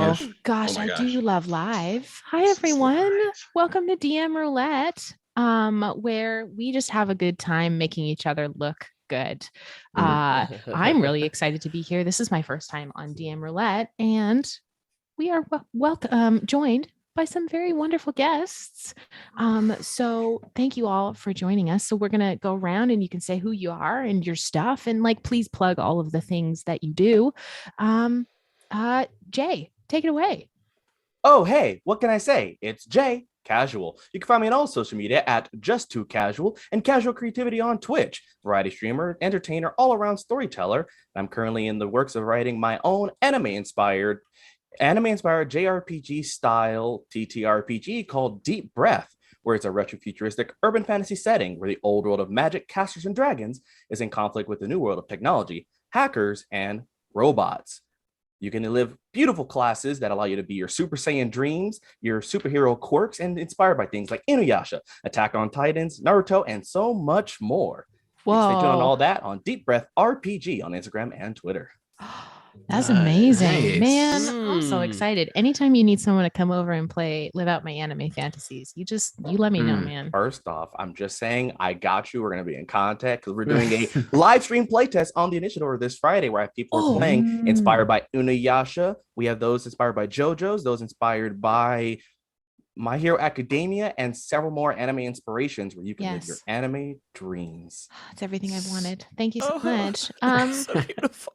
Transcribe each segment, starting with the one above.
live. gosh, Oh my I gosh. do love live. Hi, This is everyone. live. Welcome to DM Roulette, where we just have a good time making each other look good. I'm really excited to be here. This is my first time on DM Roulette, and we are joined by some very wonderful guests. So thank you all for joining us. So we're gonna go around and you can say who you are and your stuff, and like please plug all of the things that you do. Jay, take it away. Oh, hey, what can I say? It's Jay Casual. You can find me on all social media at Just Too Casual and Casual Creativity on Twitch. Variety streamer, entertainer, all-around storyteller. I'm currently in the works of writing my own anime-inspired JRPG style TTRPG called Deep Breath, where it's a retrofuturistic urban fantasy setting where the old world of magic, castles, and dragons is in conflict with the new world of technology, hackers, and robots. You can live beautiful classes that allow you to be your Super Saiyan dreams, your superhero quirks, and inspired by things like Inuyasha, Attack on Titans, Naruto, and so much more. You can stay tuned on Whoa. all that on Deep Breath RPG on Instagram and Twitter. That's amazing, Nice. man. I'm so excited. Anytime you need someone to come over and live out my anime fantasies, you let me know, man. First off, I'm just saying I got you. We're going to be in contact because we're doing a live stream playtest on the initiative order this Friday where I have people who are playing inspired by Inuyasha. We have those inspired by JoJo's, those inspired by My Hero Academia, and several more anime inspirations where you can live your anime dreams. It's everything I've wanted. Thank you so much. So beautiful.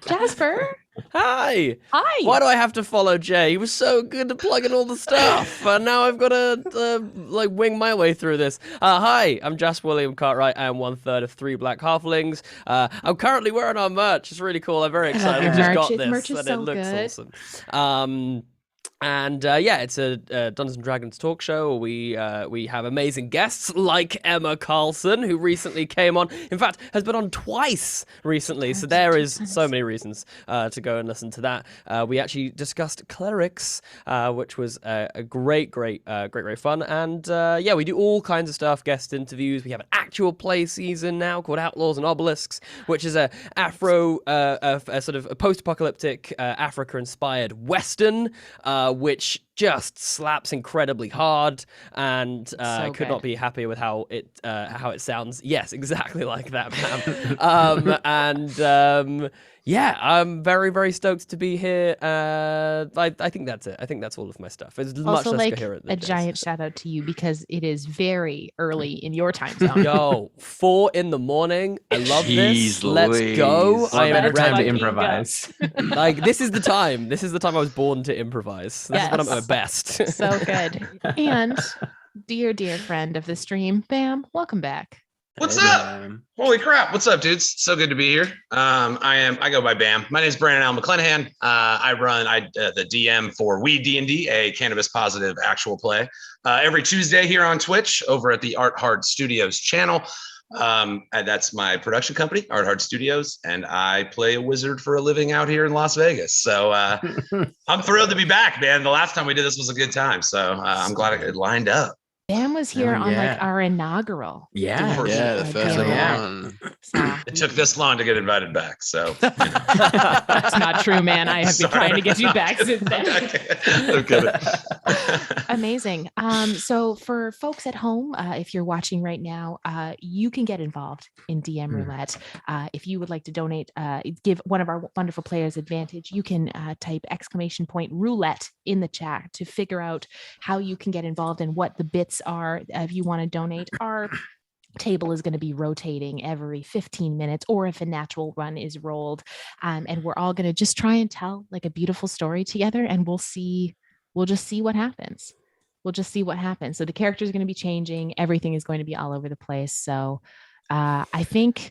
Jasper. Hi. Hi. Why do I have to follow Jay? He was so good to plug in all the stuff, and now I've got to wing my way through this. Hi, I'm Jasper William Cartwright. I am 1/3 of Three Black Halflings. I'm currently wearing our merch. It's really cool. I'm very excited. We just got this, merch is and so it looks good. awesome. And yeah, it's a Dungeons and Dragons talk show. We have amazing guests like Emma Carlson, who recently came on. In fact, has been on twice recently. So there is so many reasons to go and listen to that. We actually discussed Clerics, which was a great fun. And yeah, we do all kinds of stuff, guest interviews. We have an actual play season now called Outlaws and Obelisks, which is a a sort of a post-apocalyptic Africa-inspired Western. Which just slaps incredibly hard, and I could not be happier with how it sounds. Yes, exactly like that, ma'am. Yeah, I'm very, very stoked to be here. I think that's it. I think that's all of my stuff. There's much Also, less like coherent than a Jay's. giant shout out to you because it is very early in your time zone. Yo, 4 a.m. I love this. Let's go. I am better time to fucking improvise. Like, this is the time. This is the time I was born to improvise. This is when I'm at my best. So good. And dear friend of the stream, Bam, welcome back. What's up? Holy crap. What's up, dudes? So good to be here. I go by Bam. My name is Brandon Al McClanahan. I run the DM for Weednd, a cannabis positive actual play, every Tuesday here on Twitch over at the Art Hard Studios channel. And that's my production company, Art Hard Studios, and I play a wizard for a living out here in Las Vegas. So I'm thrilled to be back, man. The last time we did this was a good time, so I'm glad it lined up. Bam was here on like our inaugural. Yeah, the first one. So. It took this long to get invited back, so That's not true, man. I have been trying to get you back since then. I'm kidding. Amazing. So for folks at home, if you're watching right now, you can get involved in DM Roulette. If you would like to donate, give one of our wonderful players advantage, you can type !roulette in the chat to figure out how you can get involved and what the bits are if you want to donate. Our table is going to be rotating every 15 minutes, or if a natural run is rolled, and we're all going to just try and tell like a beautiful story together, and we'll just see what happens. So the characters are going to be changing. Everything is going to be all over the place. So I think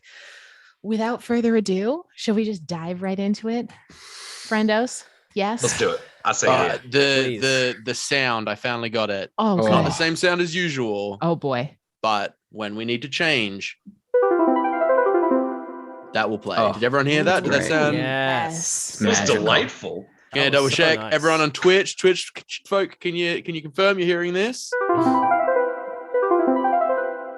without further ado, should we just dive right into it, friendos? Yes, Let's do it. I say the sound, I finally got it. Oh, It's good. not the same sound as usual. Oh boy. But when we need to change, that will play. Oh, Did everyone hear that? Did that great. sound? Yes. It was Magical. delightful. Yeah, That double was so check. nice. Everyone on Twitch folk, can you confirm you're hearing this?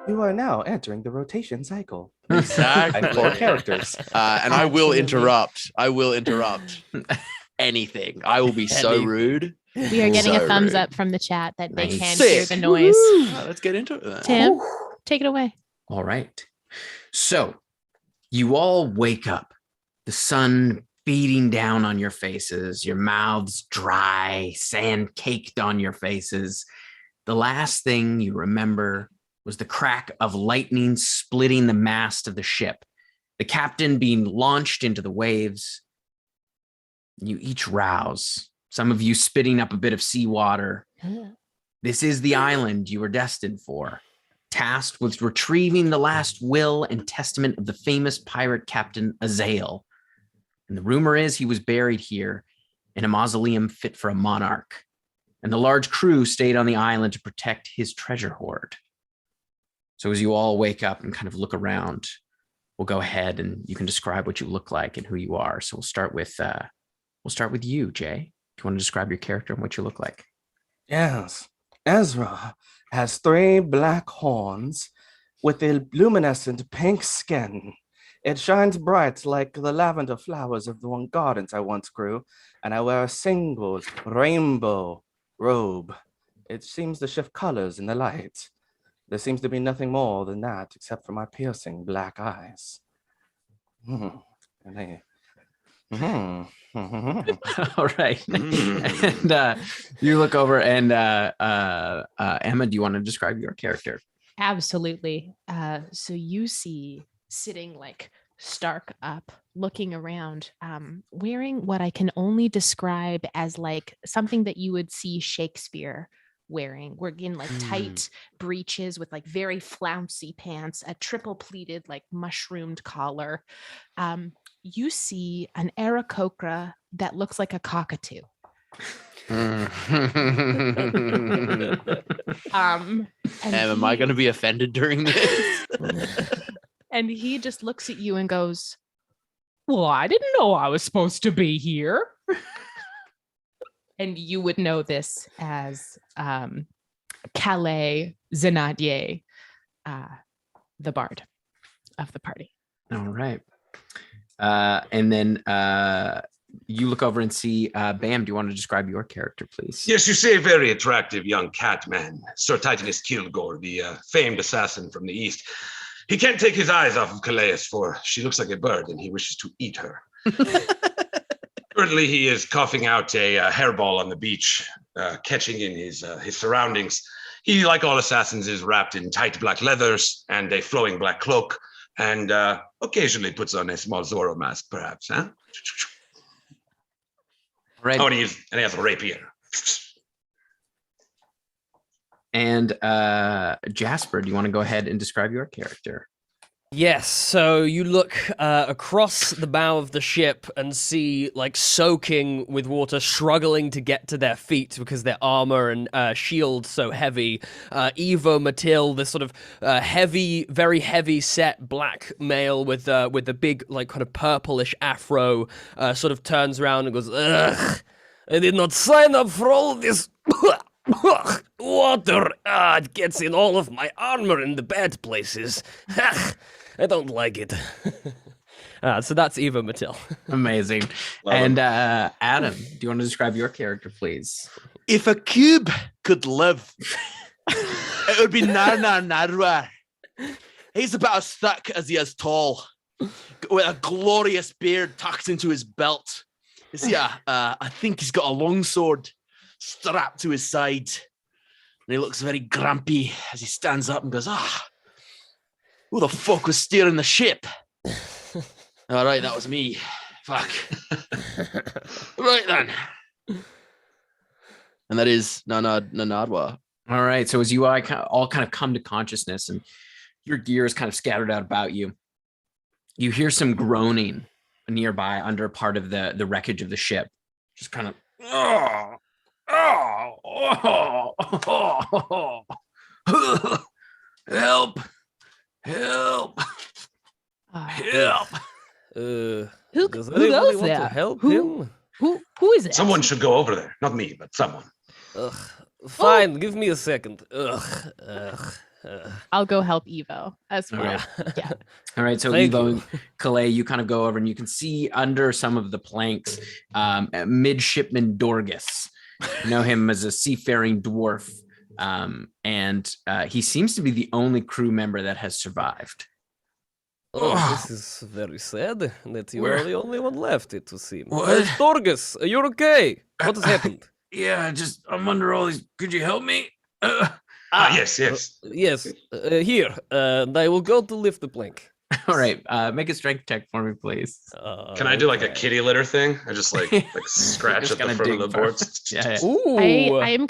You are now entering the rotation cycle. Exactly. By 4 characters. And I will Absolutely. interrupt. I will interrupt. anything. I will be so Anything. rude. We are getting a So thumbs rude. up from the chat that they Nice. can hear Sick. the noise. Let's get into it then. Tim, take it away. All right. So you all wake up, the sun beating down on your faces, your mouths dry, sand caked on your faces. The last thing you remember was the crack of lightning splitting the mast of the ship, the captain being launched into the waves. You each rouse, some of you spitting up a bit of seawater. This is the island you were destined for, tasked with retrieving the last will and testament of the famous pirate captain Azael. And the rumor is he was buried here in a mausoleum fit for a monarch. And the large crew stayed on the island to protect his treasure hoard. So as you all wake up and kind of look around, we'll go ahead and you can describe what you look like and who you are. So we'll start with you, Jay. Do you want to describe your character and what you look like? Yes. Ezra has 3 black horns with a luminescent pink skin. It shines bright like the lavender flowers of the one gardens I once grew, and I wear a single rainbow robe. It seems to shift colors in the light. There seems to be nothing more than that except for my piercing black eyes. And they... All right. And you look over and Emma, do you want to describe your character? Absolutely. So you see sitting like stark up, looking around, wearing what I can only describe as like something that you would see Shakespeare wearing. We're in like tight breeches with like very flouncy pants, a triple pleated like mushroomed collar. You see an Aarakocra that looks like a cockatoo. And Am I going to be offended during this? And he just looks at you and goes, "Well, I didn't know I was supposed to be here." And you would know this as Calais Zenadier, the bard of the party. All right. And then you look over and see Bam. Do you want to describe your character, please? Yes, you see a very attractive young cat man, Ser Titanus Kilgore, the famed assassin from the East. He can't take his eyes off of Calais, for she looks like a bird and he wishes to eat her. Currently, he is coughing out a hairball on the beach, catching in his surroundings. He, like all assassins, is wrapped in tight black leathers and a flowing black cloak, and occasionally puts on a small Zorro mask, perhaps, huh? Right. Oh, and he has a rapier. And Jasper, do you want to go ahead and describe your character? Yes, so you look across the bow of the ship and see, like, soaking with water, struggling to get to their feet because their armor and shield so heavy. Evo Matil, this sort of heavy, very heavy set black male with a big, like, kind of purplish afro, sort of turns around and goes, "Ugh, I did not sign up for all this water. It gets in all of my armor in the bad places. I don't like it." So that's Evo Matil. Amazing. And Adam, do you want to describe your character, please? If a cube could live, it would be NarNar Nardwuar. He's about as thick as he is tall, with a glorious beard tucked into his belt. You see, I think he's got a longsword strapped to his side, and he looks very grumpy as he stands up and goes, who the fuck was steering the ship? All right, that was me. Fuck. Right then. And that is NarNar Nardwuar. All right. So as you all kind of come to consciousness and your gear is kind of scattered out about you, you hear some groaning nearby under part of the wreckage of the ship. Just kind of, help. Help! Help! Who Does anybody goes want there? to help Who- him? Who is it? Someone should go over there. Not me, but someone. Ugh. Fine, give me a second. Ugh. I'll go help Evo as well. right. Yeah. All right, so Thank Evo you. and Calais, you kind of go over and you can see under some of the planks, midshipman Dorgus. You know him as a seafaring dwarf, and he seems to be the only crew member that has survived. Oh, Oh. this is very sad that you Where- are the only one left, it would seem. What? Dorgus, are you okay? What has happened? Yeah, I'm under all these. Could you help me? Yes. Yes, here. I will go to lift the plank. All right, make a strength check for me, please. Can I do like a Okay. kitty litter thing? I just like scratch Just at the kinda front of dig the for- boards. Yeah. Ooh. I'm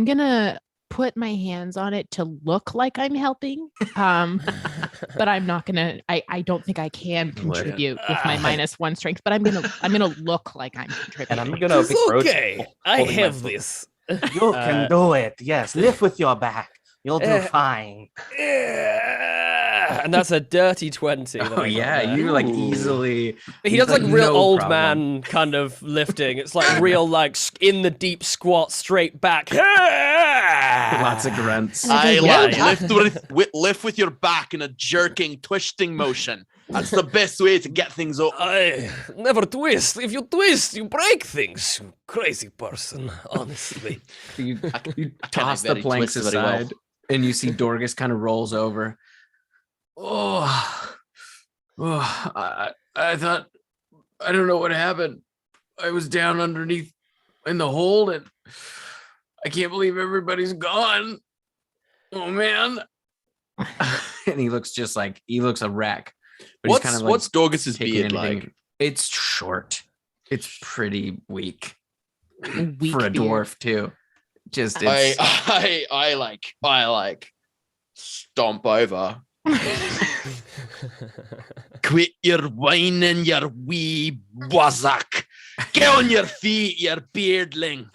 gonna put my hands on it to look like I'm helping. But I'm not gonna. I don't think I can contribute with my -1 strength. But I'm gonna look like I'm contributing. And I'm gonna It's approach. okay. I holding my have book. this. You can do it. Yes, lift with your back. You'll do fine. And that's a dirty 20. that Oh I got yeah, there. you like Ooh. easily. He does like like, real no old problem. man kind of lifting. It's like real like in the deep squat, straight back. Lots of grunts. I Yeah, like yeah. lift with your back in a jerking, twisting motion. That's the best way to get things up. I never twist. If you twist, you break things. You crazy person, honestly. You, you I can't toss the very planks twist very well. aside, and you see Dorgus kind of rolls over. I thought, I don't know what happened. I was down underneath in the hold, and I can't believe everybody's gone. Oh man! And he looks a wreck. But What's he's kind of like what's Dorgus's taking beard anything- like? It's short. It's pretty weak Weak for a beard. dwarf too. Just it's, I like stomp over. Quit your whining, your wee wazak. Get on your feet, you beardling.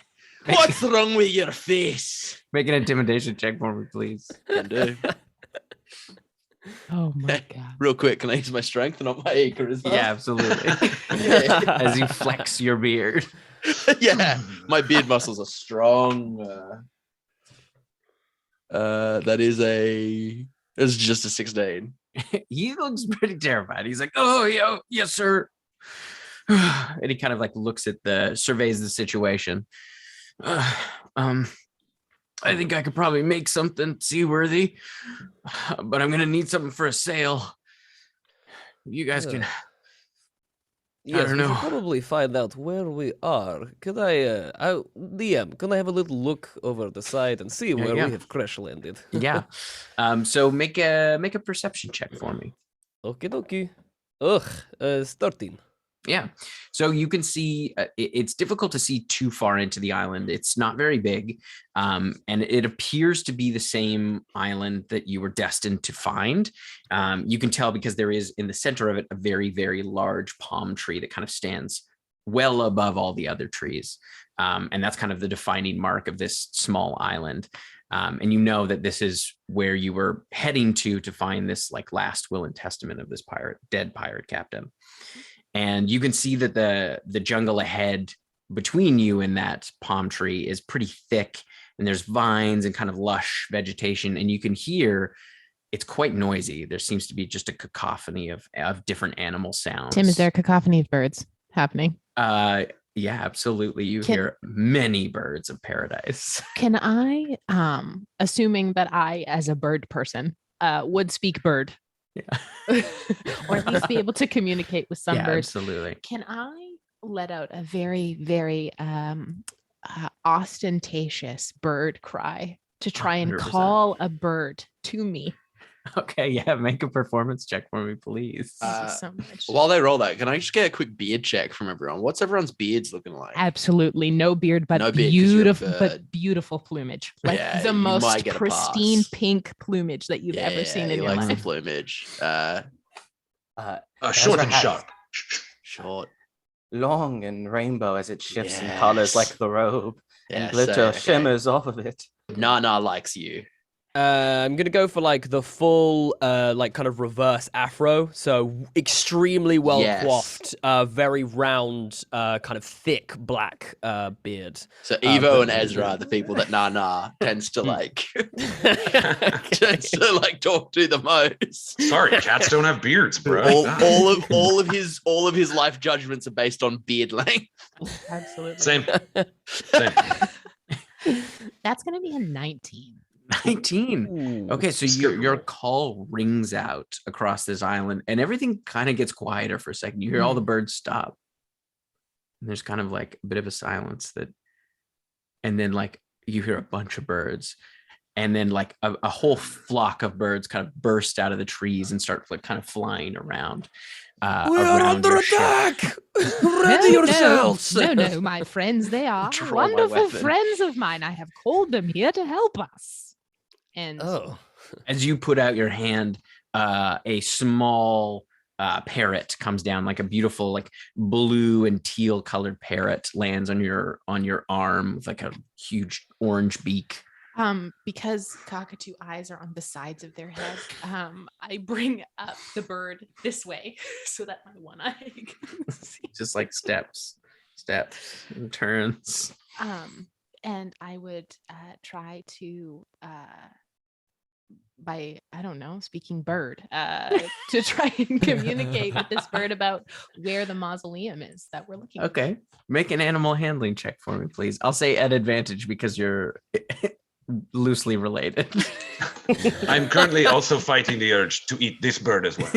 What's wrong with your face? make an intimidation check for me, please. Can do. Oh my god. Real quick, can I use my strength and not my charisma? Yeah, absolutely. As you flex your beard. Yeah, my beard muscles are strong. It's just a 16. He looks pretty terrified. He's like, "Oh, yeah, yes, sir." And he kind of like surveys the situation. I think I could probably make something seaworthy, but I'm gonna need something for a sail. You guys can. Yes, don't we should know. probably find out where we are. Could DM, can I have a little look over the side and see where yeah. we have crash landed? Yeah. So make a perception check for me. Okie dokie. Ugh, 13. Yeah. So you can see it's difficult to see too far into the island. It's not very big. And it appears to be the same island that you were destined to find. You can tell because there is in the center of it a very, very large palm tree that kind of stands well above all the other trees. And that's kind of the defining mark of this small island. And you know that this is where you were heading to find this like last will and testament of this dead pirate captain. And you can see that the jungle ahead between you and that palm tree is pretty thick, and there's vines and kind of lush vegetation, and you can hear it's quite noisy. There seems to be just a cacophony of different animal sounds. Tim, is there a cacophony of birds happening? Yeah, absolutely. You hear many birds of paradise. Can I, assuming that I, as a bird person, would speak bird, or at least be able to communicate with some Yeah, birds, absolutely. can I let out a very, very ostentatious bird cry to try and 100%. call a bird to me? Okay, yeah, make a performance check for me, please. Thank you so much. While they roll that, can I just get a quick beard check from everyone? What's everyone's beards looking like? Absolutely no beard, but No beard 'cause you're a beautiful, bird. but beautiful plumage, like Yeah, the you might most get a pristine pass. pink plumage that you've ever seen in he your likes the life. plumage. Short Ezra and has sharp. Short. long and rainbow as it shifts in Yes. colors like the robe, Yeah, and glitter so, okay. shimmers off of it. NarNar likes you. I'm gonna go for like the full, like kind of reverse afro. So extremely well Yes. coiffed, very round, kind of thick black beard. So Evo and but- Ezra are the people that NarNar tends to like Okay. tends to like talk to the most. Sorry, cats don't have beards, bro. All of his life judgments are based on beard length. Absolutely. Same. That's gonna be a 19. 19. Ooh. Okay, so your call rings out across this island, and everything kind of gets quieter for a second. You hear all the birds stop, and there's kind of like a bit of a silence and then like you hear a bunch of birds, and then like a whole flock of birds kind of burst out of the trees and start like kind of flying around. We are around under your ship. attack! Ready yourselves! No, my friends. They are Draw my wonderful weapon. friends of mine. I have called them here to help us. And Oh. As you put out your hand, a small parrot comes down, like a beautiful, like blue and teal colored parrot lands on your arm with like a huge orange beak. because cockatoo eyes are on the sides of their head, I bring up the bird this way so that my one eye can see. Just like steps and turns. And I would try to by I don't know, speaking bird, to try and communicate with this bird about where the mausoleum is that we're looking for. Okay, make an animal handling check for me, please. I'll say at advantage because you're loosely related. I'm currently also fighting the urge to eat this bird as well.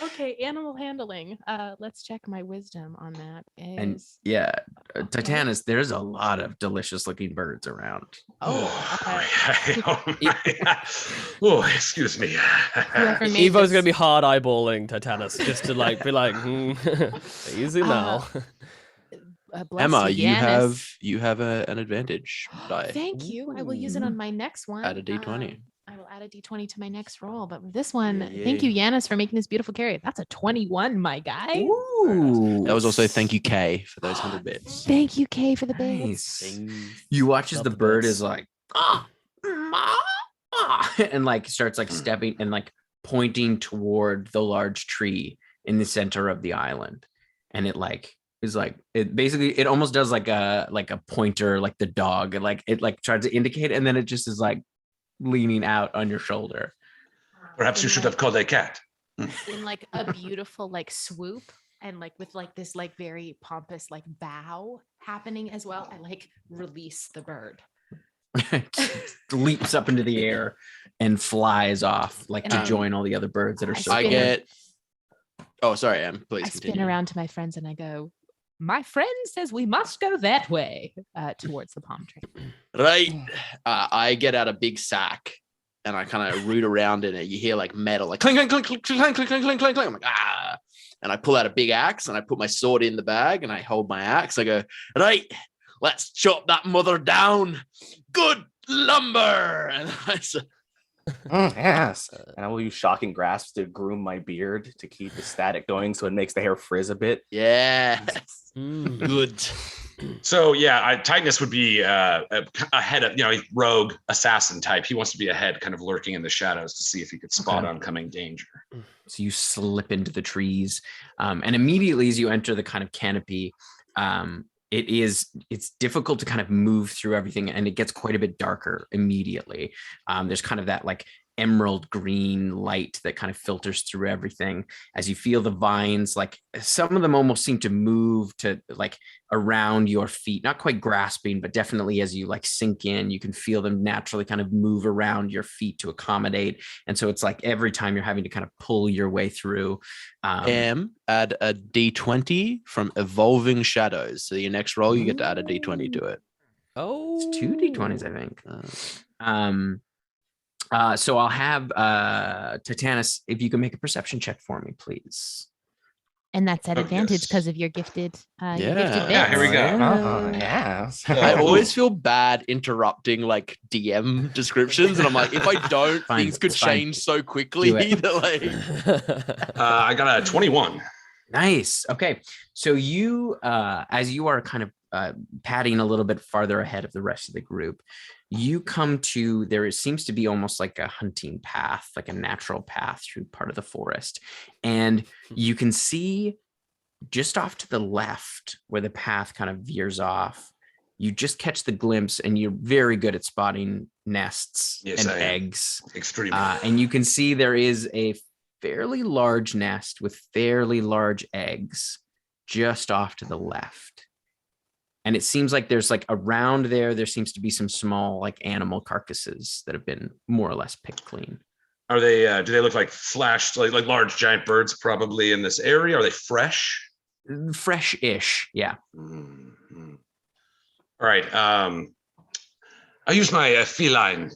Okay, animal handling. Let's check my wisdom on that. And Is yeah, Titanus, there's a lot of delicious looking birds around. okay. Oh, excuse me. Whoever made Evo's this- gonna be hard eyeballing Titanus just to like be like, easy now. bless Emma, you, Yanis. you have an advantage die. Thank you. I will use it on my next one. Add a d20. I will add a d20 to my next roll. But with this one, Yeah, thank you, yeah. Yanis, for making this beautiful carry. That's a 21, my guy. Ooh, That was also thank you, Kay, for those 100 bits. Thank you, Kay, for the bits. nice. You watch as Love the the bird bits. is like and like starts like stepping and like pointing toward the large tree in the center of the island, and it like is like it basically it almost does like a pointer, like the dog, and like it like tries to indicate, and then it just is like leaning out on your shoulder. Perhaps you should have called a cat. In like a beautiful like swoop, and like with like this like very pompous like bow happening as well. I like release the bird. Leaps up into the air and flies off like to And join all the other birds that are I circling. I spin get. Oh, sorry, Em. Please I spin continue. around to my friends and I go, my friend says we must go that way, towards the palm tree. Right. I get out a big sack and I kind of root around in it. You hear like metal, like clink, clink, clink, clink, clink, clink, clink, clink, clink. I'm like, ah. And I pull out a big axe and I put my sword in the bag and I hold my axe. I go, right, let's chop that mother down. Good lumber. And I said, Yes. And I will use shocking grasps to groom my beard to keep the static going so it makes the hair frizz a bit. yeah, Mm. good. So yeah, Titanus would be a head of, rogue assassin type. He wants to be ahead, kind of lurking in the shadows to see if he could spot Okay. oncoming danger. So you slip into the trees, and immediately as you enter the kind of canopy, it's difficult to kind of move through everything, and it gets quite a bit darker immediately. There's kind of that like emerald green light that kind of filters through everything as you feel the vines, like some of them almost seem to move to like around your feet, not quite grasping, but definitely as you like sink in, you can feel them naturally kind of move around your feet to accommodate. And so it's like every time you're having to kind of pull your way through. Add a d20 from evolving shadows. So your next roll, you get to add a d20 to it. Oh, It's 2d20s, I think. So I'll have Titanus, if you can make a perception check for me, please. And that's at Oh, advantage yes. because of your gifted, Yeah. Yeah, here we go. Yes. I Oh. always feel bad interrupting like DM descriptions, and I'm like, if I don't, Fine, things could it's fine. change so quickly Do it. that like. I got a 21. Nice. Okay. So you, as you are kind of padding a little bit farther ahead of the rest of the group, you come to, seems to be almost like a hunting path, like a natural path through part of the forest. And you can see just off to the left where the path kind of veers off, you just catch the glimpse, and you're very good at spotting nests and eggs. Extremely. And you can see there is a fairly large nest with fairly large eggs just off to the left. And it seems like there's like around there seems to be some small like animal carcasses that have been more or less picked clean. Are they, do they look like flashed, like large giant birds probably in this area? Are they fresh? Fresh-ish, yeah. Mm-hmm. All right. I use my feline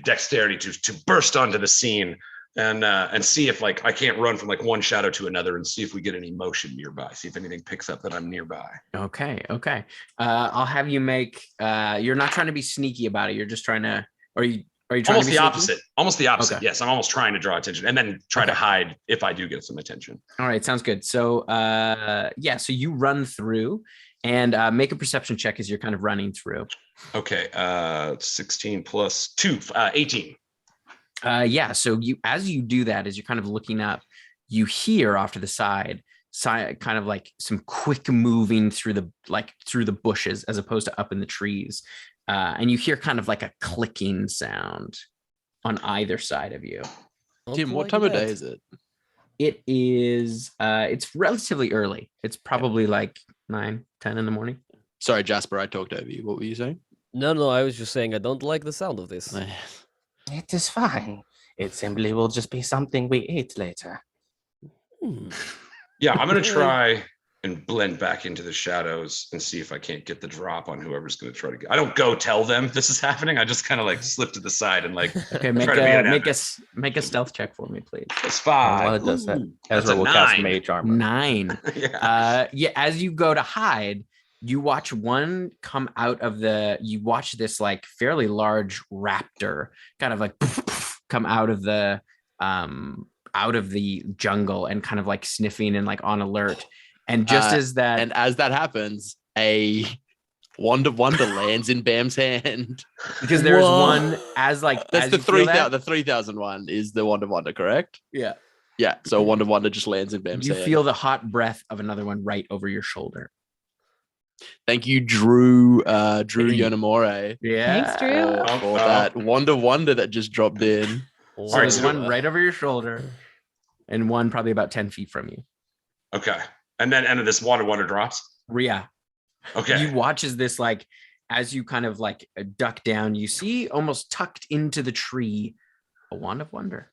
dexterity to burst onto the scene and see if like I can't run from like one shadow to another, and see if we get any motion nearby. See if anything picks up that I'm nearby. Okay. I'll have you make. You're not trying to be sneaky about it. You're just trying to. Are you trying almost to be the sneaky? opposite? Almost the opposite. Okay. Yes, I'm almost trying to draw attention and then try to hide if I do get some attention. All right, sounds good. So so you run through and make a perception check as you're kind of running through. Okay, 16 plus 2, 18. So as you do that, as you're kind of looking up, you hear off to the side kind of like some quick moving through the bushes as opposed to up in the trees. And you hear kind of like a clicking sound on either side of you. Tim, what time of day is it? It is, it's relatively early. It's probably like 9, 10 in the morning. Sorry, Jasper, I talked over you. What were you saying? No, I was just saying I don't like the sound of this. It is fine. It simply will just be something we eat later. Yeah, I'm going to try and blend back into the shadows and see if I can't get the drop on whoever's going to try to get. I don't go tell them this is happening. I just kind of like slip to the side and like. Okay, make a stealth check for me, please. It's 5. Well, it does that. That's Ezra a will cast 9. mage armor. 9. Yeah. As you go to hide, you watch one come out of you watch this like fairly large raptor kind of like come out of the jungle and kind of like sniffing and like on alert. And just as that happens, a wand of wonder lands in Bam's hand. Because there's one that's the 3,000 one is the wand of wonder, correct? Yeah. Yeah. So wand of wonder just lands in Bam's hand. You feel the hot breath of another one right over your shoulder. Thank you, Drew Yonemore. Yeah. Thanks, Drew. For that wand of wonder that just dropped in. So there's one right over your shoulder and one probably about 10 feet from you. Okay. And then this wand of wonder drops? Yeah. Okay. You watch as you kind of like duck down, you see almost tucked into the tree a wand of wonder.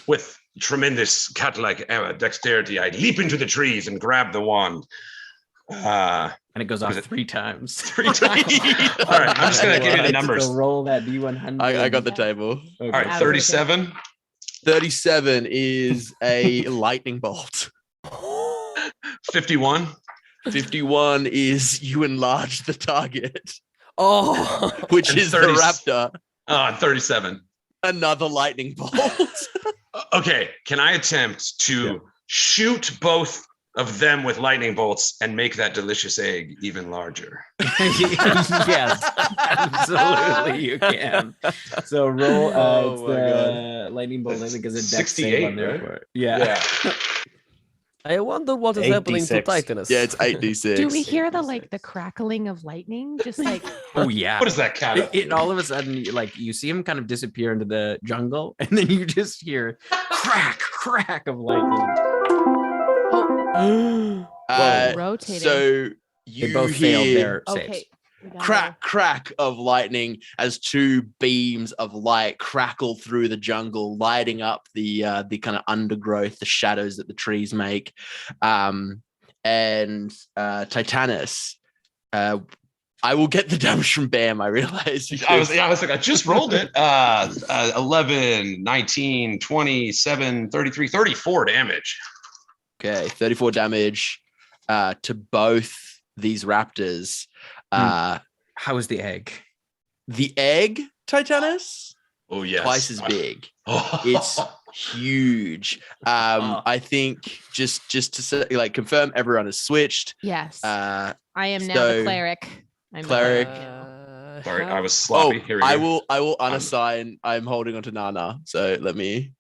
With tremendous cat-like dexterity, I leap into the trees and grab the wand. And it goes off 3 times. 3 times. All right, I'm just gonna give you the numbers. So roll that D100. I got the table. Okay. All right, 37. 37 is a lightning bolt. 51. 51 is you enlarge the target. Oh, which And is 30 the raptor. 37. Another lightning bolt. Okay, can I attempt to shoot both of them with lightning bolts and make that delicious egg even larger? Yes, absolutely you can. So roll it's the lightning bolt. I think is a dex save on there for it. Yeah. I wonder what is happening to 8d6. Titanus. Yeah, it's 8d6. Do we hear the crackling of lightning? Just like Oh yeah. What is that cat? It all of a sudden, you see him kind of disappear into the jungle, and then you just hear crack of lightning. rotating. So They both failed their saves. Okay. we gotta crack of lightning as 2 beams of light crackle through the jungle, lighting up the kind of undergrowth, the shadows that the trees make. And Titanus, I will get the damage from Bam, I realize. I was like, I just rolled it. 11, 19, 27, 33, 34 damage. Okay, 34 damage to both these raptors. How is the egg? The egg, Titanus, Oh, yes. twice as big. It's huge. I think just to say, like, confirm everyone has switched. Yes. I I am now so- the cleric. I'm Cleric. the- Sorry, I was Oh, sloppy. Here we I go. will unassign. I'm holding on to NarNar, so let me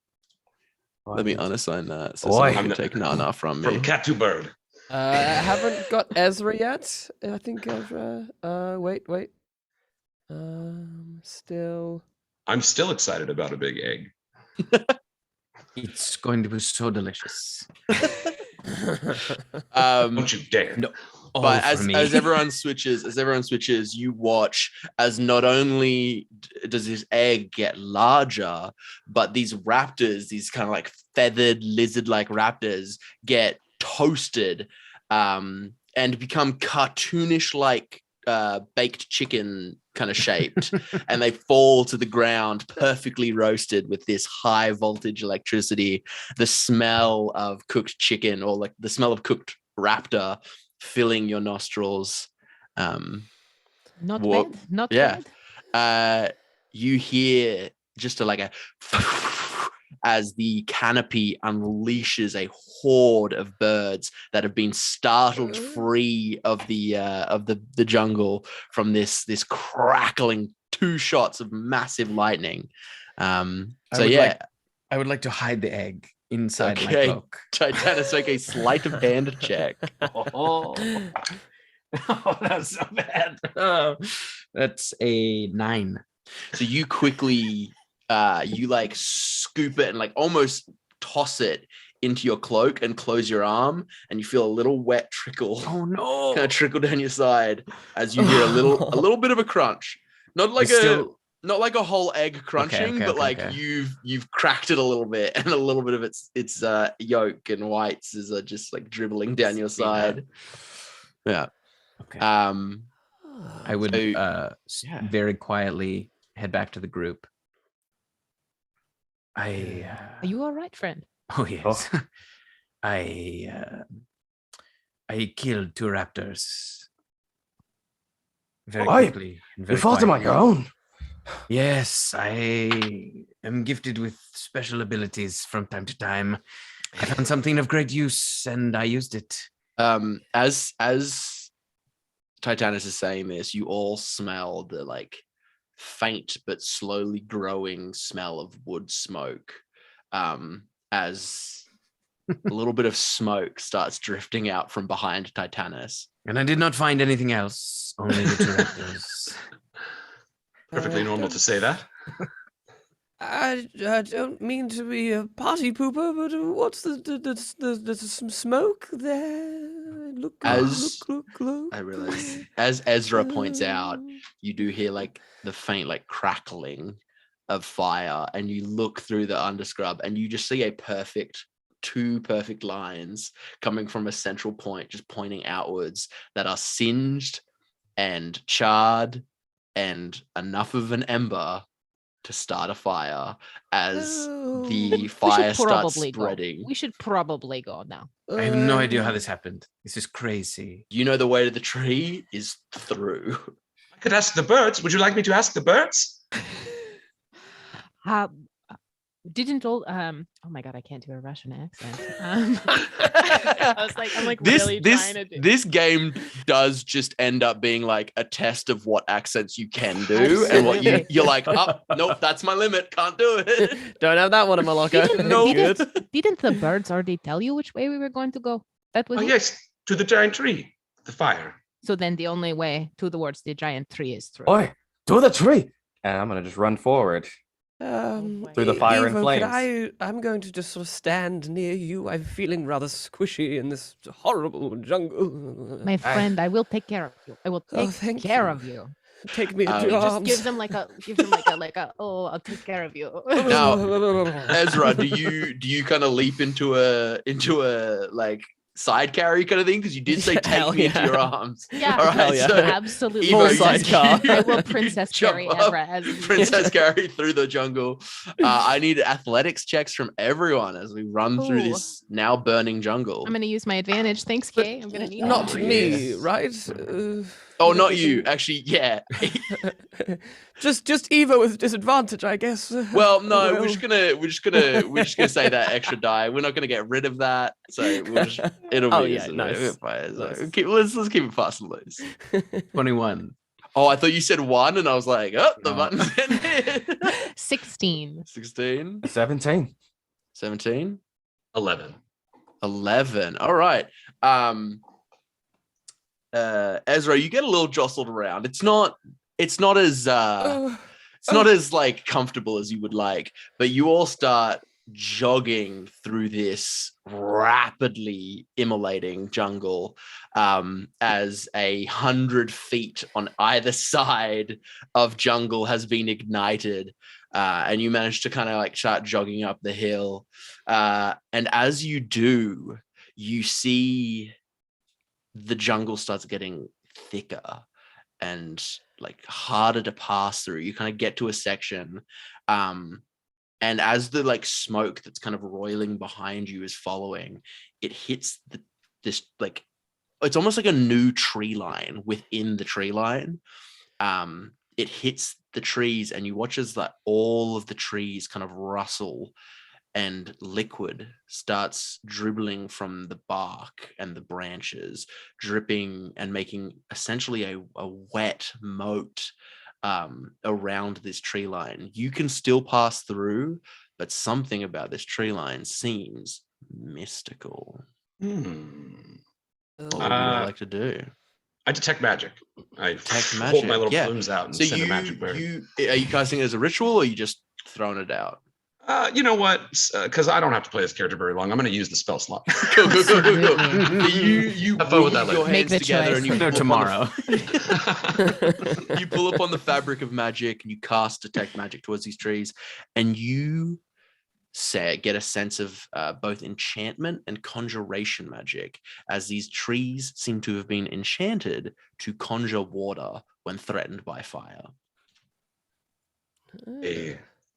unassign that. So Boy. someone can take NarNar from me. From cat to bird. I haven't got Ezra yet. I think Ezra. Wait. Still. I'm still excited about a big egg. It's going to be so delicious. Don't you dare. No. All But for as me. everyone switches, you watch as not only does this egg get larger, but these raptors, these kind of like feathered lizard-like raptors, get toasted and become cartoonish like baked chicken kind of shaped, and they fall to the ground perfectly roasted with this high voltage electricity. The smell of cooked chicken, or like the smell of cooked raptor, filling your nostrils. Not What- bad. Not yeah. bad. You hear just a as the canopy unleashes a horde of birds that have been startled free of the jungle from this crackling 2 shots of massive lightning. So yeah, I would like to hide the egg inside my Okay. cloak. Titanus, make a sleight of hand check. Oh, that's so bad. That's a 9. So you quickly you like scoop it and like almost toss it into your cloak and close your arm, and you feel a little wet trickle Oh no! kind of trickle down your side as you hear a little bit of a crunch. Not like not like a whole egg crunching, but like you've cracked it a little bit, and a little bit of its yolk and whites is just like dribbling down your side. Yeah. Okay. I I would So- very quietly head back to the group. Are you all right, friend? Oh yes. I killed 2 raptors very Oi, quickly. And very You fought them on your quietly. own. Yes, I am gifted with special abilities from time to time. I found something of great use and I used it. As Titanus is saying this, you all smell the like faint but slowly growing smell of wood smoke, as a little bit of smoke starts drifting out from behind Titanus. And I did not find anything else, only the 2 raptors. Perfectly normal to say that. I don't mean to be a party pooper, but what's there's some smoke there? Look. I realize, as Ezra points out, you do hear like the faint like crackling of fire, and you look through the underscrub and you just see two perfect lines coming from a central point, just pointing outwards, that are singed and charred and enough of an ember to start a fire as the fire starts spreading. We should probably go now. I have no idea how this happened. This is crazy. You know the way to the tree is through. I could ask the birds. Would you like me to ask the birds? Didn't all oh my god, I can't do a Russian accent. I'm like really trying to do. This game does just end up being like a test of what accents you can do, and what you're like, oh nope, that's my limit, can't do it. Don't have that one in my locker. Didn't the birds already tell you which way we were going to go? That was Oh it? yes, to the giant tree, the fire. So then the only way towards the giant tree is through. Oi, to the tree. And I'm going to just run forward. Through the fire and Evo, flames. I'm going to just sort of stand near you. I'm feeling rather squishy in this horrible jungle. My friend, I will take care of you. I will take thank care you. of you. Take me into He your Just arms. gives him like a oh, I'll take care of you. Now, Ezra, do you kind of leap into a like side carry kind of thing, because you did say take Hell me into yeah. your arms? Yeah, All right, Hell yeah. so absolutely. Evo, Full sidecar. I will princess jump carry up, Ezra as Princess carry through the jungle. I need athletics checks from everyone as we run through Ooh. this now burning jungle. I'm gonna use my advantage. Thanks, Kay. I'm gonna need Not it. me, yes. right? Oh, not you. Actually, yeah. just Evo with disadvantage, I guess. Well, no, Well. we're just gonna say that extra die. We're not gonna get rid of that. So it'll Oh, be yeah, nice. fine. So Nice. let's keep it fast and loose. 21. Oh, I thought you said 1, and I was like, oh, the button's in here. 16. 16. 17. 17. 11. 11. All right. Ezra, you get a little jostled around. It's not as like comfortable as you would like, but you all start jogging through this rapidly immolating jungle as 100 feet on either side of jungle has been ignited, and you manage to kind of like start jogging up the hill, and as you do, you see the jungle starts getting thicker and like harder to pass through. You kind of get to a section, and as the like smoke that's kind of roiling behind you is following, it hits this like, it's almost like a new tree line within the tree line. It hits the trees, and you watch as like all of the trees kind of rustle, and liquid starts dribbling from the bark and the branches, dripping and making essentially a wet moat around this tree line. You can still pass through, but something about this tree line seems mystical. What would you like to do? I detect magic. I Detect hold magic, my little yeah. plumes out and So send a magic bird. are you casting it as a ritual, or are you just throwing it out? You know what? Because I don't have to play this character very long. I'm going to use the spell slot. Go. You Have fun with that weave your later. hands Make the together, choice. and you No, pull up on tomorrow. you pull up on the fabric of magic, and you cast detect magic towards these trees, and you get a sense of both enchantment and conjuration magic, as these trees seem to have been enchanted to conjure water when threatened by fire.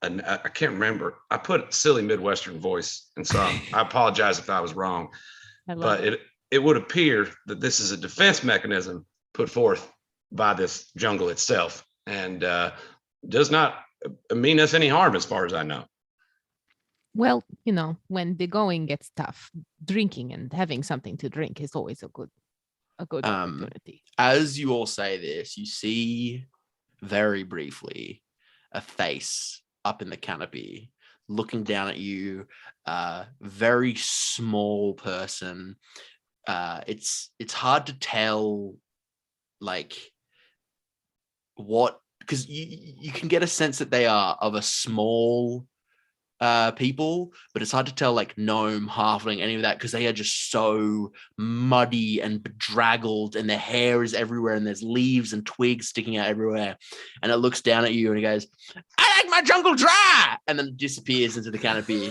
And I can't remember. I put silly Midwestern voice in some. I apologize if I was wrong, but it would appear that this is a defense mechanism put forth by this jungle itself, and does not mean us any harm as far as I know. Well, when the going gets tough, drinking and having something to drink is always a good opportunity. As you all say this, you see very briefly a face up in the canopy looking down at you, very small person. It's hard to tell like what, because you can get a sense that they are of a small people, but it's hard to tell like gnome, halfling, any of that, because they are just so muddy and bedraggled, and their hair is everywhere, and there's leaves and twigs sticking out everywhere. And it looks down at you and he goes, "I like my jungle dry," and then disappears into the canopy.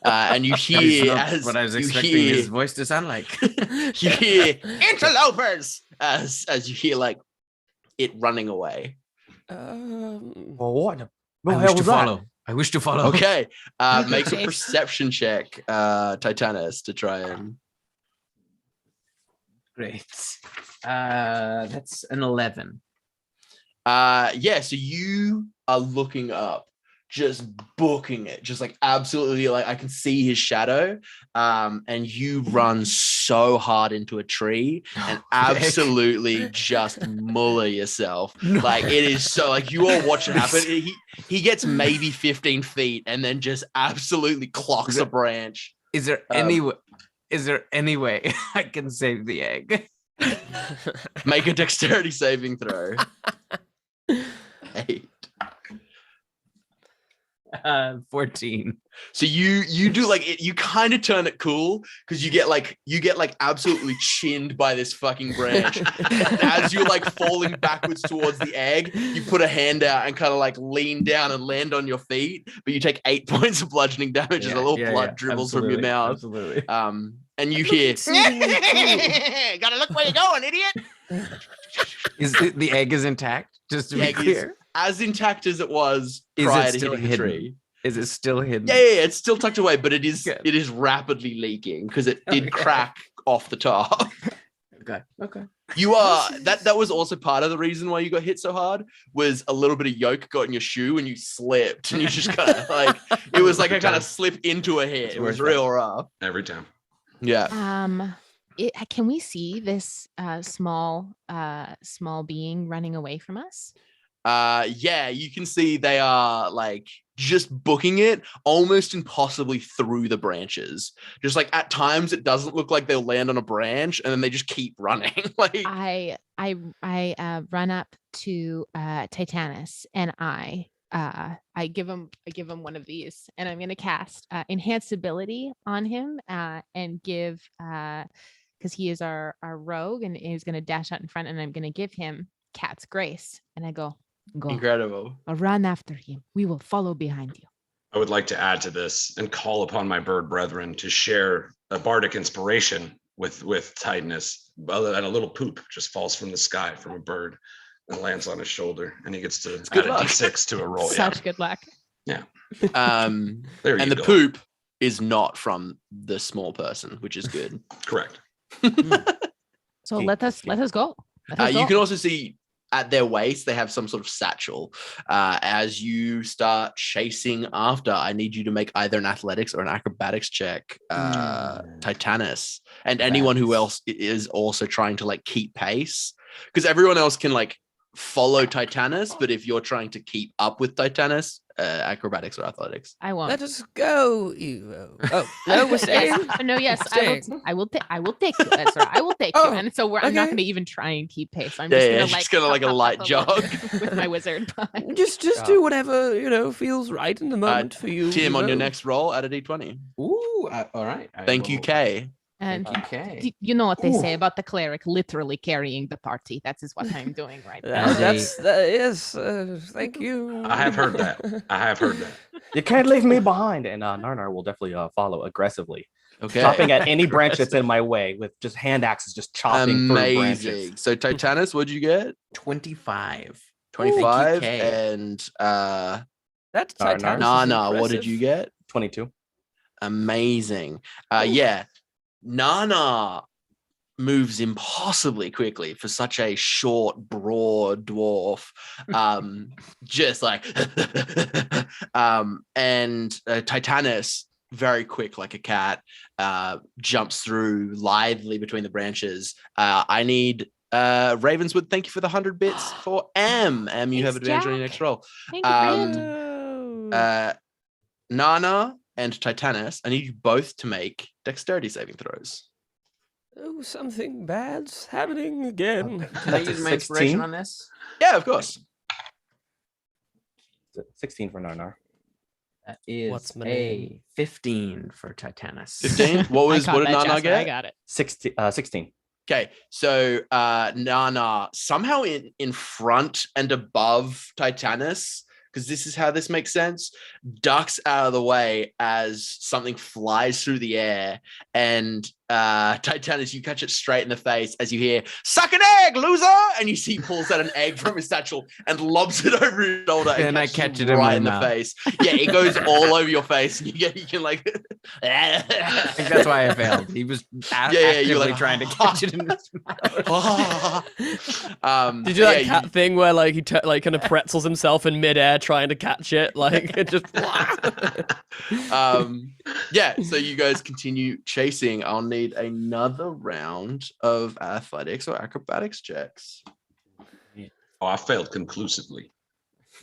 And you hear, That's not what I was expecting his voice to sound like. you hear interlopers as you hear like it running away. Well, what? I wish to follow. I wish to follow. Okay, make a perception check, Titanus, to try and. Great. That's an 11. Yeah, so you are looking up, just booking it, just like absolutely, like I can see his shadow, and you run so hard into a tree and absolutely just muller yourself. Like it is so, like you all watch it happen. He gets maybe 15 feet and then just absolutely clocks a branch. Is there any way? Is there any way I can save the egg? Make a dexterity saving throw. 8. 14. So you do like it, you kind of turn it cool because you get like absolutely chinned by this fucking branch. And as you're like falling backwards towards the egg, you put a hand out and kind of like lean down and land on your feet, but you take 8 points of bludgeoning damage as a little blood dribbles from your mouth. Absolutely. And you hear, "Gotta look where you're going, idiot." Is the egg is intact? Just to be clear, as intact as it was is prior it to still hitting the hidden? tree. Is it still hidden? Yeah, it's still tucked away, but it is rapidly leaking because it did crack off the top. Okay. You are that was also part of the reason why you got hit so hard, was a little bit of yolk got in your shoe and you slipped and you just kind of like, it was like a kind of slip into a hit. It was real rough every time. Yeah. Can we see this small being running away from us? Yeah, you can see they are like just booking it almost impossibly through the branches. Just like at times it doesn't look like they'll land on a branch and then they just keep running. Like I run up to Titanus and I give him one of these, and I'm gonna cast enhanced ability on him and give because he is our rogue and he's gonna dash out in front, and I'm gonna give him Cat's Grace, and I go incredible. run after him. We will follow behind you. I would like to add to this and call upon my bird brethren to share a bardic inspiration with Titanus, and a little poop just falls from the sky from a bird and lands on his shoulder, and he gets to add a d6 to a roll. Such good luck. Yeah. There and the go. poop is not from the small person, which is good. Correct. So let us go. You can also see at their waist they have some sort of satchel. As you start chasing after, I need you to make either an athletics or an acrobatics check, Titanus, and anyone who else is also trying to like keep pace, because everyone else can like follow Titanus, but if you're trying to keep up with Titanus, acrobatics or athletics. I won't. Let us go, Evo. Oh no, we're staying. Yes, Staying. I will take you, Ezra. I will take you. And so I'm not going to even try and keep pace. I'm just gonna like a light jog with my wizard. Just do whatever feels right in the moment for you. Tim, on your Evo. next roll, add a d20. Ooh, all right. Thank you, Kay. And Okay. you know what they say about the cleric literally carrying the party. That is what I'm doing right now. Yes. Thank you. I have heard that. You can't leave me behind. And NarNar will definitely follow aggressively, Okay. chopping at any branch that's in my way with just hand axes, just chopping through branches. Amazing. So Titanus, what'd you get? 25. 25. Kay. And That's NarNar. Titanus. NarNar, what did you get? 22. Amazing. Yeah. NarNar moves impossibly quickly for such a short, broad dwarf. Just like and Titanus, very quick like a cat, jumps through lithely between the branches. I need Ravenswood, thank you for the 100 bits for M. You have Thanks, advantage on your Jack. next roll. Thank you, Brand. NarNar and Titanus, I need you both to make dexterity saving throws. Oh, something bad's happening again. Can I use my inspiration 16? on this? Yeah, of course. 16 for NarNar. That is What's my a name? 15 for Titanus. 15. What I did caught that, NarNar Jasper. get? I got it. 16. Okay, so NarNar somehow in front and above Titanus, because this is how this makes sense, ducks out of the way as something flies through the air, and Titanus, you catch it straight in the face as you hear, "Suck an egg, loser!" And you see he pulls out an egg from his satchel and lobs it over his shoulder And I catches catch you it in right my in the mouth. face. Yeah, it goes all over your face, and you can like I think that's why I failed. He was actively you're like, trying to catch it in his mouth. Did you do that cat thing where like he kind of pretzels himself in midair trying to catch it? Like it just. Yeah, so you guys continue chasing. I'll need another round of athletics or acrobatics checks. Oh, I failed conclusively.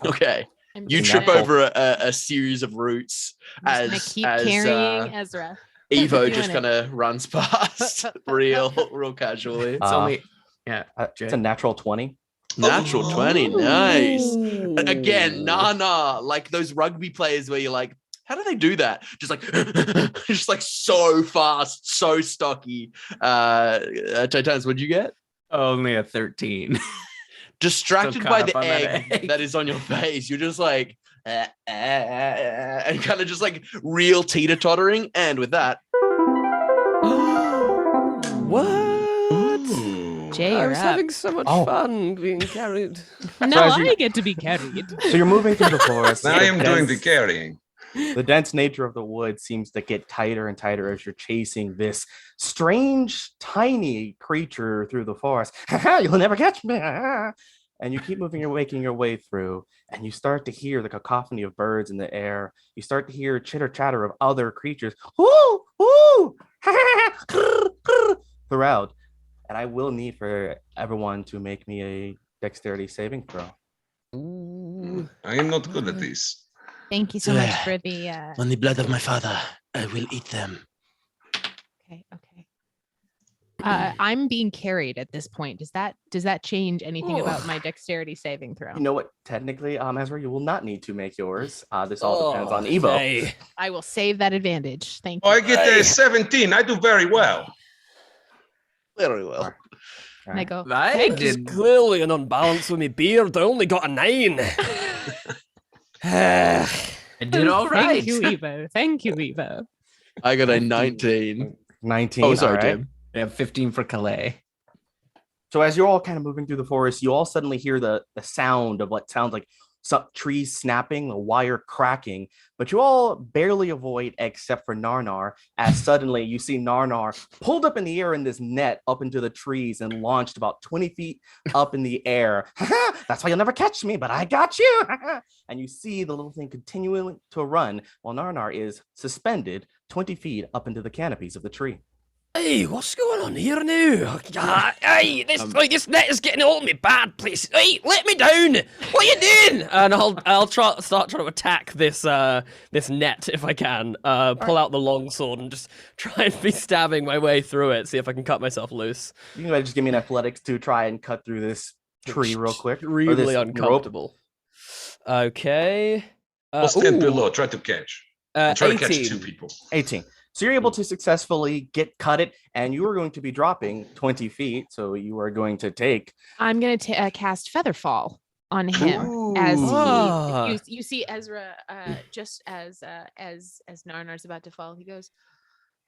Okay. I'm You just trip gonna- over a series of roots I'm just gonna keep carrying Ezra. Evo Doing just it. kind of runs past real casually. It's only It's a natural 20. Natural 20, nice. Ooh. Again, NarNar, like those rugby players where you're like, how do they do that? Just like so fast, so stocky. Titanus, what'd you get? only a 13. Distracted Still by caught the up on that egg egg. that is on your face. You're just like, and kind of just like real teeter-tottering. And with that, What? Jay, I you're was up. having so much Oh. fun being carried. No, as you- I get to be carried. So you're moving through the forest. Now I am doing the dense- carrying. The dense nature of the wood seems to get tighter and tighter as you're chasing this strange, tiny creature through the forest. You'll never catch me. And you keep making your way through, and you start to hear the cacophony of birds in the air. You start to hear chitter chatter of other creatures. Woo, woo, from throughout. And I will need for everyone to make me a dexterity saving throw. Ooh. I am not good at this. Thank you so much for the. On the blood of my father, I will eat them. Okay. I'm being carried at this point. Does that change anything about my dexterity saving throw? You know what? Technically, Ezra, you will not need to make yours. This all depends on Evo. Hey. I will save that advantage. Thank Oh, you. I get a 17. I do very well. Very well. And I go. I Thank you. There's clearly an unbalance with my beard. I only got a 9. I did all right. Thank you, Evo. Thank you, Evo. I got a 19. 19. Oh, sorry, all right. Tim. Yeah, 15 for Calais. So as you're all kind of moving through the forest, you all suddenly hear the sound of what sounds like some trees snapping, a wire cracking, but you all barely avoid except for NarNar, as suddenly you see NarNar pulled up in the air in this net up into the trees and launched about 20 feet up in the air. That's why you'll never catch me, but I got you. And you see the little thing continuing to run while NarNar is suspended 20 feet up into the canopies of the tree. Hey, what's going on here now? Hey, this net is getting all me bad, please. Hey, let me down. What are you doing? And I'll start trying to attack this this net if I can. Pull out the long sword and just try and be stabbing my way through it. See if I can cut myself loose. You can just give me an athletics to try and cut through this tree real quick. Or Really this uncomfortable. Okay. We'll stand ooh, below. Try to catch. Try to catch 18. 2 people. 18. So you're able to successfully cut it, and you are going to be dropping 20 feet. So you are going to take. I'm going to cast Featherfall on him as Ah. you see Ezra just as Narnar's about to fall. He goes,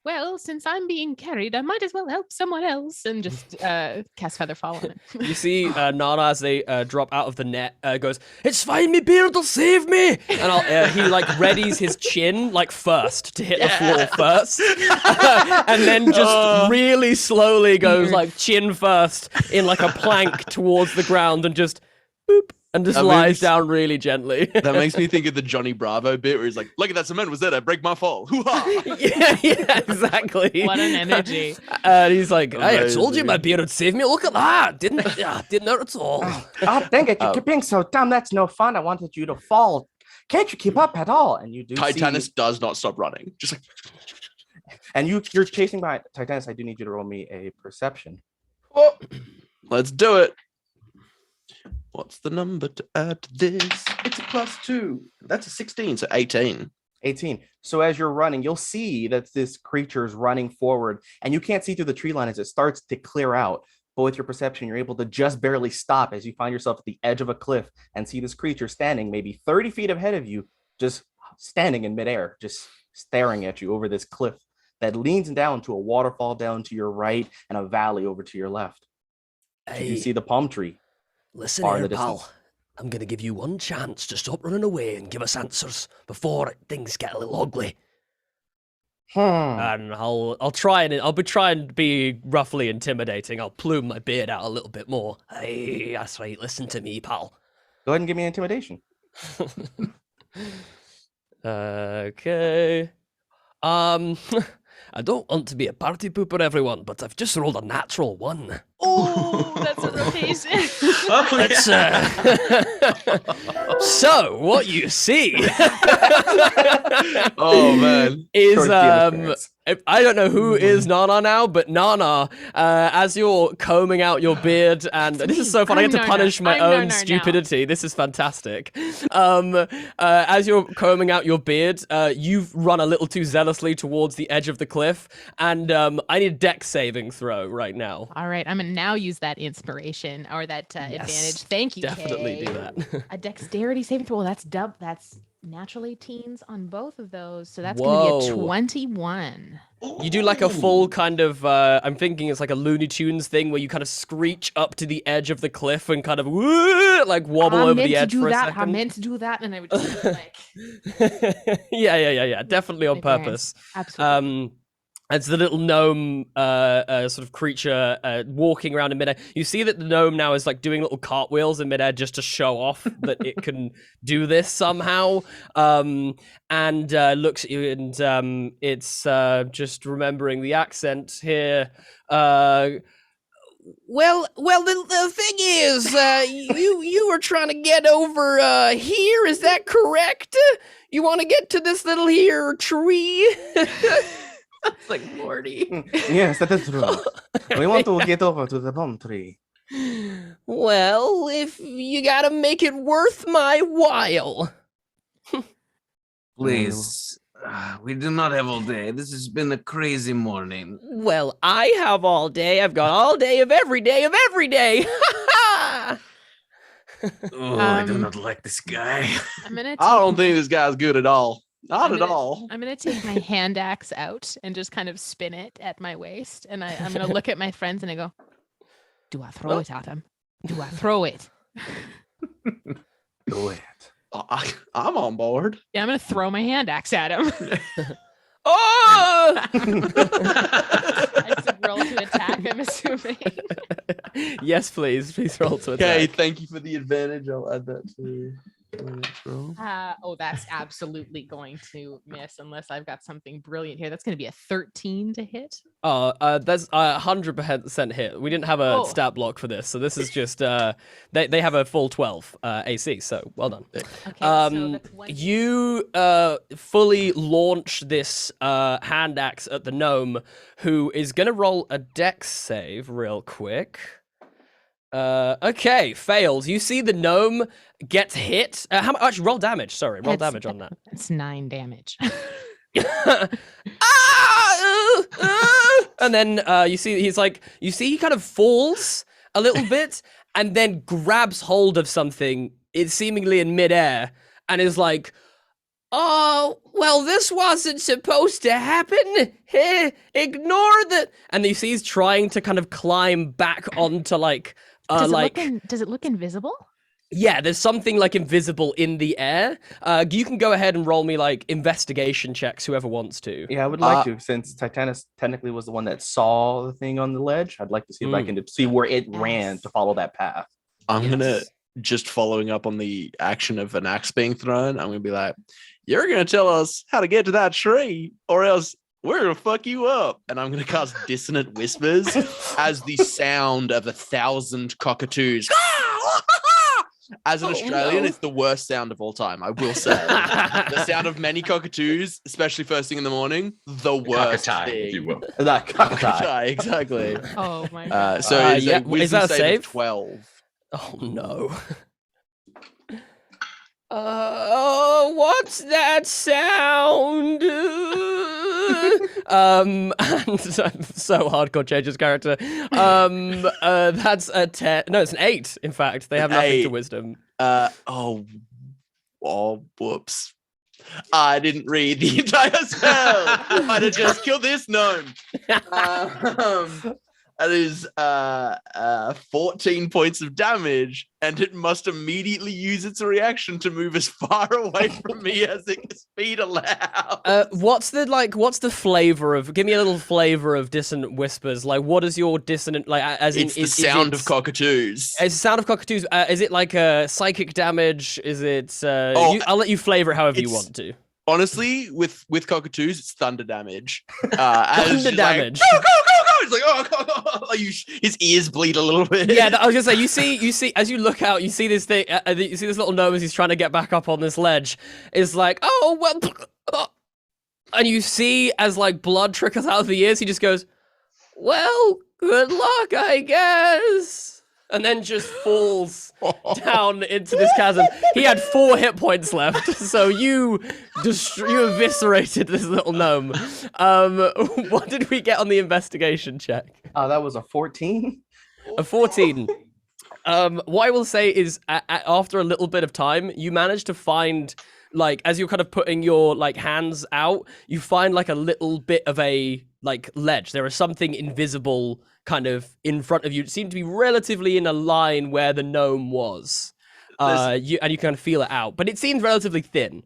well, since I'm being carried, I might as well help someone else, and just cast Featherfall on him. You see Nana as they drop out of the net goes, it's fine, me beard will save me. And he like readies his chin like first to hit the floor first. And then just really slowly goes like chin first in like a plank towards the ground and just boop. And just lies down really gently. That makes me think of the Johnny Bravo bit where he's like, look at that cement was there, I break my fall. Hoo-ha! yeah, exactly. What an energy. And he's like, hey, I told you Amazing. my beard would save me. Look at that. Didn't know at all. Oh, dang it. You're being so dumb. That's no fun. I wanted you to fall. Can't you keep up at all? And you do Titanus does not stop running. Just like, and you're chasing by Titanus. I do need you to roll me a perception. oh, let's do it. What's the number to add to this? It's a +2. That's a 16, so 18. 18. So as you're running, you'll see that this creature is running forward, and you can't see through the tree line as it starts to clear out. But with your perception, you're able to just barely stop as you find yourself at the edge of a cliff and see this creature standing maybe 30 feet ahead of you, just standing in midair, just staring at you over this cliff that leans down to a waterfall down to your right and a valley over to your left. Hey. You see the palm tree. Listen Far in here, the pal. distance. I'm gonna give you one chance to stop running away and give us answers before things get a little ugly. And I'll try and I'll be trying to be roughly intimidating. I'll plume my beard out a little bit more. Hey, that's right. Listen to me, pal. Go ahead and give me intimidation. Okay. I don't want to be a party pooper, everyone, but I've just rolled a natural 1. Oh, that's a rotation. Let's, so what you see Oh, man. is Short game experience. I don't know who is NarNar now, but NarNar, as you're combing out your beard, and this is so fun. I I'm get to NarNar. punish my I'm own NarNar now. stupidity. This is fantastic. As you're combing out your beard, you've run a little too zealously towards the edge of the cliff, and I need a dex saving throw right now. All right, I'm gonna now use that inspiration or that advantage. Thank you. Definitely Kay. do that. A dexterity saving throw. Well, that's That's natural 18s on both of those, so that's Whoa. gonna be a 21. You do like a full kind of, I'm thinking it's like a Looney Tunes thing where you kind of screech up to the edge of the cliff and kind of like wobble over the edge for a second. I meant to do that, and I would just like yeah. Definitely on Advance. purpose. absolutely. It's the little gnome sort of creature walking around in midair. You see that the gnome now is like doing little cartwheels in midair just to show off that it can do this somehow. And looks at you, and it's just remembering the accent here. Well, the thing is, you were trying to get over here. Is that correct? You want to get to this little here tree? It's like Morty. Yes, that is true. We want to get over to the palm tree. Well, if you gotta make it worth my while. Please, we do not have all day. This has been a crazy morning. Well, I have all day. I've got all day of every day of every day. Oh, I do not like this guy. I'm gonna. I don't think this guy's good at all. Not I'm at gonna- all. I'm gonna take my hand axe out and just kind of spin it at my waist, and I'm gonna look at my friends and I go, "Do I throw it at him? Do I throw it?" Do it. I'm on board. Yeah, I'm gonna throw my hand axe at him. Oh! I just roll to attack. I'm assuming. Yes, please. Please roll to Okay, attack. thank you for the advantage. I'll add that to my next roll. That's absolutely going to miss unless I've got something brilliant here. That's going to be a 13 to hit. That's 100% hit. We didn't have a Oh. stat block for this, so this is just they have a full 12 AC. So well done. Okay, so that's one. You fully launch this hand axe at the gnome, who is gonna roll a dex save real quick. Okay, fails. You see the gnome gets hit. How much? Actually, roll damage. Sorry, roll That's- damage on that. That's 9 damage. And then you see he kind of falls a little bit and then grabs hold of something. It's seemingly in midair and is like, "Oh, well, this wasn't supposed to happen. Ignore that." And you see he's trying to kind of climb back onto like Does it look invisible? yeah, there's something like invisible in the air. You can go ahead and roll me like investigation checks, whoever wants to. Yeah, I would like to, since Titanus technically was the one that saw the thing on the ledge. I'd like to see if I can see where it ran to follow that path. I'm gonna Yes. just following up on the action of an axe being thrown. I'm gonna be like, "You're gonna tell us how to get to that tree, or else we're gonna fuck you up." And I'm gonna cast Dissonant Whispers as the sound of 1,000 cockatoos. As an Oh, Australian, no. it's the worst sound of all time. I will say, the sound of many cockatoos, especially first thing in the morning, the worst Cockatoo, thing. if you will. That cockeye. Cockatoo, exactly. Oh my god. So it's yeah, a wisdom is that a save of save? 12. Oh no. What's that sound? And I'm so hardcore changes character. That's a 10. No, it's an 8. In fact, they have An nothing to 8. wisdom. Oh, whoops. I didn't read the entire spell. I'd have just killed this gnome. That is 14 points of damage, and it must immediately use its reaction to move as far away from me as its speed allows. What's the flavor of? Give me a little flavor of dissonant whispers. Like, what is your dissonant like? As in, It's the is sound it- of cockatoos. It's the sound of cockatoos. Is it like a psychic damage? Is it? Oh, I'll let you flavor it however you it's- want to. Honestly, with cockatoos, it's thunder damage. As Thunder she's damage. Like, go! It's like, oh, his ears bleed a little bit. Yeah, I was gonna say. You see, as you look out, you see this thing. You see this little gnome as he's trying to get back up on this ledge. Is like, oh well, and you see as like blood trickles out of the ears. He just goes, "Well, good luck, I guess," and then just falls down into this chasm. He had 4 hit points left, so you eviscerated this little gnome. What did we get on the investigation check? That was a 14. A 14. What I will say is, after a little bit of time, you manage to find, like, as you're kind of putting your like hands out, you find like a little bit of a like ledge. There is something invisible kind of in front of you. It seemed to be relatively in a line where the gnome was. You kind of feel it out, but it seems relatively thin.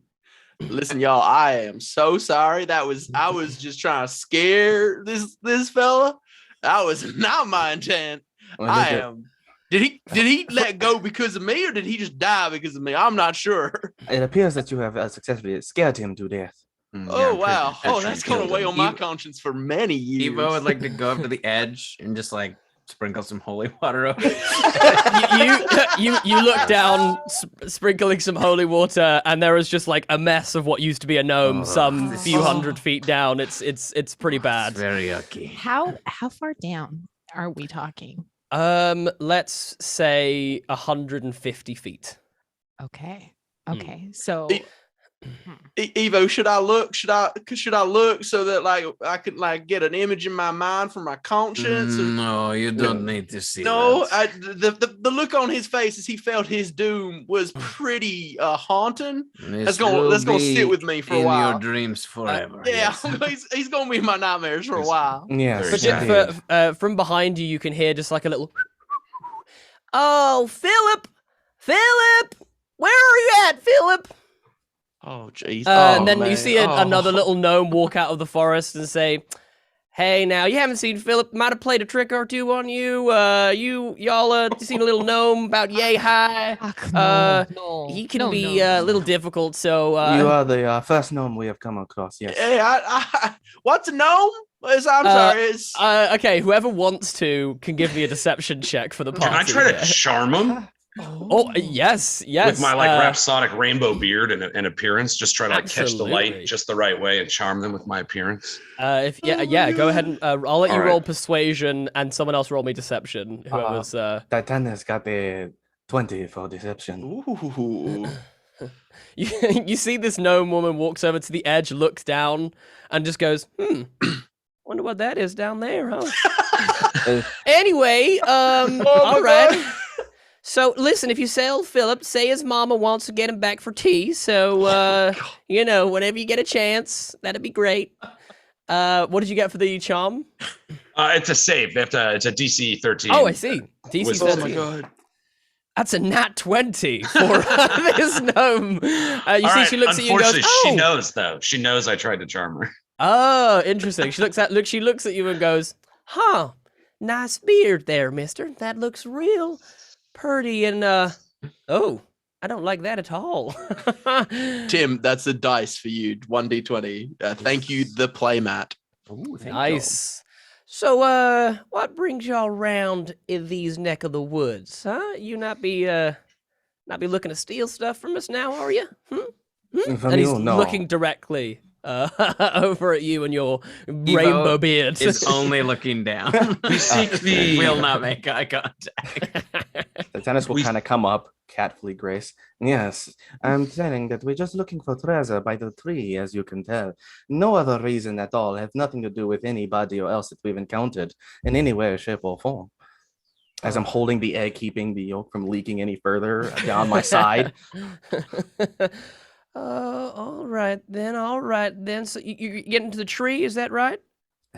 Listen, y'all, I am so sorry. I was just trying to scare this fella. That was not my intent. I am. Did he let go because of me, or did he just die because of me? I'm not sure. It appears that you have successfully scared him to death. Oh wow! Oh, that's going gonna weigh on my conscience for many years. Evo would like to go up to the edge and just like sprinkle some holy water over it. you look down, sprinkling some holy water, and there is just like a mess of what used to be a gnome, some few hundred feet down. It's pretty bad. It's very yucky. How far down are we talking? Let's say 150 feet. Okay. So Evo, should I look? Should I look so that like I could like get an image in my mind for my conscience? No, you don't need to see No, that. the look on his face as he felt his doom was pretty haunting. This That's gonna will sit be with me for a in while. your dreams forever. Yeah, yes. he's gonna be in my nightmares for a while. Yes. But from behind you can hear just like a little. Oh, Philip, where are you at, Philip? Oh, jeez. And then you see another little gnome walk out of the forest and say, "Hey, now you haven't seen Philip. Might have played a trick or two on you. Y'all seen a little gnome about yay high. He can be a little difficult. So you are the first gnome we have come across. Yes. Hey, what's a gnome? I'm sorry. It's okay. Whoever wants to can give me a deception check for the party. Can I try to charm him Oh yes. with my like rhapsodic rainbow beard and appearance? Just try to like catch the light absolutely. just the right way and charm them with my appearance. Go ahead and I'll let you roll persuasion and someone else roll me deception. Whoever's Titanus got a 20 for deception. ooh. you see this gnome woman walks over to the edge, looks down, and just goes, wonder what that is down there, huh? Anyway, all right. God. So listen, if you sell Philip, say his mama wants to get him back for tea. So whenever you get a chance, that'd be great. What did you get for the charm? It's a save. They have to. It's a DC 13. Oh, I see. DC Wisdom. 13. Oh my god. That's a nat 20 for this gnome. You see, she looks at you and goes, "Oh, she knows though. She knows I tried to charm her. Oh, interesting." She looks at you and goes, "Huh, nice beard there, mister. That looks real pretty and oh, I don't like that at all." Tim, that's the dice for you. 1d20. Thank you, the playmat. Ooh, thank Nice. So, what brings y'all around in these neck of the woods, huh? You not be looking to steal stuff from us now, are you? From And he's you, no. looking directly over at you and your rainbow beard. Is only looking down. We seek the. Will not make eye contact. Titanus will We- kind of come up, catfully grace. Yes, I'm saying that we're just looking for treasure by the tree, as you can tell. No other reason at all. Have nothing to do with anybody or else that we've encountered in any way, shape, or form. As I'm holding the egg, keeping the yolk from leaking any further down my side. All right then. So you get into the tree, is that right?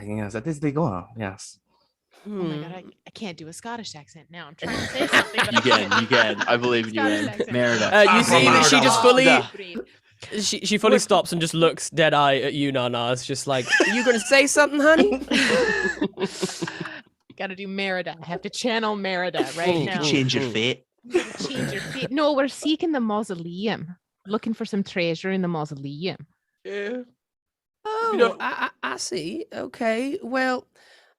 Yes, that is the goal. Yes. Oh my god, I can't do a Scottish accent now. I'm trying to say something. But You can. I believe in you, Scottish man. accent. Merida. You see that she just fully Duh. she fully stops and just looks dead eye at you, NarNar. It's just like, "Are you gonna say something, honey?" Gotta do Merida. I have to channel Merida right now. Change your fate. Change your feet. No, we're seeking the mausoleum. Looking for some treasure in the mausoleum. Yeah. Oh, know- I see. Okay, well,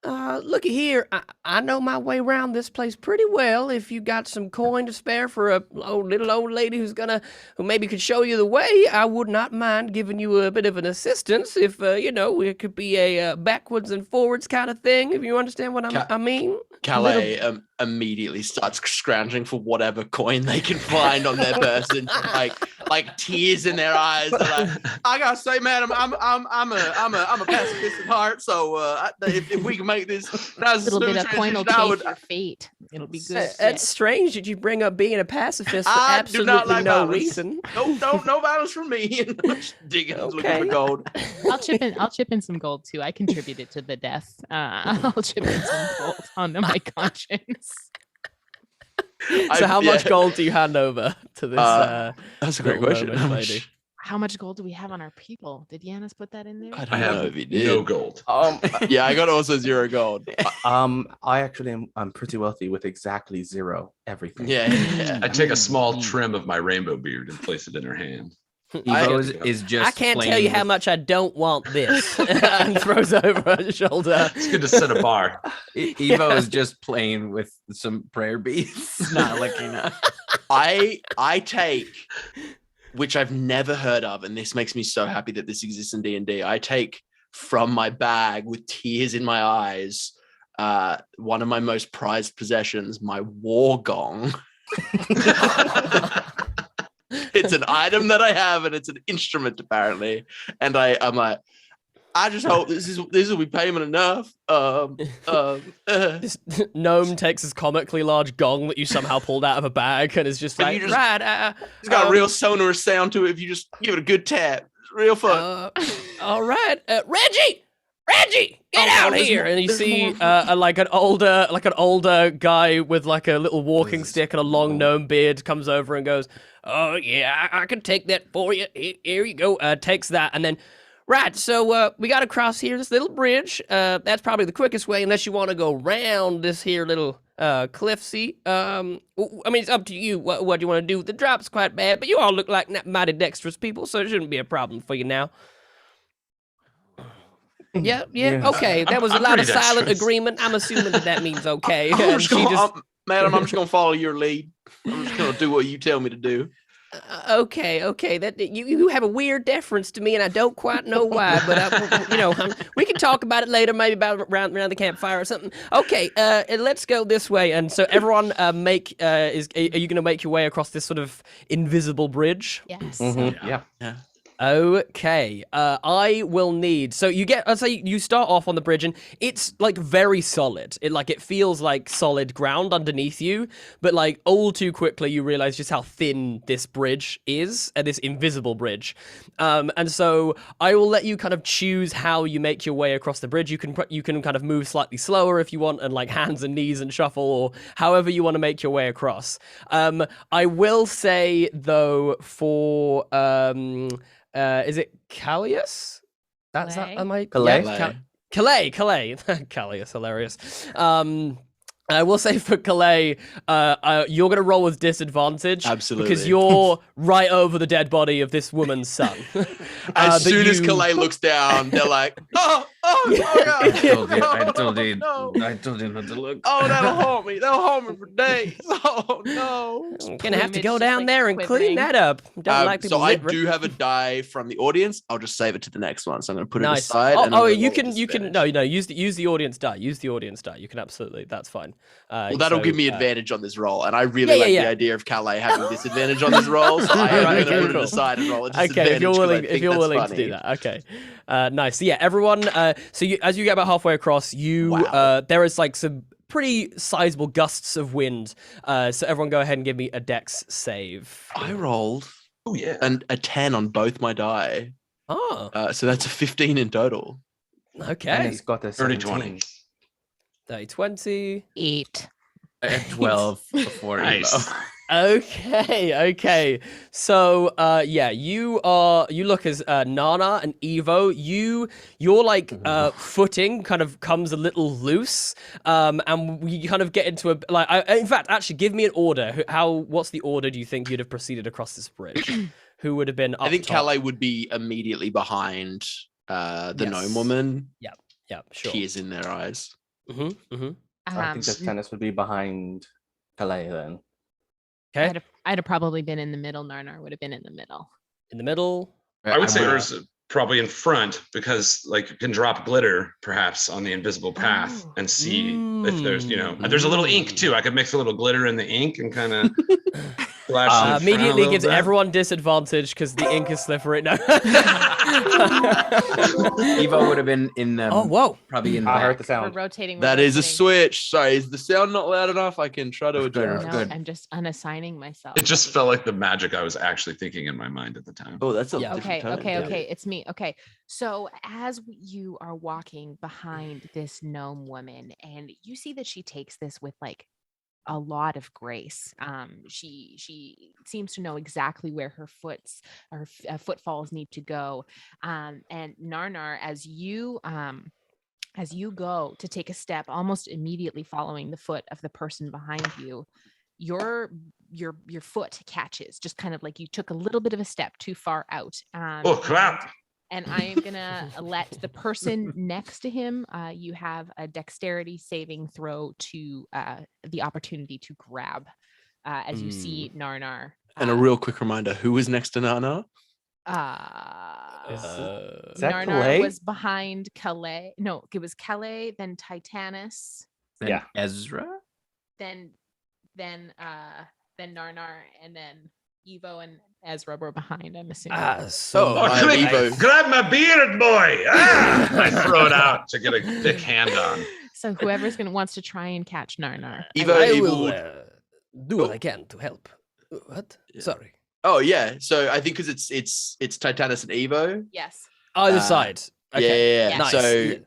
looky here. I know my way around this place pretty well. If you got some coin to spare for a little old lady who maybe could show you the way, I would not mind giving you a bit of an assistance. If it could be a backwards and forwards kind of thing. If you understand what I mean. Calais immediately starts scrounging for whatever coin they can find on their person, like tears in their eyes. They're like, "I gotta say, madam, I'm a pacifist at heart. So if we can make this A little bit of coin will change would, your fate. It'll be good. It's strange that you bring up being a pacifist for I do not absolutely like no violence. reason. no violence from me." Digging, looking Okay. for gold. I'll chip in some gold too. I contributed to the death. I'll chip in some gold onto my conscience. So how much gold do you hand over to this? That's a great little question. gnomish lady? How much gold do we have on our people? Did Yanis put that in there? I I don't know have if he did. no gold. Yeah, I got also 0 gold. I actually am. I'm pretty wealthy with exactly 0 everything. Yeah. I take a small trim of my rainbow beard and place it in her hand. Evo is just. I can't tell playing you how with- much I don't want this. And throws over her shoulder. It's good to set a bar. Evo is just playing with some prayer beads, not looking up. I take, which I've never heard of, and this makes me so happy that this exists in D&D. I take from my bag with tears in my eyes, one of my most prized possessions, my war gong. It's an item that I have, and it's an instrument apparently. And I'm like, I just hope this will be payment enough. This gnome takes his comically large gong that you somehow pulled out of a bag and is just And like, you just- right, It's got a real sonorous sound to it if you just give it a good tap. It's real fun. all right, Reggie, get Oh, out there's here! more- And you there's see more. like an older guy with like a little walking stick and a long gnome beard comes over and goes, "Oh yeah, I can take that for you. Here you go." Takes that and then. Right, so we got to cross here this little bridge. That's probably the quickest way, unless you want to go round this here little cliff. See, I mean, it's up to you. What do you want to do? The drop's quite bad, but you all look like mighty dexterous people, so it shouldn't be a problem for you now. Yeah. Okay, that was a I'm lot of pretty silent dexterous. agreement. I'm assuming that means okay. I'm And just she gonna, just madam, I'm just gonna follow your lead. I'm just gonna do what you tell me to do. Okay. That you have a weird deference to me, and I don't quite know why. But we can talk about it later, maybe about around the campfire or something. Okay, let's go this way. And so everyone, are you going to make your way across this sort of invisible bridge? Yes. Yeah. Okay. I will need. So I'd say you start off on the bridge, and it's like very solid. It feels like solid ground underneath you, but like all too quickly you realize just how thin this bridge is, this invisible bridge. And so I will let you kind of choose how you make your way across the bridge. You can kind of move slightly slower if you want, and like hands and knees and shuffle, or however you want to make your way across. I will say though for is it Calais? That's Calais? am I Calais? Yeah, Calais. Calais, hilarious. I will say for Calais, you're gonna roll with disadvantage, Absolutely. because you're right over the dead body of this woman's son. As but soon as you- Calais looks down, they're like, oh God. I told you No. not to look. Oh, that'll haunt me. That'll haunt me for days. Oh no. I'm gonna have to Plumage go just, down like, there and quivering. clean that up. Don't like So people I littering. do have a die from the audience. I'll just save it to the next one. So I'm going to put it Nice. aside. and I'm Oh, gonna you roll can with no disadvantage. use the audience die. Use the audience die. You can absolutely. That's fine. Well, that'll So, give me advantage on this roll, and I really like yeah. the idea of Calais having disadvantage on this roll. So I am Right, going to okay, put cool. it aside and roll a Okay, disadvantage. if you're 'cause I willing, think if you're that's willing to funny. do that, okay, nice. So yeah, everyone. So as you get about halfway across, Wow. there is like some pretty sizable gusts of wind. So everyone, go ahead and give me a Dex save. I rolled Oh yeah. a 10 on both my die, Oh, so that's a 15 in total. And okay. it's got a 30-20. 17. 20. 8. 12 before Nice. Evo. Okay. So, you look as NarNar and Evo. Your like footing kind of comes a little loose, and we kind of get into in fact, actually, give me an order. What's the order do you think you'd have proceeded across this bridge? Who would have been up I think top? Calais would be immediately behind the Yes. gnome woman. Yeah, sure. Tears in their eyes. Mm-hmm. I think that tennis would be behind Calais then. Okay, I'd have probably been in the middle. NarNar would have been in the middle. in the middle. I would say I'm, Urza probably in front because like you can drop glitter perhaps on the invisible path Oh. and see if there's there's a little ink too. I could mix a little glitter in the ink and kind of flash it in front a Immediately little gives bit. everyone disadvantage because the ink is slippery. No. Evo would have been in the Oh, whoa. probably in the I back. heard the We're sound. rotating. That is a switch. Sorry, is the sound not loud enough? I can try to That's good. adjust. No, Good. I'm just unassigning myself. It just felt like the magic I was actually thinking in my mind at the time. Oh, that's a Yeah. different tone. Okay. It's me. Okay. So as you are walking behind this gnome woman, and you see that she takes this with like a lot of grace. She seems to know exactly where her footfalls need to go. And NarNar, as you go to take a step, almost immediately following the foot of the person behind you, your foot catches, just kind of like you took a little bit of a step too far out. Oh crap! And I am gonna let the person next to him, you have a dexterity saving throw to the opportunity to grab as you see NarNar. And a real quick reminder, who was next to NarNar? Is that NarNar Calais? was behind Calais. No, it was Calais, then Titanus, Then Yeah. Ezra. then NarNar, and then Evo and Ezra were behind, I'm assuming. So Oh, I have quick! Evo. Grab my beard, boy! Ah! I throw it out to get a thick hand on. So whoever's wants to try and catch NarNar. Evo, I Evo will would- do what I can to help. What? Yeah. Sorry. Oh yeah. So I think because it's Titanus and Evo. Yes. Either Uh, side. Yeah, Okay. yeah, yeah. Nice. So Yeah.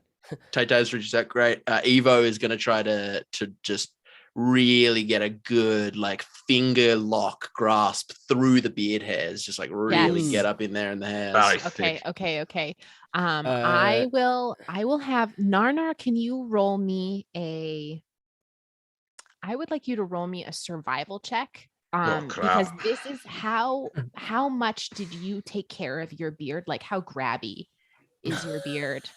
Titanus reaches out great. Evo is gonna try to just really get a good like finger lock grasp through the beard hairs, just like really Yes. get up in there in the hairs. Wow. Okay. I will have NarNar. Can you roll me I would like you to roll me a survival check. Because crap. this is how much did you take care of your beard? Like how grabby is your beard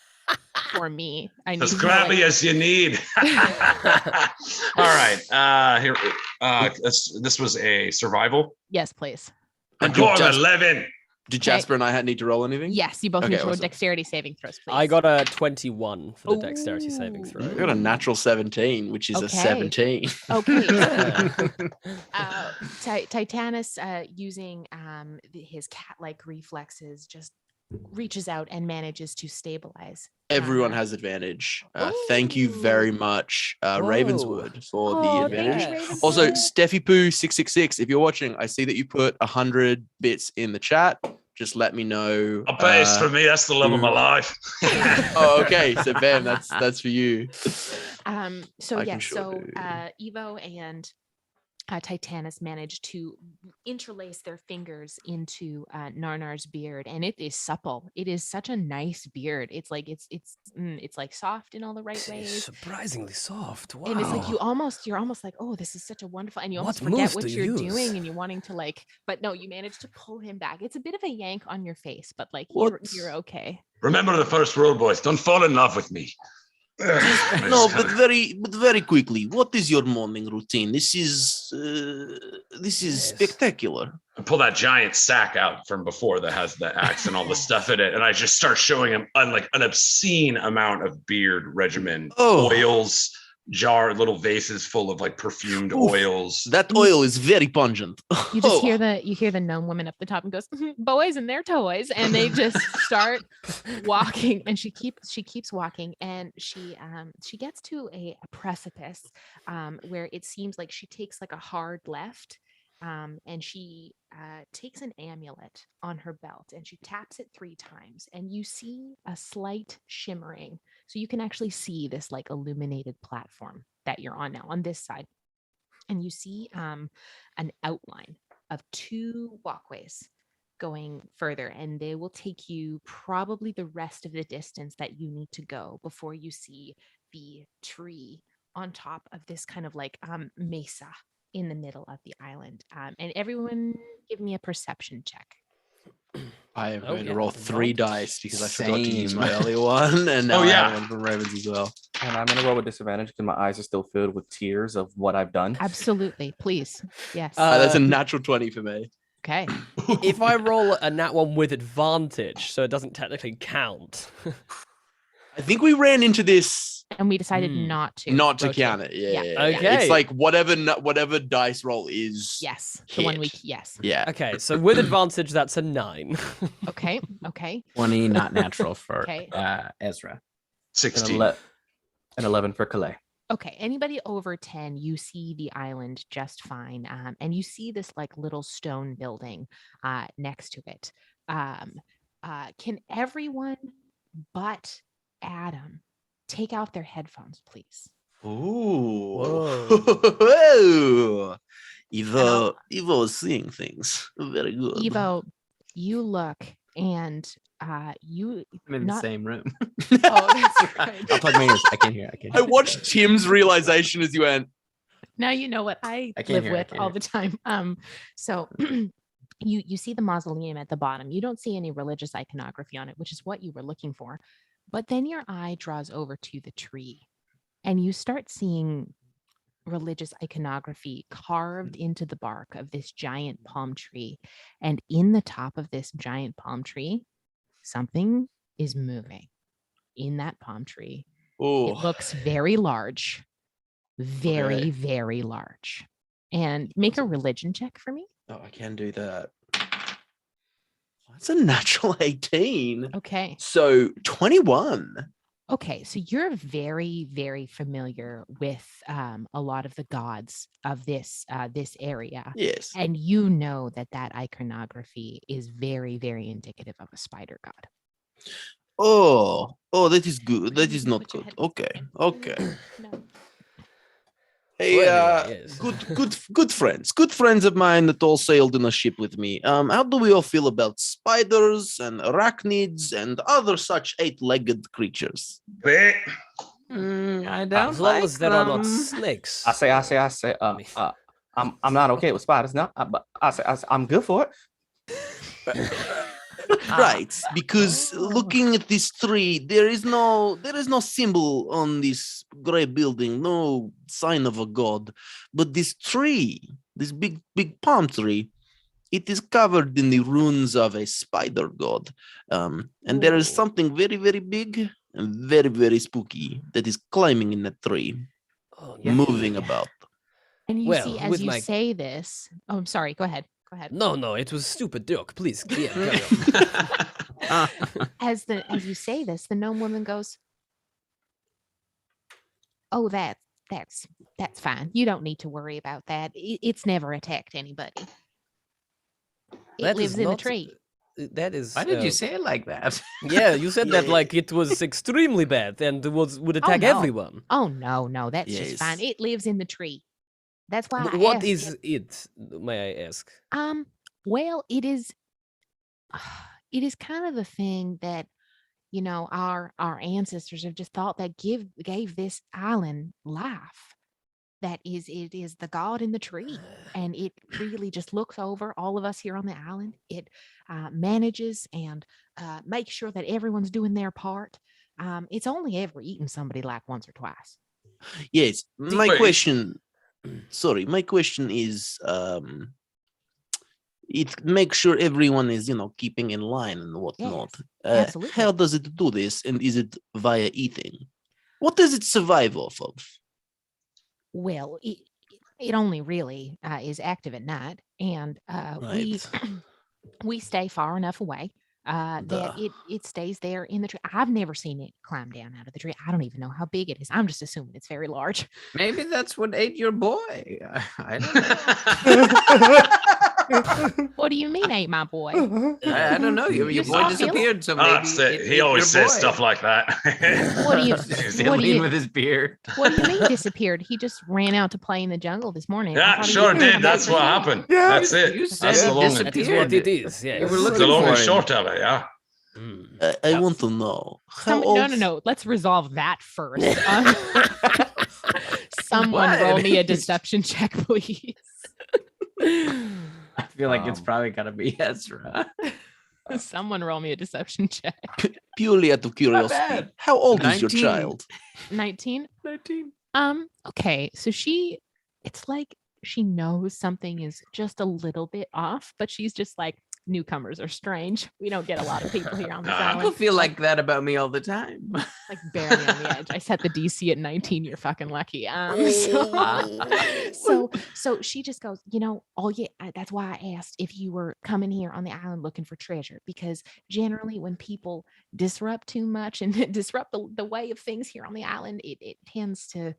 for me? I need As to know grabby it. as you need. All right. Here. This was a survival. Yes, please. I And got did an 11. Did Jasper and I need to roll anything? Yes, you both Okay, need to roll awesome. dexterity saving throws, please. I got a 21 for the dexterity saving Ooh. throw. I got a natural 17, which is a Okay. 17. Okay. Yeah. Titanus, using his cat-like reflexes, just reaches out and manages to stabilize. Everyone NarNar. has advantage. Thank you very much, Ravenswood, for the Oh, advantage. thanks, Ravenswood. Also, Steffi Poo 666, if you're watching, I see that you put 100 bits in the chat. Just let me know. I bet it's for me. That's the love of my life. Oh, okay. So Bam, that's for you. So I yeah, can sure so do. Evo and Titanus managed to interlace their fingers into NarNar's beard, and it is supple. It is such a nice beard. It's like it's like soft in all the right It's ways. surprisingly soft. Wow. And it's like you're almost like, oh, this is such a wonderful, and you almost What forget moves what do you you're use? doing, and you're wanting to like, but no, you manage to pull him back. It's a bit of a yank on your face, but like you're okay. Remember the first rule, boys. Don't fall in love with me. No, but very quickly. What is your morning routine? This is Yes. spectacular. I pull that giant sack out from before that has the axe and all the stuff in it, and I just start showing him like an obscene amount of beard regimen, oils, little vases full of like perfumed Oof. oils. That oil is very pungent. You just hear the gnome woman up the top and goes, boys and their toys, and they just start walking, and she keeps walking, and she gets to a precipice where it seems like she takes like a hard left, and she takes an amulet on her belt, and she taps it 3 times, and you see a slight shimmering, so you can actually see this like illuminated platform that you're on now on this side. And you see an outline of 2 walkways going further, and they will take you probably the rest of the distance that you need to go before you see the tree on top of this kind of like mesa in the middle of the island. And everyone give me a perception check. I am going to yeah. roll 3 What? dice because I forgot to use my Same. earlier one, and now Oh, I yeah. have one from Ravens as well. And I'm gonna roll with disadvantage because my eyes are still filled with tears of what I've done. Absolutely, please. Yes. That's a natural 20 for me. Okay. If I roll a nat 1 with advantage, so it doesn't technically count. I think we ran into this And we decided Hmm. not to not to rotate. count it. Yeah. Yeah. yeah, yeah. Okay. It's like whatever dice roll is. Yes. The one we hit. yes. Yeah. Okay, so with advantage, that's a 9. Okay. Okay. 20, not natural for Okay. Ezra. And 16. 11 for Calais. Okay, anybody over 10, you see the island just fine. And you see this like little stone building next to it. Can everyone but Adam take out their headphones, please? Ooh. Whoa. Evo is seeing things. Very good. Evo, you look and you I'm in the not same room. Oh, that's right. I'll plug my ears. I can't hear. I watched Tim's realization as you went. Now you know what I can't live hear, I with can't all hear. the time. So you see the mausoleum at the bottom. You don't see any religious iconography on it, which is what you were looking for. But then your eye draws over to the tree and you start seeing religious iconography carved into the bark of this giant palm tree. And in the top of this giant palm tree, something is moving in that palm tree. Oh, It looks very large, very, Okay. very large. And make a religion check for me. oh, I can do that. That's a natural 18. Okay. So 21. Okay. So you're very, very familiar with a lot of the gods of this area. Yes. And you know that iconography is very, very indicative of a spider god. Oh, that is good. That is Put not your good. head- Okay. No. Hey, Well, anyway, yes. good friends of mine that all sailed in a ship with me. How do we all feel about spiders and arachnids and other such 8-legged creatures? Bit. I don't As long like as there are not them. snakes. I say. I'm not okay with spiders now, but I say I'm good for it. Right, because Oh. looking at this tree, there is no symbol on this gray building, no sign of a god. But this tree, this big palm tree, it is covered in the runes of a spider god. And there is Ooh. something very, very big and very, very spooky that is climbing in that tree, Oh, moving no. about. And you Well, see, as with you my- say this, oh, I'm sorry. Go ahead. No, it was stupid joke. Please, yeah, carry on. As you say this, the gnome woman goes, "Oh, that's fine. You don't need to worry about that. It's never attacked anybody. It That is lives in the not- tree." That is. Why did you say it like that? Yeah, you said that Yeah. like it was extremely bad and would attack no. everyone. Oh no, that's just fine. Yes. It lives in the tree. That's why. I What asked is if- it? May I ask? Well, it is kind of the thing that, you know, our ancestors have just thought that gave this island life. That it is the god in the tree, and it really just looks over all of us here on the island. It manages and makes sure that everyone's doing their part. It's only ever eaten somebody like once or twice. Yes, my Wait. question. Sorry, my question is, it makes sure everyone is, keeping in line and whatnot. absolutely. How does it do this, and is it via eating? What does it survive off of? Well, it only really is active at night, and Right. we stay far enough away Duh. that it stays there in the tree. I've never seen it climb down out of the tree. I don't even know how big it is. I'm just assuming it's very large. Maybe that's what ate your boy. I don't know. What do you mean, ain't my boy? I don't know. Your You boy saw him? disappeared, so Oh, maybe that's it. it He ate always your says boy. stuff like that. What do you He's what do lean you with his beard. what do you mean disappeared? He just ran out to play in the jungle this morning. I Yeah, thought he sure was gonna did. come back That's for what sure. happened. Yeah, That's it. You said That's he the long, That is what it is. Yes. You were the looking long for and him. short of it. Yeah. Mm. I Yeah. want to know how No, old. no. Let's resolve that first. Someone What? roll me a deception check, please. I feel like it's Um, probably gotta be Ezra. Someone roll me a deception check. Purely out of curiosity, bad. how old is your 19. child? 19. 13. Okay, so it's like she knows something is just a little bit off, but she's just like, newcomers are strange. We don't get a lot of people here on this Nah. People island. feel like that about me all the time. Like barely on the edge. I set the DC at 19. You're fucking lucky. So she just goes, that's why I asked if you were coming here on the island looking for treasure, because generally when people disrupt too much and disrupt the way of things here on the island, it tends to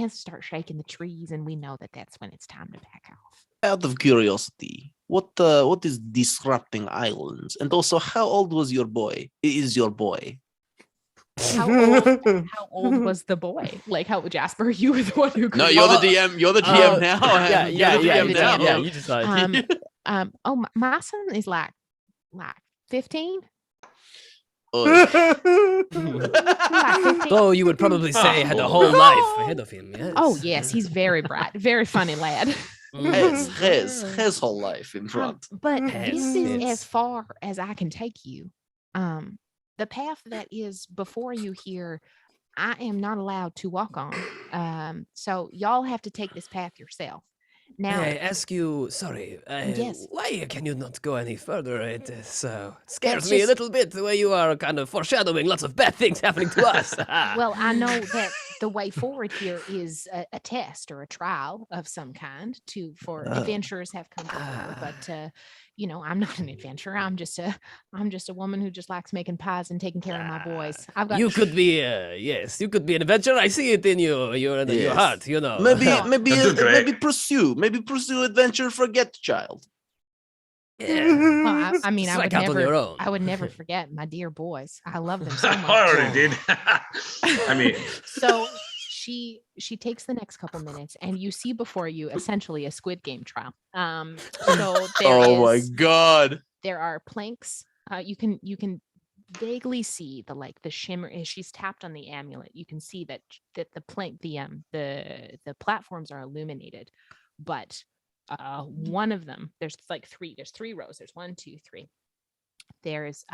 start shaking the trees, and we know that that's when it's time to back off. Out of curiosity, what is disrupting islands? And also, how old was your boy? Is your boy? How old was the boy? Like, how Jasper? You were the one who. No, you're the DM. You're the GM now. Yeah, You're yeah, the yeah, DM you now. decide. Yeah, you decide. My son is like 15. Oi. Though you would probably say had a whole life ahead of him. Yes. Oh yes, he's very bright, very funny lad. His whole life in front. But Yes, this is yes. as far as I can take you. The path that is before you here, I am not allowed to walk on. So y'all have to take this path yourself. Now, May I ask you, sorry, Yes. why can you not go any further? It scares That's me a just- little bit the way you are kind of foreshadowing lots of bad things happening to us. well, I know that the way forward here is a test or a trial of some kind for adventurers have come before, but I'm not an adventurer. I'm just a woman who just likes making pies and taking care of my boys. I've got You could be, yes, you could be an adventurer. I see it in you, your Yes. heart, you know. Maybe pursue adventure. Forget child. Yeah. well, I mean, Strike out on your own. I would never forget my dear boys. I love them so much. I already did. I mean, So she takes the next couple minutes, and you see before you essentially a Squid Game trial. So My god. there are planks. You can vaguely see the shimmer as she's tapped on the amulet. You can see that the plank the platforms are illuminated, but one of them there's three rows. There's 1, 2, 3. There's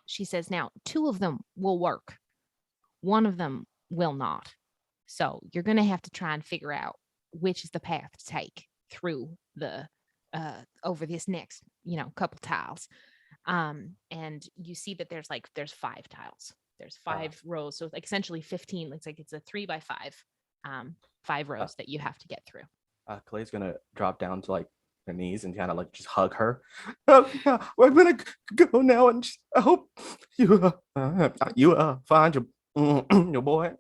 she says now 2 of them will work. 1 of them will not. So you're going to have to try and figure out which is the path to take through the over this next, couple tiles. And you see that there's 5 tiles. There's 5 rows. So like essentially 15. Looks like it's a 3 by 5, 5 rows that you have to get through. Clay's gonna drop down to like her knees and kind of like just hug her. Yeah, we're gonna go now, and I hope you find your boy.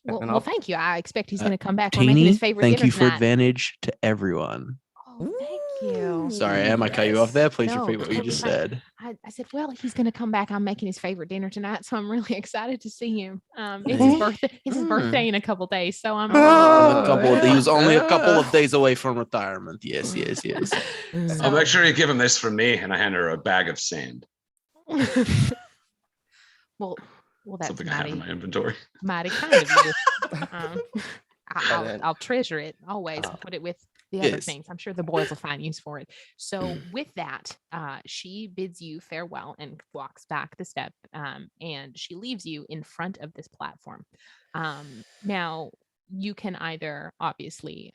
Well, thank you. I expect he's going to come back. We're making his favorite thank dinner you for tonight. advantage to everyone. Oh, thank you. Sorry, Em, I cut you off there. Please No, repeat what you totally just fine. said. I said, well, he's going to come back. I'm making his favorite dinner tonight, so I'm really excited to see him. It's his birthday. It's his birthday in a couple days, so I'm. He was only a couple of days away from retirement. Yes. I'll make sure you give him this from me, and I hand her a bag of sand. well, that's Something I have in my inventory. mighty kind of you. I'll treasure it always. Put it with the other Yes. things. I'm sure the boys will find use for it. So with that, she bids you farewell and walks back the step, and she leaves you in front of this platform. Now you can either obviously,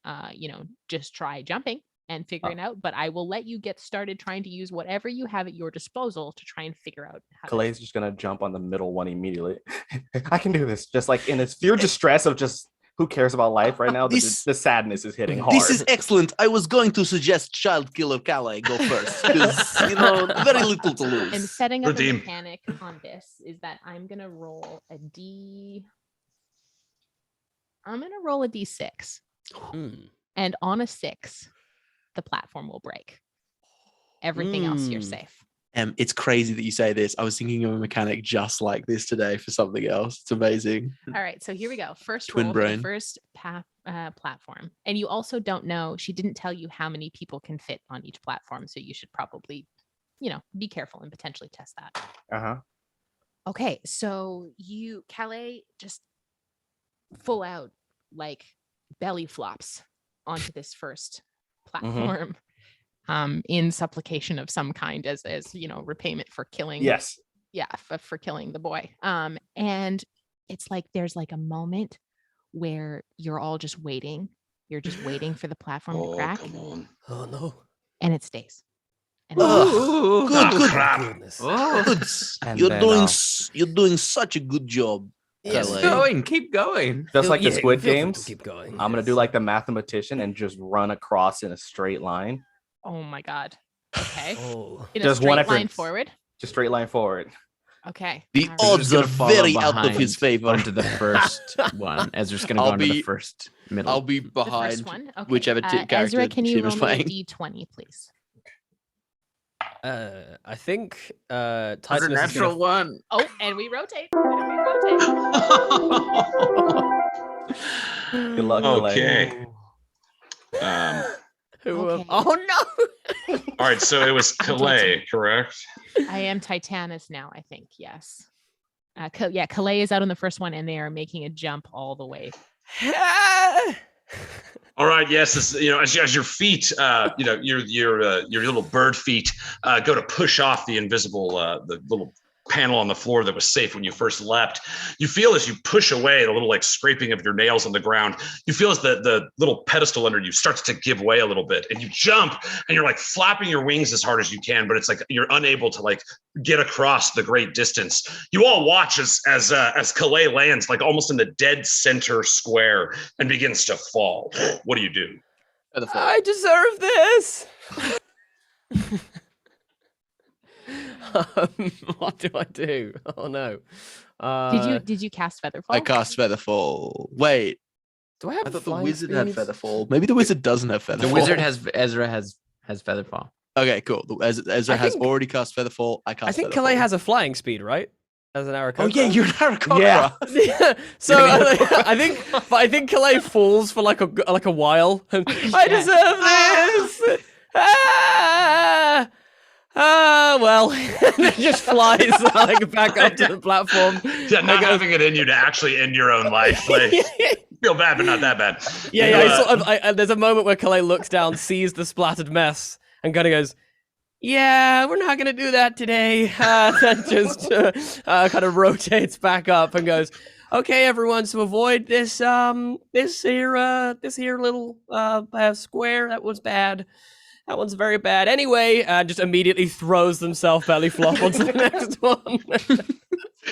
just try jumping and figuring out, but I will let you get started trying to use whatever you have at your disposal to try and figure out how Calais is just gonna jump on the middle one immediately. I can do this. Just like in his pure distress of just who cares about life right now. The sadness is hitting hard. This is excellent. I was going to suggest Child Killer Calais go first because very little to lose. And setting up Redeem. a mechanic on this is that I'm gonna roll a D6, and on a 6, the platform will break. Everything else you're safe. It's crazy that you say this. I was thinking of a mechanic just like this today for something else. It's amazing. All right, so here we go. First Twin roll for the brain. first platform, and you also don't know. She didn't tell you how many people can fit on each platform, so you should probably, be careful and potentially test that. Okay, so Calais just full out like belly flops onto this first platform, in supplication of some kind as repayment for killing. Yes. Yeah, for killing the boy. And it's like there's like a moment where you're all just waiting. You're just waiting for the platform to crack, Come on. Oh no. and it stays. And Good. crap. Goodness. Good. And You're then, doing such a good job. Yes. Calais. Keep going. just like the Yeah, Squid feel free to Games, Keep going. I'm gonna yes. do like the mathematician and just run across in a straight line. oh my god. Okay. Oh. In a Just one straight line effort. forward. Just straight line forward. Okay. The all right. odds Ezra's gonna are follow very out of behind his favor. Onto the first one. Ezra's gonna go I'll onto the be- first middle. I'll be The behind first one. Okay. whichever character Ezra, can you Jim is roll me a playing. D20, please? I think That's a Titanus is natural gonna... one. Oh, and we rotate. And we rotate. Good luck, Calais. Okay. Okay. Oh no! All right, so it was Calais, correct? I am Titanus now, I think. Yes. Calais is out on the first one, and they are making a jump all the way. All right, yes, as your feet, your little bird feet go to push off the invisible, the little panel on the floor that was safe when you first leapt. You feel as you push away the little like scraping of your nails on the ground. You feel as the little pedestal under you starts to give way a little bit, and you jump, and you're like flapping your wings as hard as you can, but it's like you're unable to like get across the great distance. You all watch as Calais lands like almost in the dead center square and begins to fall. What do you do? I deserve this. What do I do? Oh no. Did you cast Featherfall? I cast Featherfall. Wait, Do I have I thought the flying wizard had speed? Featherfall. Maybe the wizard doesn't have Featherfall. The wizard Ezra has Featherfall. Okay, cool. Ezra I has think- already cast Featherfall. I cast I think Featherfall. Calais has a flying speed, right? As an Aarakocra. Oh yeah, you're an Aarakocra. Yeah. So I think Calais falls for like a while. And, I deserve this. Well, and it just flies like back up to the platform. Yeah, not having it in you to actually end your own life. Like, feel bad, but not that bad. Yeah. There's a moment where Calais looks down, sees the splattered mess, and kind of goes, "Yeah, we're not gonna do that today." Then just kind of rotates back up and goes, "Okay, everyone, to avoid this here little square that was bad. That one's very bad. Anyway," just immediately throws themselves belly flop onto the next one.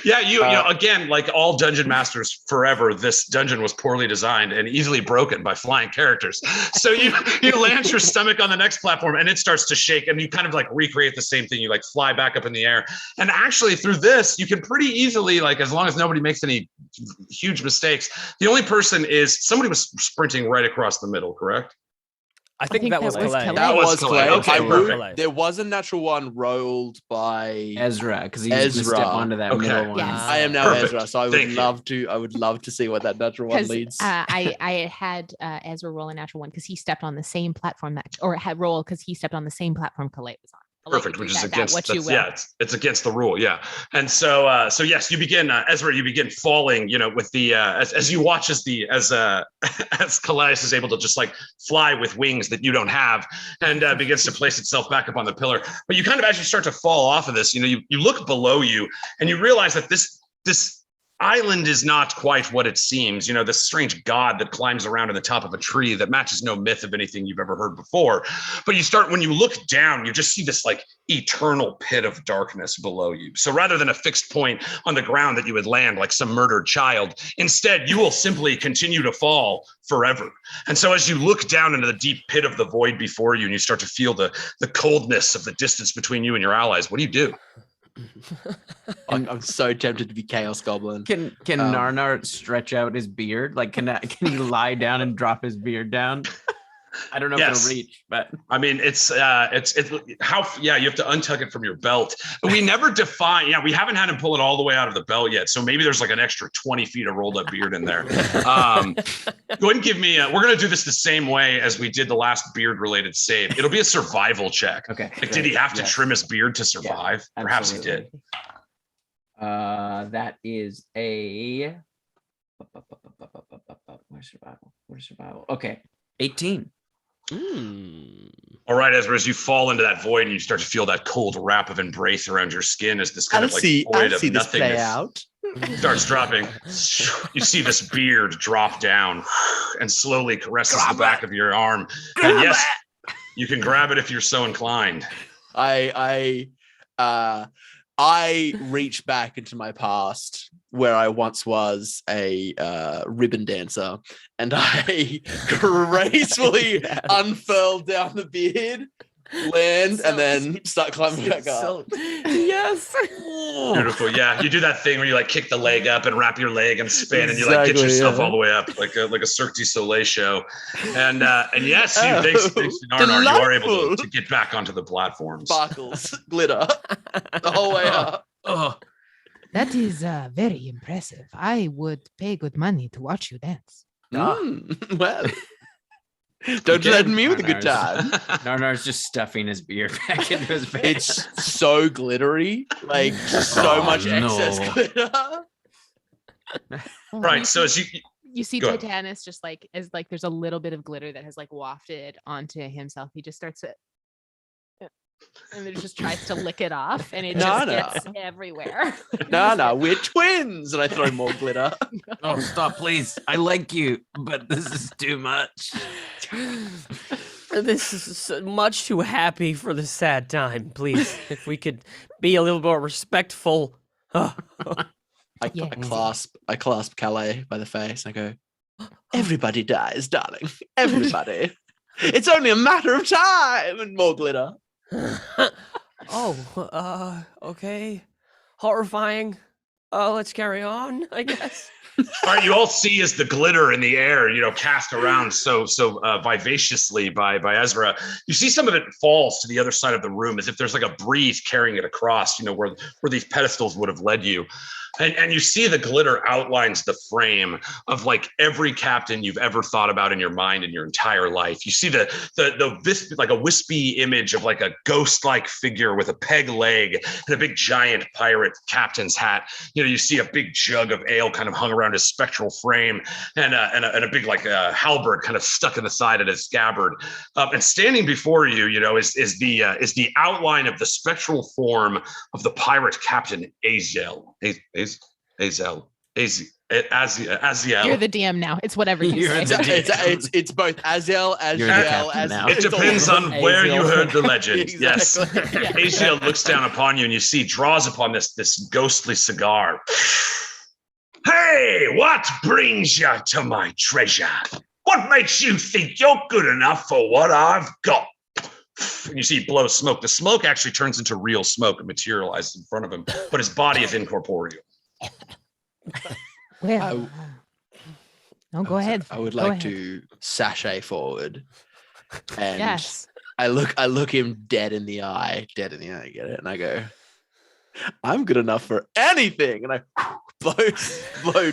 Yeah, you know, again, like all dungeon masters forever, this dungeon was poorly designed and easily broken by flying characters. So you land your stomach on the next platform and it starts to shake, and you kind of like recreate the same thing. You like fly back up in the air. And actually through this, you can pretty easily, like, as long as nobody makes any huge mistakes, the only person is somebody was sprinting right across the middle, correct? I think that was Calais. That was Calais. Okay, perfect. There was a natural one rolled by Ezra, because he used to step onto that Okay. middle one. Yes. I am now Perfect. Ezra, so I would love to see what that natural one Because leads. I had Ezra roll a natural one because he stepped on the same platform had roll because he stepped on the same platform Calais was on. I'll let you Perfect, do which is that, against what you will. yeah, it's against the rule, yeah. And so yes, you begin Ezra, you begin falling, you know, with the as you watch as Calais is able to just like fly with wings that you don't have, and begins to place itself back up on the pillar. But you kind of, as you start to fall off of this, you know, you look below you and you realize that this island is not quite what it seems. You know, this strange god that climbs around in the top of a tree that matches no myth of anything you've ever heard before. But when you look down, you just see this like eternal pit of darkness below you. So rather than a fixed point on the ground that you would land like some murdered child, instead you will simply continue to fall forever. And so as you look down into the deep pit of the void before you and you start to feel the coldness of the distance between you and your allies, what do you do? I'm so tempted to be Chaos Goblin. Can NarNar stretch out his beard? Like, can he lie down and drop his beard down? I don't know if it'll reach, but I mean, it's you have to untug it from your belt. But we never define. Yeah, we haven't had him pull it all the way out of the belt yet. So maybe there's like an extra 20 feet of rolled up beard in there. Go ahead and give me. We're gonna do this the same way as we did the last beard related save. It'll be a survival check. okay. Like, did he have to trim his beard to survive? Yeah, Perhaps he did. That is a where's survival? Okay, 18. All right, Ezra, as you fall into that void and you start to feel that cold wrap of embrace around your skin as this kind of like void of nothingness starts dropping. You see this beard drop down and slowly caresses the back of your arm. And yes, you can grab it if you're so inclined. I reach back into my past where I once was a ribbon dancer, and I gracefully unfurl down the beard, land, So- and then start climbing back up. Yes. Beautiful. Yeah, you do that thing where you like kick the leg up and wrap your leg and spin, and you like get Exactly, yourself yeah. all the way up like a Cirque du Soleil show. And yes, Oh, thanks to NarNar, you are able delightful. to get back onto the platforms. Sparkles, glitter, the whole way up. Oh, That is very impressive. I would pay good money to watch you dance. Well, don't threaten me with a good NarNar's time. NarNar's just stuffing his beer back into his face. It's so glittery, like so Oh, much excess no. glitter. Right. So as You see Go ahead. Titanus just like as like there's a little bit of glitter that has like wafted onto himself. He just starts to and then just tries to lick it off, and it just gets everywhere. No, we're twins, and I throw more glitter. Oh, stop, please. I like you, but this is too much. This is much too happy for the sad time. Please, if we could be a little more respectful. Oh. Yeah. I clasp Calais by the face. And I go, everybody dies, darling. Everybody. It's only a matter of time, and more glitter. Okay. Horrifying. Let's carry on, I guess. all right, you all see as the glitter in the air, cast around so vivaciously by Ezra. You see some of it falls to the other side of the room as if there's like a breeze carrying it across, where these pedestals would have led you. And you see the glitter outlines the frame of like every captain you've ever thought about in your mind in your entire life. You see the like a wispy image of like a ghost-like figure with a peg leg and a big giant pirate captain's hat. You see a big jug of ale kind of hung around his spectral frame, and a big like halberd kind of stuck in the side of his scabbard. And standing before you, is the outline of the spectral form of the pirate captain Aziel. Aziel. You're the DM now. It's whatever you You're say. the It's both Aziel, You're the Aziel, captain now. It depends on where you Aziel. heard the legend. Exactly. Yes. Aziel looks down upon you and you see draws upon this ghostly cigar. Hey, what brings you to my treasure? What makes you think you're good enough for what I've got? And you see he blows smoke. The smoke actually turns into real smoke and materializes in front of him, but his body is incorporeal. Well, no, go ahead. I would Go like ahead. to sashay forward, and Yes. I look him dead in the eye, get it? And I go, I'm good enough for anything, and I blow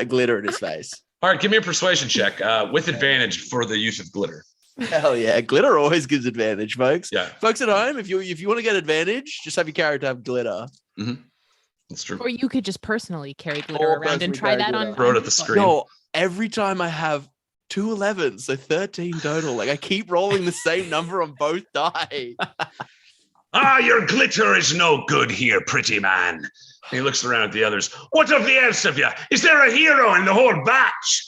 glitter in his face. All right, give me a persuasion check with advantage for the use of glitter. Hell yeah, glitter always gives advantage, folks. Yeah, Folks at home, if you want to get advantage, just have your character have glitter. that's true. Or you could just personally carry glitter Or around and personally try carry that glitter. on. Throw it on at the people. screen. No, every time I have 2 11s, so 13 total. Like I keep rolling the same number on both die. Your glitter is no good here, pretty man. And he looks around at the others. What of the else of you? Is there a hero in the whole batch?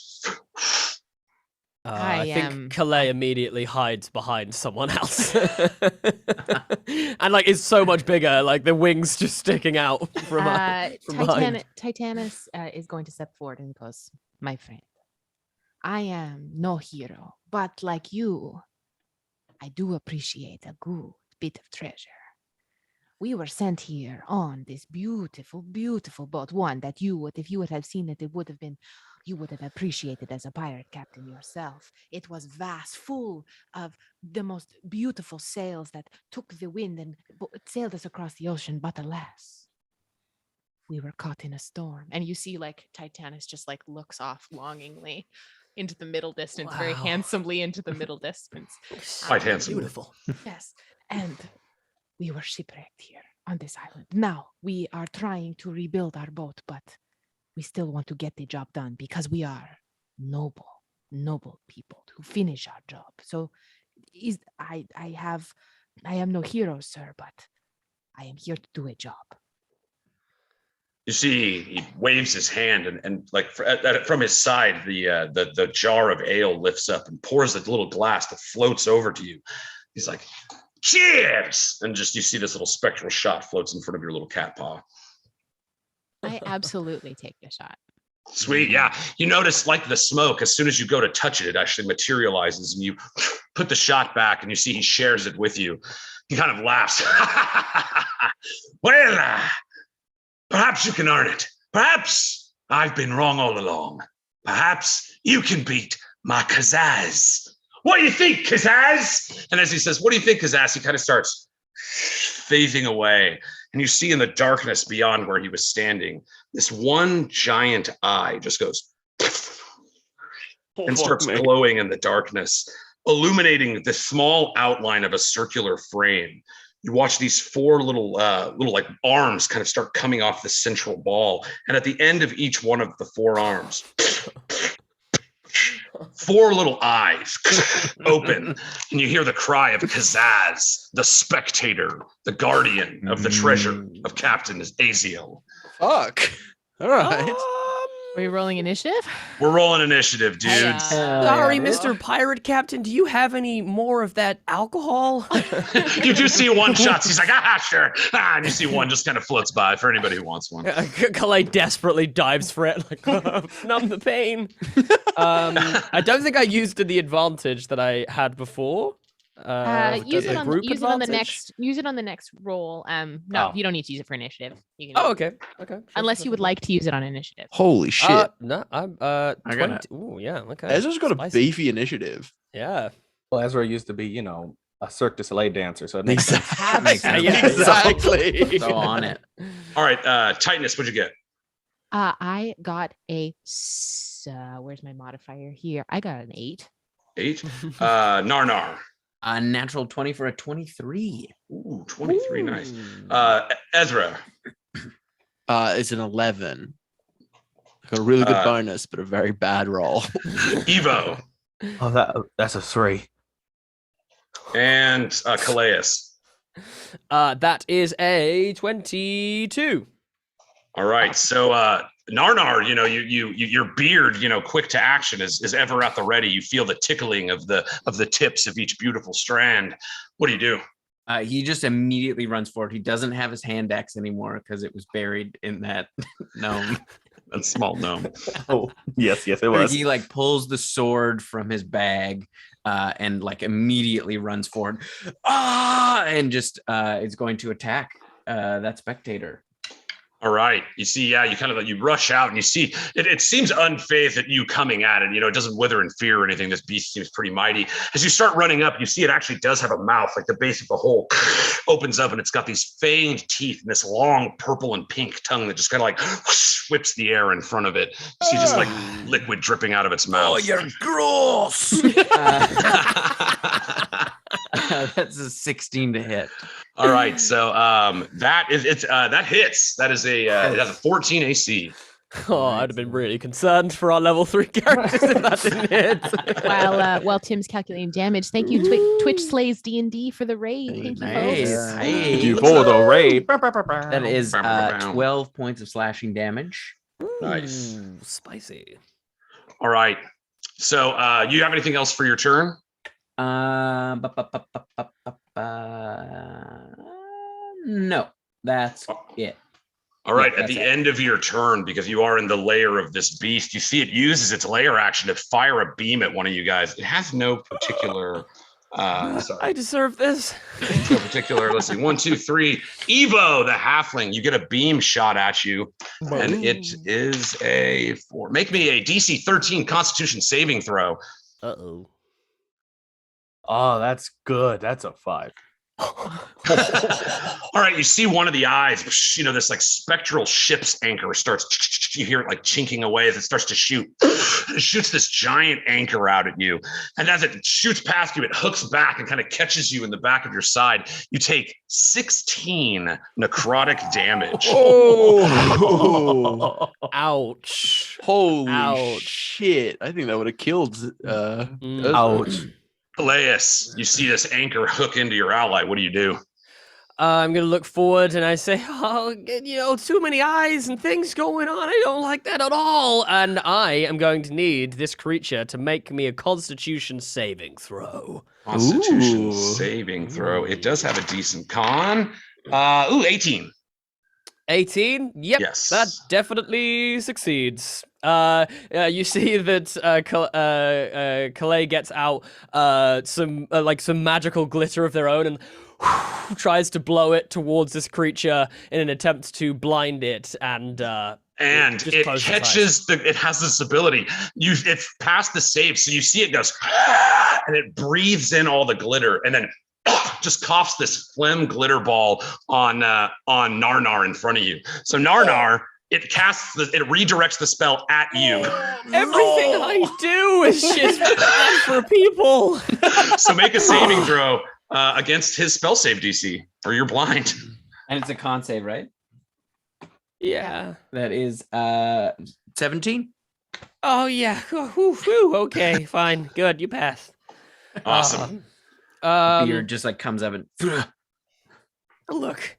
I I think am- Calais immediately hides behind someone else. And like it's so much bigger, like the wings just sticking out from behind. Titanus is going to step forward and goes, my friend, I am no hero, but like you, I do appreciate a good bit of treasure. We were sent here on this beautiful, beautiful boat, one that if you would have seen it, you would have appreciated as a pirate captain yourself. It was vast, full of the most beautiful sails that took the wind and sailed us across the ocean. But alas, we were caught in a storm. And you see like Titanus just like looks off longingly into the middle distance, very Wow. handsomely into the middle distance. Quite handsome. Beautiful. Yes. And we were shipwrecked here on this island. Now we are trying to rebuild our boat, but we still want to get the job done because we are noble people who finish our job. So I am no hero, sir, but I am here to do a job. You see, he waves his hand, and like from his side, the jar of ale lifts up and pours a little glass that floats over to you. He's like, "Cheers!" And just you see this little spectral shot floats in front of your little cat paw. I absolutely take the shot. Sweet, yeah. You notice, like the smoke, as soon as you go to touch it, it actually materializes, and you put the shot back, and you see he shares it with you. He kind of laughs. Well, perhaps you can earn it. Perhaps I've been wrong all along. Perhaps you can beat my Kazaz. What do you think, Kazaz? And as he says, what do you think, Kazaz? He kind of starts phasing away. And you see in the darkness beyond where he was standing, this one giant eye just goes and starts glowing in the darkness, illuminating the small outline of a circular frame. You watch these four little like arms kind of start coming off the central ball. And at the end of each one of the four arms, four little eyes open, and you hear the cry of Kazaz, the spectator, the guardian of the treasure of Captain Aziel. Fuck. All right. Are we rolling initiative? We're rolling initiative, dudes. Sorry, Mr. Pirate Captain, do you have any more of that alcohol? You do see one shot. He's like, sure. And you see one just kind of floats by for anybody who wants one. Calais desperately dives for it, like, numb the pain. I don't think I used the advantage that I had before. Use it on the advantage. next roll. No, you don't need to use it for initiative. You can Oh, okay. Okay. unless you would like to use it on initiative. Holy shit. No, I'm I got 20. it. Ooh, yeah, okay. Ezra's got a Spicy. beefy initiative. Yeah. Well, Ezra used to be, a Cirque du Soleil dancer, so it makes sense. Makes sense. Yeah, exactly. So on it. All right, Titanus, what'd you get? I got a. Where's my modifier here? I got an 8. 8. NarNar. A natural 20 for a 23. Ooh, 23, nice. Ezra. It's an 11. I got a really good bonus, but a very bad roll. Evo. Oh, that's a 3. And Calais. That is a 22. All right, so NarNar, your beard, quick to action is ever at the ready. You feel the tickling of the tips of each beautiful strand. What do? He just immediately runs forward. He doesn't have his hand axe anymore because it was buried in that gnome. That small gnome. Oh, yes, it was. He like pulls the sword from his bag and like immediately runs forward. And just is going to attack that spectator. All right. You see, you rush out and you see it seems unfazed at you coming at it. It doesn't wither in fear or anything. This beast seems pretty mighty. As you start running up, you see it actually does have a mouth, like the base of the hole opens up and it's got these fanged teeth and this long purple and pink tongue that just kind of like whips the air in front of it. You see just like liquid dripping out of its mouth. Oh, you're gross. That's a 16 to hit. All right, so that hits. That is it has a 14 AC. Oh, I'd have been really concerned for our level 3 characters if that didn't hit. While Tim's calculating damage, thank you Twitch Slays D&D for the raid. Thank you, folks. Hey. You for the raid. That is 12 points of slashing damage. Nice. Ooh, spicy. All right. So you have anything else for your turn? No, that's it. All right, Yeah, at the that's it. end of your turn, because you are in the lair of this beast, you see it uses its lair action to fire a beam at one of you guys. It has no particular I deserve this. no particular, let's see, 1, 2, 3. Evo, the halfling, you get a beam shot at you, and it is a 4. Make me a DC 13 Constitution saving throw. Uh-oh. Oh, that's good. That's a 5. All right, you see one of the eyes, this like spectral ship's anchor starts, you hear it like chinking away as it starts to shoot. It shoots this giant anchor out at you. And as it shoots past you, it hooks back and kind of catches you in the back of your side. You take 16 necrotic damage. Oh, Ouch. holy Ouch. shit. I think that would have killed. Ouch. Calais, you see this anchor hook into your ally. What do? I'm going to look forward and I say, too many eyes and things going on. I don't like that at all. And I am going to need this creature to make me a Constitution saving throw. Constitution Ooh. saving throw. It does have a decent con. 18. 18? Yep, Yes. that definitely succeeds. You see that Calais gets out some magical glitter of their own and tries to blow it towards this creature in an attempt to blind it, and it catches it has this ability. It's past the save, so you see it goes and it breathes in all the glitter and then just coughs this phlegm glitter ball on NarNar in front of you. So NarNar, it redirects the spell at you. Everything I do is just bad for people. So make a saving throw against his spell save DC, or you're blind. And it's a con save, right? Yeah. That is 17. Oh yeah. Whew. Okay, fine. Good. You passed. Awesome. Beard just like comes up and Look,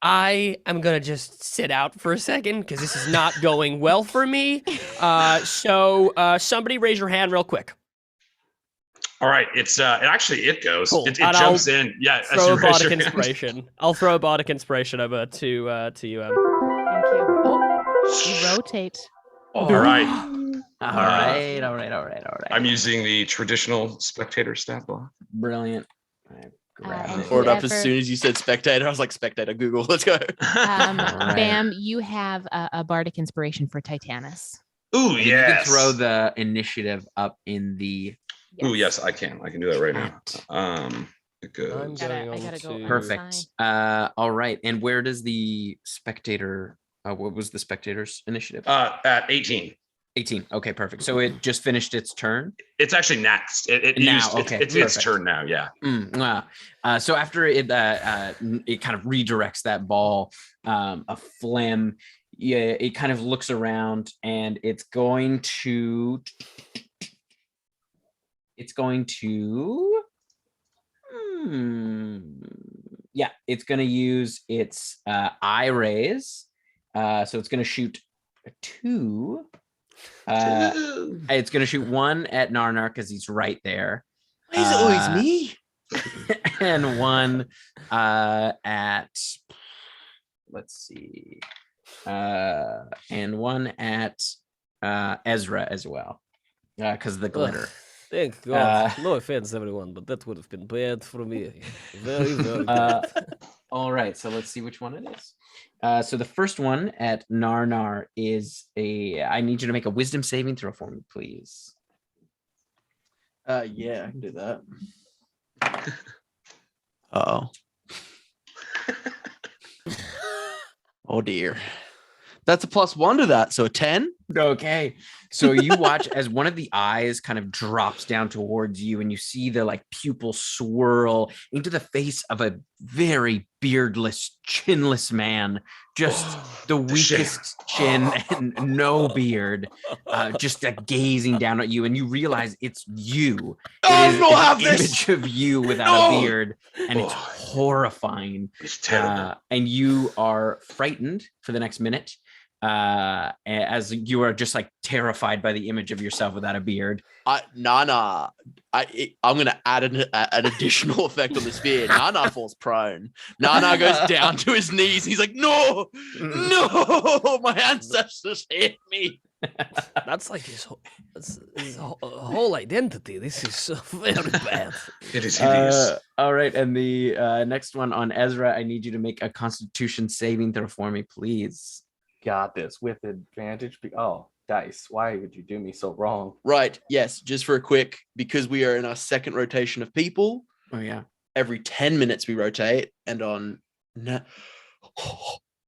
I am gonna just sit out for a second because this is not going well for me. So somebody raise your hand real quick. All right, it goes. Cool. It jumps in. Yeah. Throw a bardic inspiration. I'll throw a bardic inspiration over to you. Thank you. Oh, you rotate. All right. all right. I'm using the traditional spectator stat block. Brilliant. Grab it. Poured up as soon as you said spectator. I was like, spectator, Google, let's go. Right. Bam, you have a bardic inspiration for Titanus. Ooh, And yes. You can throw the initiative up in the Ooh, yes, I can. I can do that right now. It goes. I'm going I on gotta go to- perfect. All right. And where does the spectator? What was the spectator's initiative? At 18. 18. Okay, perfect. So it just finished its turn. It's actually next. It's its turn now. Yeah. So after it kind of redirects that ball, a phlegm. Yeah, it kind of looks around and it's going to. It's going to use its eye raise. So it's going to shoot 2. It's going to shoot 1 at NarNar because he's right there. Why is it always me? And 1 at, let's see, and 1 at Ezra as well because of the glitter. Ugh, thank God. No offense, everyone, but that would have been bad for me. Very, very bad. All right, so let's see which one it is. So the first one at NarNar is I need you to make a wisdom saving throw for me, please. Yeah, I can do that. Uh-oh. Oh dear. That's a +1 to that, so a 10. Okay. So you watch as one of the eyes kind of drops down towards you and you see the like pupil swirl into the face of a very beardless, chinless man. Just the weakest chin and no beard. Just gazing down at you and you realize it's you. It is an image of you without a beard and it's horrifying. It's terrible. And you are frightened for the next minute. As you are just like terrified by the image of yourself without a beard. I'm gonna add an additional effect on the spear. NarNar falls prone. NarNar goes down to his knees. He's like, no, my ancestors hate me. That's like his whole identity. This is so very bad. It is hideous. All right, and the next one on Ezra, I need you to make a Constitution saving throw for me, please. Got this with advantage. Oh, dice. Why would you do me so wrong? Right. Yes. Just for a quick, because we are in our second rotation of people. Oh yeah. Every 10 minutes we rotate, and on That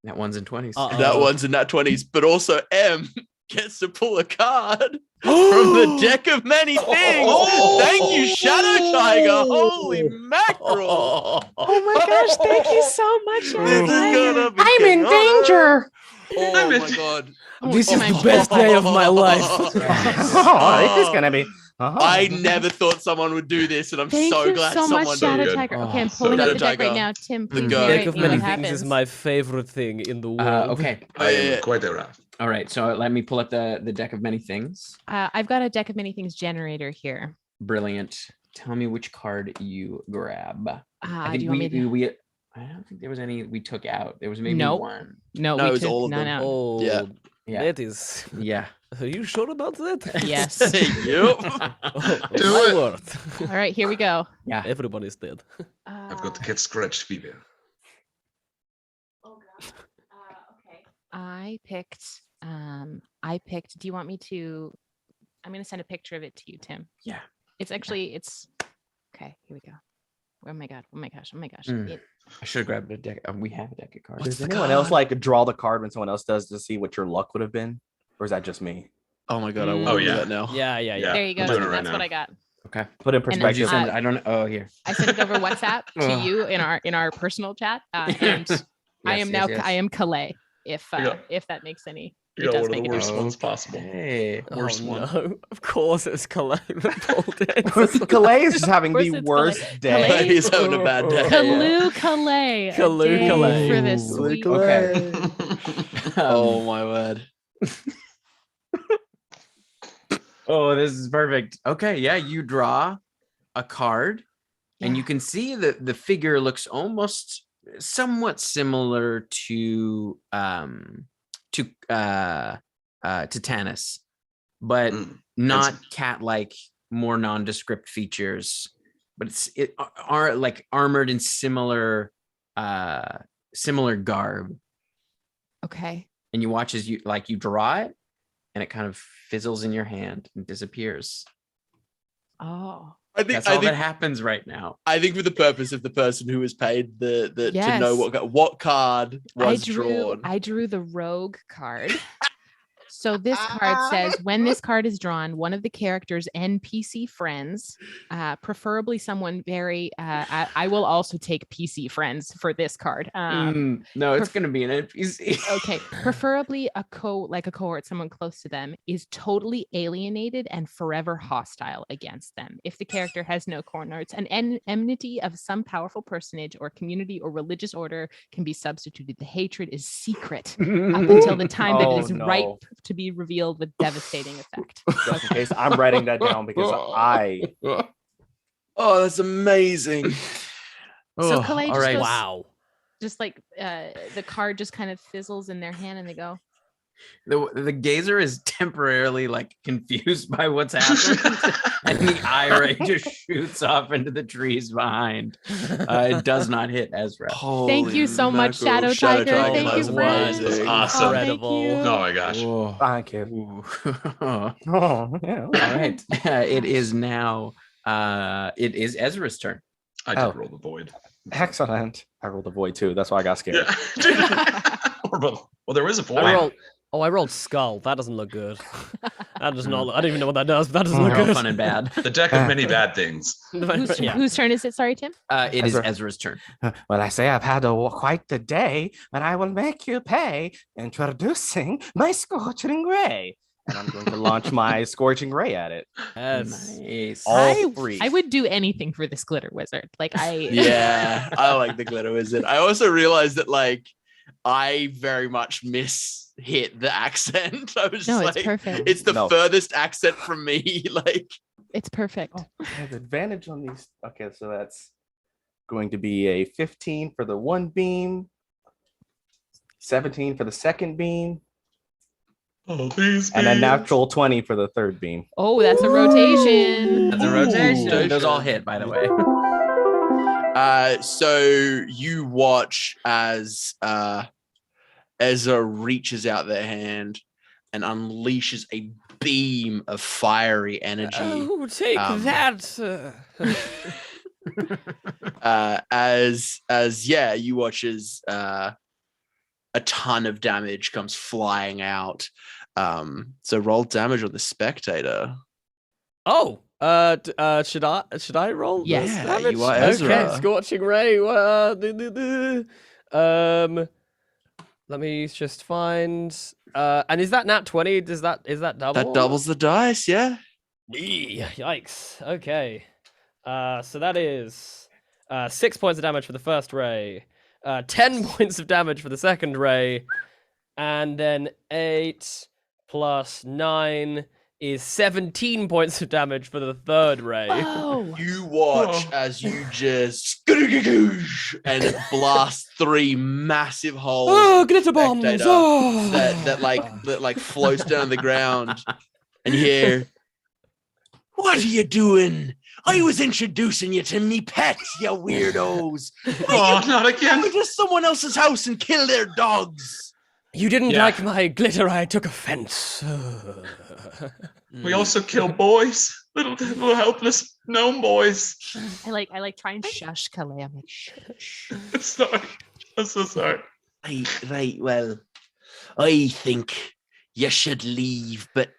one's in 20s. that one's in that 20s, but also M gets to pull a card from the deck of many things. Thank you, Shadow Tiger. Holy mackerel. Oh my gosh, thank you so much. This is gonna be I'm in danger. Oh my god. This is the best day of my life. Oh, this is gonna be. I never thought someone would do this, and I'm Thank so you glad so someone much, did. Shadow good. Tiger. Oh, Okay, I'm so pulling up Shadow the deck Tiger. right now. Tim, The please go. narrate Deck of me many what things is happens. my favorite thing in the world. Okay. I am Yeah. quite the wrath. All right. So let me pull up the deck of many things. I've got a deck of many things generator here. Brilliant. Tell me which card you grab. I Do think you want me to? I don't think there was any we took out. There was maybe Nope. one. No, No, we it was took all of none them. out. Oh, Yeah. Yeah. that is. Yeah. Are you sure about that? Yes. Yep. Do My it. word. All right, here we go. Yeah. Everybody's dead. I've got to get scratched, Phoebe. Oh god. Okay. I picked. Do you want me to? I'm gonna send a picture of it to you, Tim. Yeah. It's actually. It's. Okay. Here we go. Oh my god. Oh my gosh. Oh my gosh. Mm. I should have grabbed a deck. We have a deck of cards. Does anyone else like draw the card when someone else does to see what your luck would have been? Or is that just me? Oh my god, I Mm. want Oh, to do yeah. that now. Yeah. There you go. I'm doing it Tim. right That's now. what I got. Okay. Put in And Did you perspective. send? I don't know. Oh, here. I sent it over WhatsApp to Ugh. you in our personal chat, and I am now I am Calais. If Yeah. if that makes any. You It got does one of make the a worst difference. ones possible. Hey. Worst one. No. Of course it's Calais that pulled it. Calais is just having Of course the it's worst Calais. day. Calais? He's having a bad day. Calais. A Calais, day Calais. for this Calais, sweet. Calais. Okay. Oh my word. Oh, this is perfect. Okay, yeah, you draw a card, and you can see that the figure looks almost somewhat similar to Titanus, but Mm. not cat-like, more nondescript features. But it are like armored in similar garb. Okay. And you watch as you draw it, and it kind of fizzles in your hand and disappears. Oh. I think That's I all that think happens right now. I think for the purpose of the person who was paid the to know Yes. what card was drawn. I drew the rogue card. So this card says when this card is drawn, one of the character's NPC friends, preferably someone very. I will also take PC friends for this card. No, it's going to be an NPC. Okay, preferably a cohort, someone close to them, is totally alienated and forever hostile against them. If the character has no corners, an enmity of some powerful personage or community or religious order can be substituted. The hatred is secret up until the time that it is ripe to be revealed with devastating effect. Just in case, I'm writing that down because Oh, that's amazing. So Calais all just right. goes, Wow. just like the card just kind of fizzles in their hand and they go, The gazer is temporarily confused by what's happened, and the eye ray just shoots off into the trees behind. It does not hit Ezra. Thank you so much, Shadow Tiger. Thank that you, was friend. amazing. Awesome. Oh, thank Incredible. you. Oh my gosh. Whoa. thank you. Ooh. Oh, yeah. All right. It is now. It is Ezra's turn. I did Oh. roll the void. Excellent. I rolled a void too. That's why I got scared. Yeah. Or both. Well, there is a void. I rolled skull. That doesn't look good. That does not. I don't even know what that does, but that doesn't They're look all good. fun and bad. The deck of many bad things. Yeah. Whose turn is it? Sorry, Tim. It is Ezra. Ezra's turn. Well, I say I've had quite the day, but I will make you pay. Introducing my Scorching Ray. And I'm going to launch my Scorching Ray at it. Yes. Nice. All three. I would do anything for this glitter wizard. Yeah, I like the glitter wizard. I also realized that I very much hit the accent. I was No, just it's perfect. it's the No. furthest accent from me. It's perfect. Oh, I have advantage on these. Okay, so that's going to be a 15 for the one beam, 17 for the second beam, Oh, these and a beams. natural 20 for the third beam. Oh, that's a rotation. That's a rotation. Ooh. Those all hit, by the way. So you watch as Ezra reaches out their hand and unleashes a beam of fiery energy. Oh, take that. You watch as a ton of damage comes flying out. So roll damage on the spectator. Oh, should I roll? Yes. this Yeah, damage? you are Ezra. Okay, Scorching Ray. Let me just find. And is that nat 20? Is that double? That doubles the dice, yeah. Yikes. Okay. So that is 6 points of damage for the first ray, 10 points of damage for the second ray, and then 8 plus 9 is 17 points of damage for the third ray. Oh, You watch as you just and blast 3 massive holes. Oh, glitter bombs! Spectator Oh. that like floats down the ground, and you hear, "What are you doing? I was introducing you to me pets, you weirdos. Oh, not again. Go to someone else's house and kill their dogs." You didn't Yeah. like my glitter, I took offense. We also kill boys, little helpless gnome boys. I like try and shush Calais. I'm like, shush. Sorry, I'm so sorry. Right, well, I think you should leave, but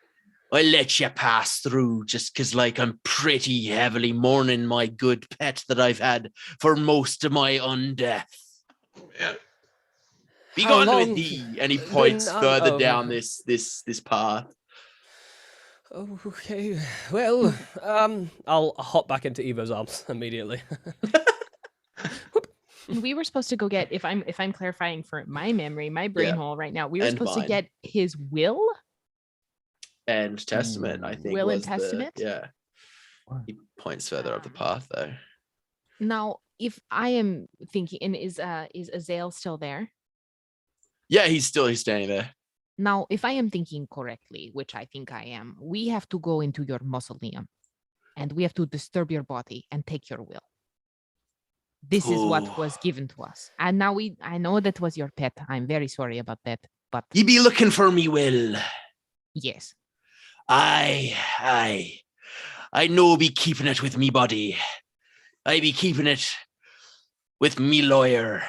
I'll let you pass through just because, like, I'm pretty heavily mourning my good pet that I've had for most of my undeath. Man. Be How gone with long thee. And he points been further oh. down this path. Okay, well, I'll hop back into Evo's arms immediately. We were supposed to go get, if I'm clarifying for my memory, my brain Yeah. hole right now, we were And supposed mine. to get his will. And Testament, I think. Will and was Testament? Yeah. He points further up the path, though. Now, if I am thinking, and is Azael still there? Yeah, he's standing there. Now, if I am thinking correctly, which I think I am, we have to go into your mausoleum and we have to disturb your body and take your will. This is what Ooh. was given to us. And now I know that was your pet. I'm very sorry about that. But You be looking for me, Will. yes. I know be keeping it with me body. I be keeping it with me lawyer,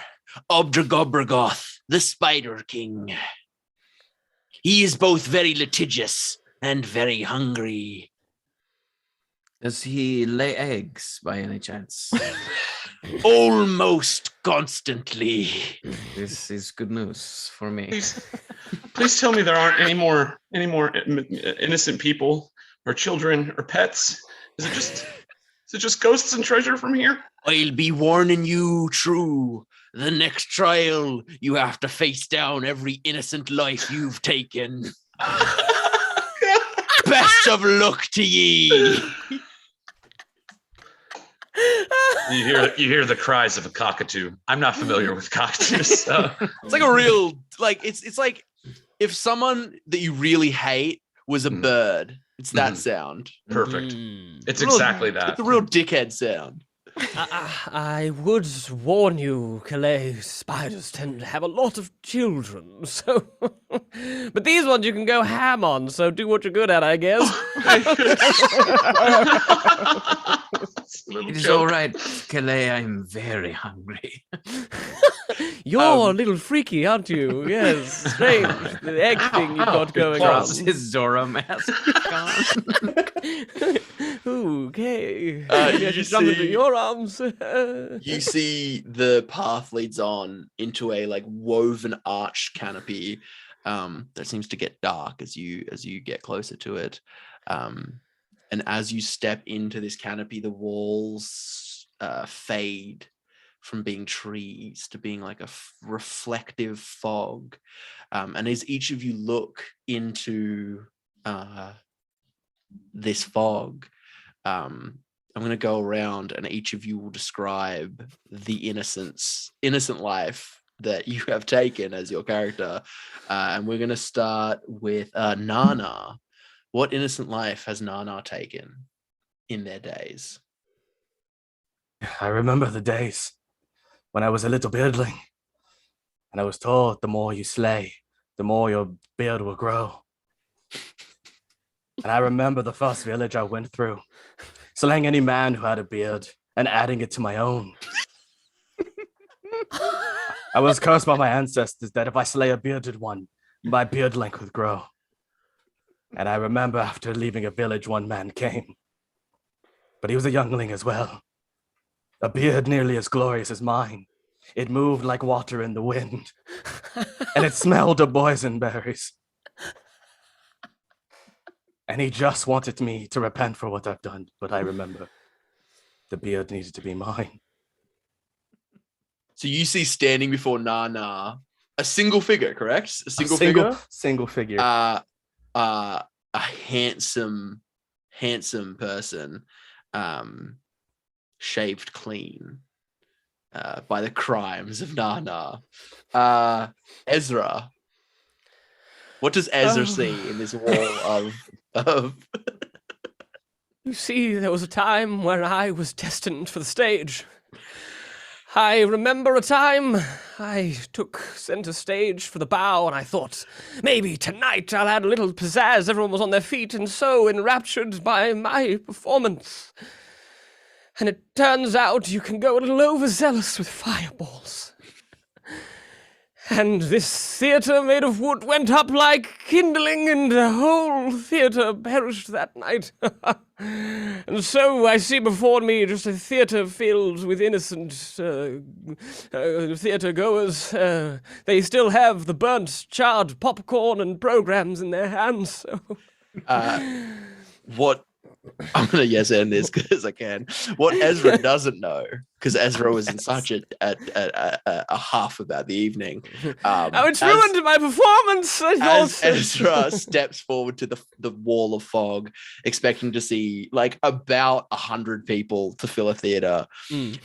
Obdragobragoth, the Spider King. He is both very litigious and very hungry. Does he lay eggs by any chance? Almost constantly. This is good news for me. Please tell me there aren't any more innocent people or children or pets. Is it just ghosts and treasure from here? I'll be warning you, true. The next trial, you have to face down every innocent life you've taken. Best of luck to ye. You hear the cries of a cockatoo. I'm not familiar with cockatoos. So. It's like a real, like, it's like if someone that you really hate was a bird. It's that sound. Perfect. Mm. It's Real- exactly that. It's a real dickhead sound. I would warn you, Calais spiders tend to have a lot of children, so. But these ones you can go ham on, so do what you're good at, I guess. It is all right, Calais. I'm very hungry. You're a little freaky, aren't you? Yes, strange. The egg thing you've got going on. Drops his Zorro mask on. Okay. You Yeah, just jump into see- your arms. You see the path leads on into a like woven arch canopy that seems to get dark as you get closer to it. And as you step into this canopy, the walls fade from being trees to being like a reflective fog. And as each of you look into this fog, I'm going to go around and each of you will describe the innocent life that you have taken as your character. And we're going to start with NarNar. What innocent life has NarNar taken in their days? I remember the days when I was a little beardling, and I was told the more you slay, the more your beard will grow. And I remember the first village I went through, slaying any man who had a beard and adding it to my own. I was cursed by my ancestors that if I slay a bearded one, my beard length would grow. And I remember after leaving a village, one man came. But he was a youngling as well. A beard nearly as glorious as mine. It moved like water in the wind. And it smelled of boysenberries. And he just wanted me to repent for what I've done. But I remember the beard needed to be mine. So you see standing before NarNar a single figure, correct? A single figure? Single figure. A handsome person, shaved clean by the crimes of NarNar. Ezra, what does Ezra see in this wall of You see, there was a time when I was destined for the stage. I remember a time I took center stage for the bow, and I thought, maybe tonight I'll add a little pizzazz. Everyone was on their feet and so enraptured by my performance. And it turns out you can go a little overzealous with fireballs. And this theatre made of wood went up like kindling, and the whole theatre perished that night. And so I see before me just a theatre filled with innocent theatre goers. They still have the burnt, charred popcorn and programs in their hands. So. What I'm gonna yes end this because I can. What Ezra doesn't know, because Ezra was in such a huff about the evening. It's ruined my performance. As Ezra steps forward to the wall of fog, expecting to see like about 100 people to fill a theater,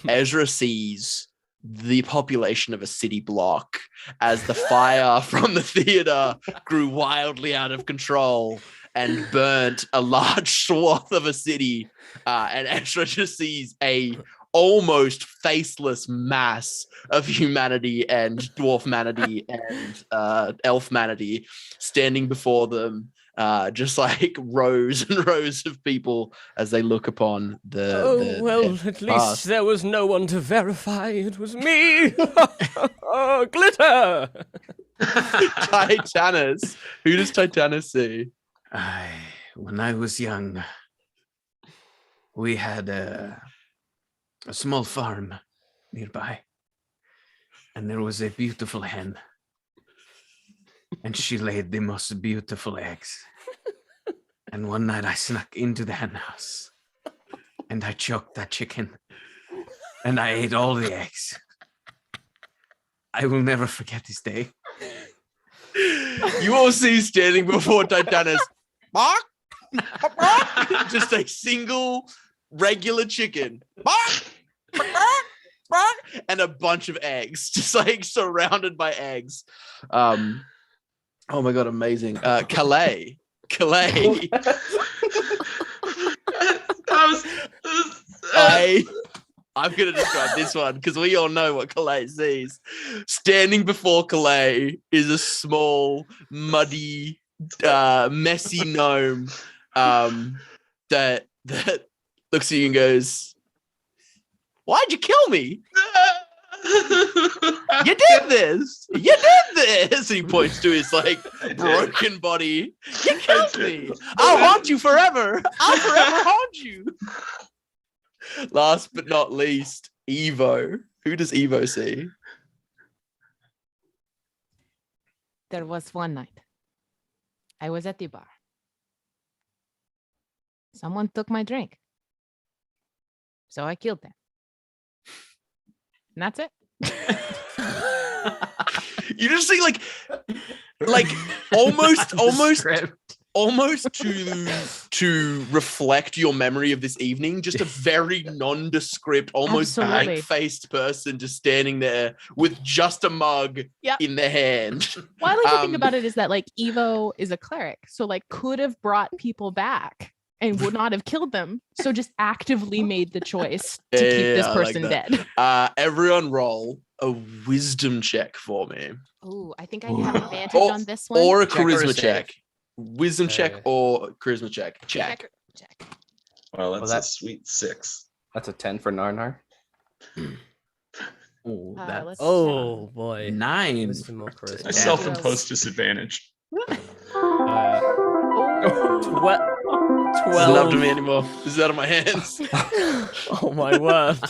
Ezra sees the population of a city block as the fire from the theater grew wildly out of control and burnt a large swath of a city, and Ezra just sees a almost faceless mass of humanity and dwarf-manity and elf-manity standing before them, just like rows and rows of people as they look upon the at least there was no one to verify it was me. Glitter. Titanus. Who does Titanus see? When I was young, we had a small farm nearby, and there was a beautiful hen, and she laid the most beautiful eggs. And one night I snuck into the hen house, and I choked that chicken, and I ate all the eggs. I will never forget this day. You all see standing before Titanus, just a single regular chicken, and a bunch of eggs, just like surrounded by eggs. Oh my god, amazing. Calais. I'm going to describe this one because we all know what Calais sees. Standing before Calais is a small, muddy, messy gnome that looks at you and goes, "Why'd you kill me? You did this! You did this!" And he points to his like broken body. "You killed me! I'll haunt you forever! I'll forever haunt you!" Last but not least, Evo. Who does Evo see? There was one night. I was at the bar. Someone took my drink. So I killed them. And that's it. You just see like almost to reflect your memory of this evening, just a very nondescript, almost blank-faced person just standing there with just a mug in their hand. Well, I like to think about it is that like Evo is a cleric, so like could have brought people back and would not have killed them, so just actively made the choice to keep this person dead. Everyone roll a wisdom check for me. Oh, I think I have advantage on this one. Or a charisma check. Wisdom check or charisma check. Check. Well, that's a sweet 6. That's a 10 for NarNar. Oh, boy. 9. I self-imposed disadvantage. 12. Doesn't up to me anymore. This is out of my hands. Oh my word.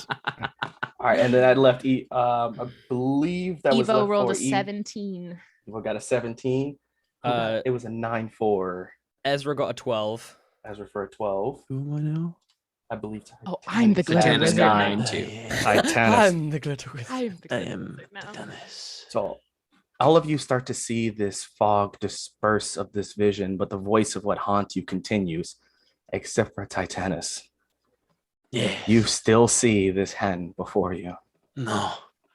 All right, and then I left. I believe that was Evo rolled a 17. Evo got a 17. It was a 9 for Ezra got a 12. Ezra for a 12. Who am I now? I believe. Oh, I'm the glitter Titanus wizard. got 9 too. Titanus. I'm the glitter wizard. I'm the I glitter am wizard now. Titanus. So all of you start to see this fog disperse of this vision, but the voice of what haunts you continues, except for Titanus. Yeah. You still see this hen before you. No.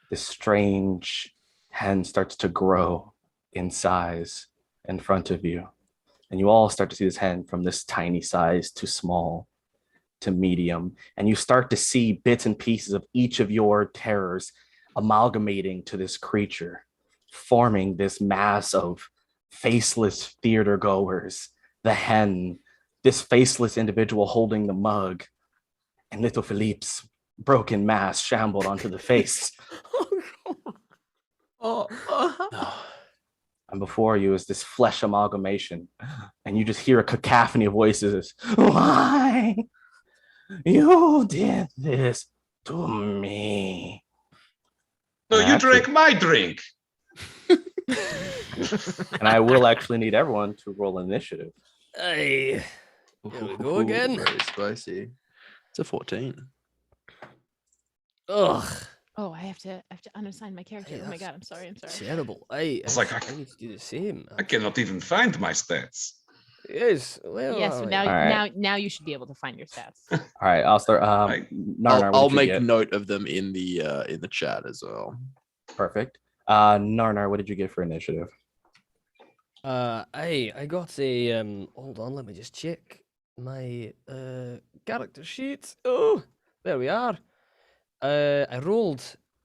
This strange hen starts to grow in size in front of you. And you all start to see this hen from this tiny size to small to medium. And you start to see bits and pieces of each of your terrors amalgamating to this creature, forming this mass of faceless theater goers. The hen, this faceless individual holding the mug, and little Philippe's broken mask shambled onto the face. No. And before you is this flesh amalgamation. And you just hear a cacophony of voices. Why? You did this to me. No, And you actually- drank my drink. And I will actually need everyone to roll initiative. Hey, here we go again. Very spicy. It's a 14. Ugh, Oh, I have to unassign my character. Hey, Oh my that's god, I'm sorry. terrible. I It's like I need to do the same. I cannot even find my stats. Yes, well, Yes, so now All right. now you should be able to find your stats. All right, I'll start. Right. NarNar, what I'll did you make get? note of them in the chat as well. Perfect. NarNar, what did you get for initiative? I got a hold on, let me just check my character sheet. Oh, there we are. I rolled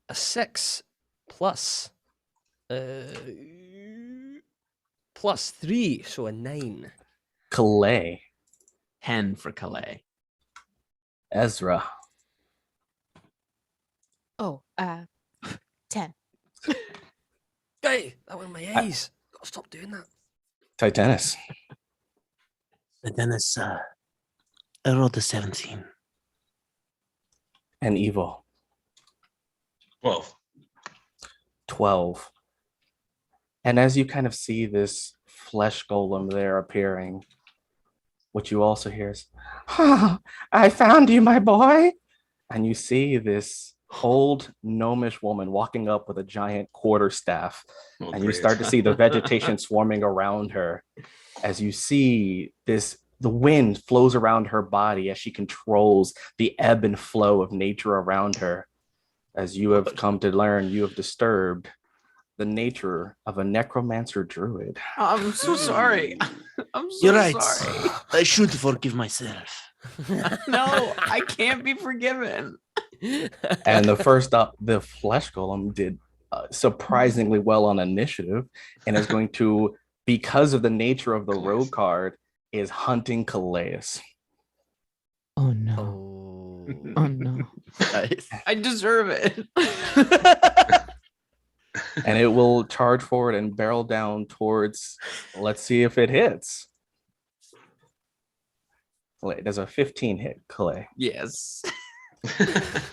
a 6 plus plus 3, so a 9. Calais. 10 for Calais. Ezra. Oh, 10. Hey, that went my eyes. Gotta stop doing that. Titanus. And then it's I rolled a 17. And Evo. 12. 12. And as you kind of see this flesh golem there appearing, what you also hear is, I found you, my boy. And you see this old gnomish woman walking up with a giant quarterstaff. Oh, And you great. start to see the vegetation swarming around her as you see the wind flows around her body as she controls the ebb and flow of nature around her. As you have come to learn, you have disturbed the nature of a necromancer druid. I'm so sorry. I'm so You're right. sorry. I should forgive myself. No, I can't be forgiven. And the first up, the flesh golem did surprisingly well on initiative and is going to, because of the nature of the Calais. rogue card, is hunting Calais. Oh no. Oh. Oh no. Nice. I deserve it. And it will charge forward and barrel down towards, let's see if it hits. Calais, does a 15 hit, Calais? Yes.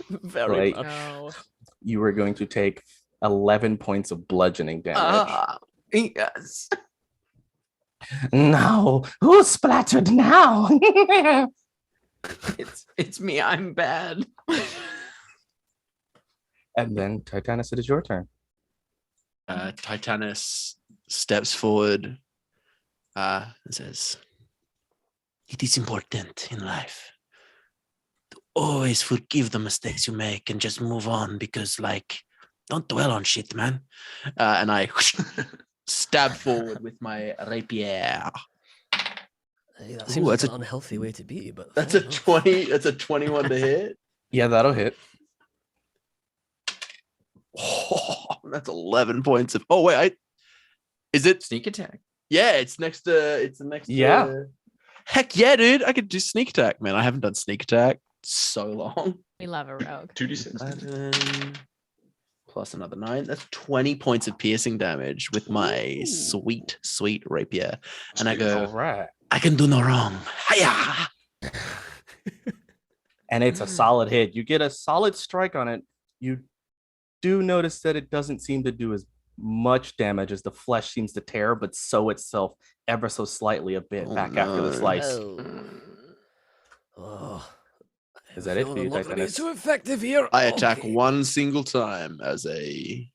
Very Right. much. No. You are going to take 11 points of bludgeoning damage. Yes. No, who's splattered now? It's me. I'm bad. And then Titanus, it is your turn. Titanus steps forward and says, it is important in life to always forgive the mistakes you make and just move on because, like, don't dwell on shit, man. And I stab forward with my rapier. Hey, that Ooh, seems that's like a- an unhealthy way to be, but That's fair a enough. 20. That's a 21 to hit. Yeah, that'll hit. Oh, that's 11 points of. Oh wait, is it? Sneak attack. Yeah, it's next to. It's the next. Yeah. Heck yeah, dude! I could do sneak attack, man. I haven't done sneak attack so long. We love a rogue. 2d6. 11 plus another 9. That's 20 points of piercing damage with my sweet, sweet rapier. And I All go, right. I can do no wrong. Hiya! And it's a solid hit. You get a solid strike on it. You do notice that it doesn't seem to do as much damage as the flesh seems to tear, but sew itself ever so slightly a bit Oh, back after the no. slice. Oh, I Is have that a it for feeling you, I'm not gonna be Titanus? so effective here. I attack Okay. one single time as a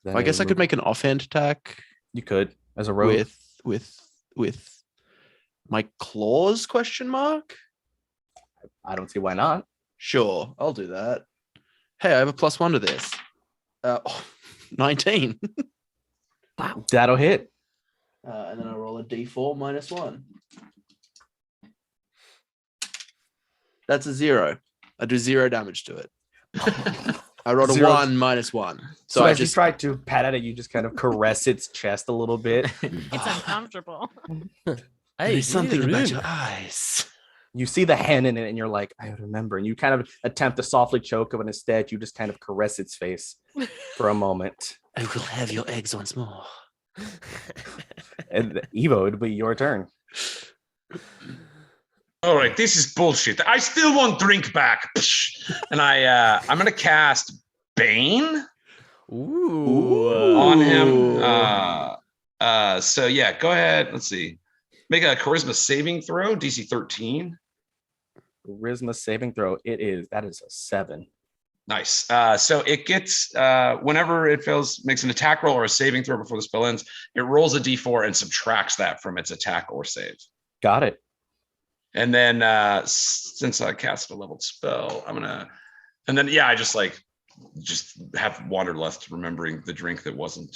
Then I guess it'll I could move- make an offhand attack You could as a rogue. with my claws? Question mark. I don't see why not. Sure, I'll do that. Hey, I have a +1 to this. 19. That'll hit. And then I roll a d4 -1. That's a 0. I do 0 damage to it. I rolled a Zero. 1 -1. So I as you try to pat at it, you just kind of caress its chest a little bit. It's uncomfortable. Hey, There's something leave it about alone. your eyes. You see the hen in it, and you're like, I remember. And you kind of attempt to softly choke it, but instead you just kind of caress its face for a moment. I will have your eggs once more. And Evo, it'll be your turn. All right, this is bullshit. I still want drink back. And I'm gonna cast Bane Ooh. on him. So yeah, go ahead. Let's see. Make a charisma saving throw, DC 13. Charisma saving throw. That is a 7. Nice. So it gets whenever it makes an attack roll or a saving throw before the spell ends, it rolls a d4 and subtracts that from its attack or save. Got it. And then since I cast a leveled spell, I just have wanderlust, remembering the drink that wasn't.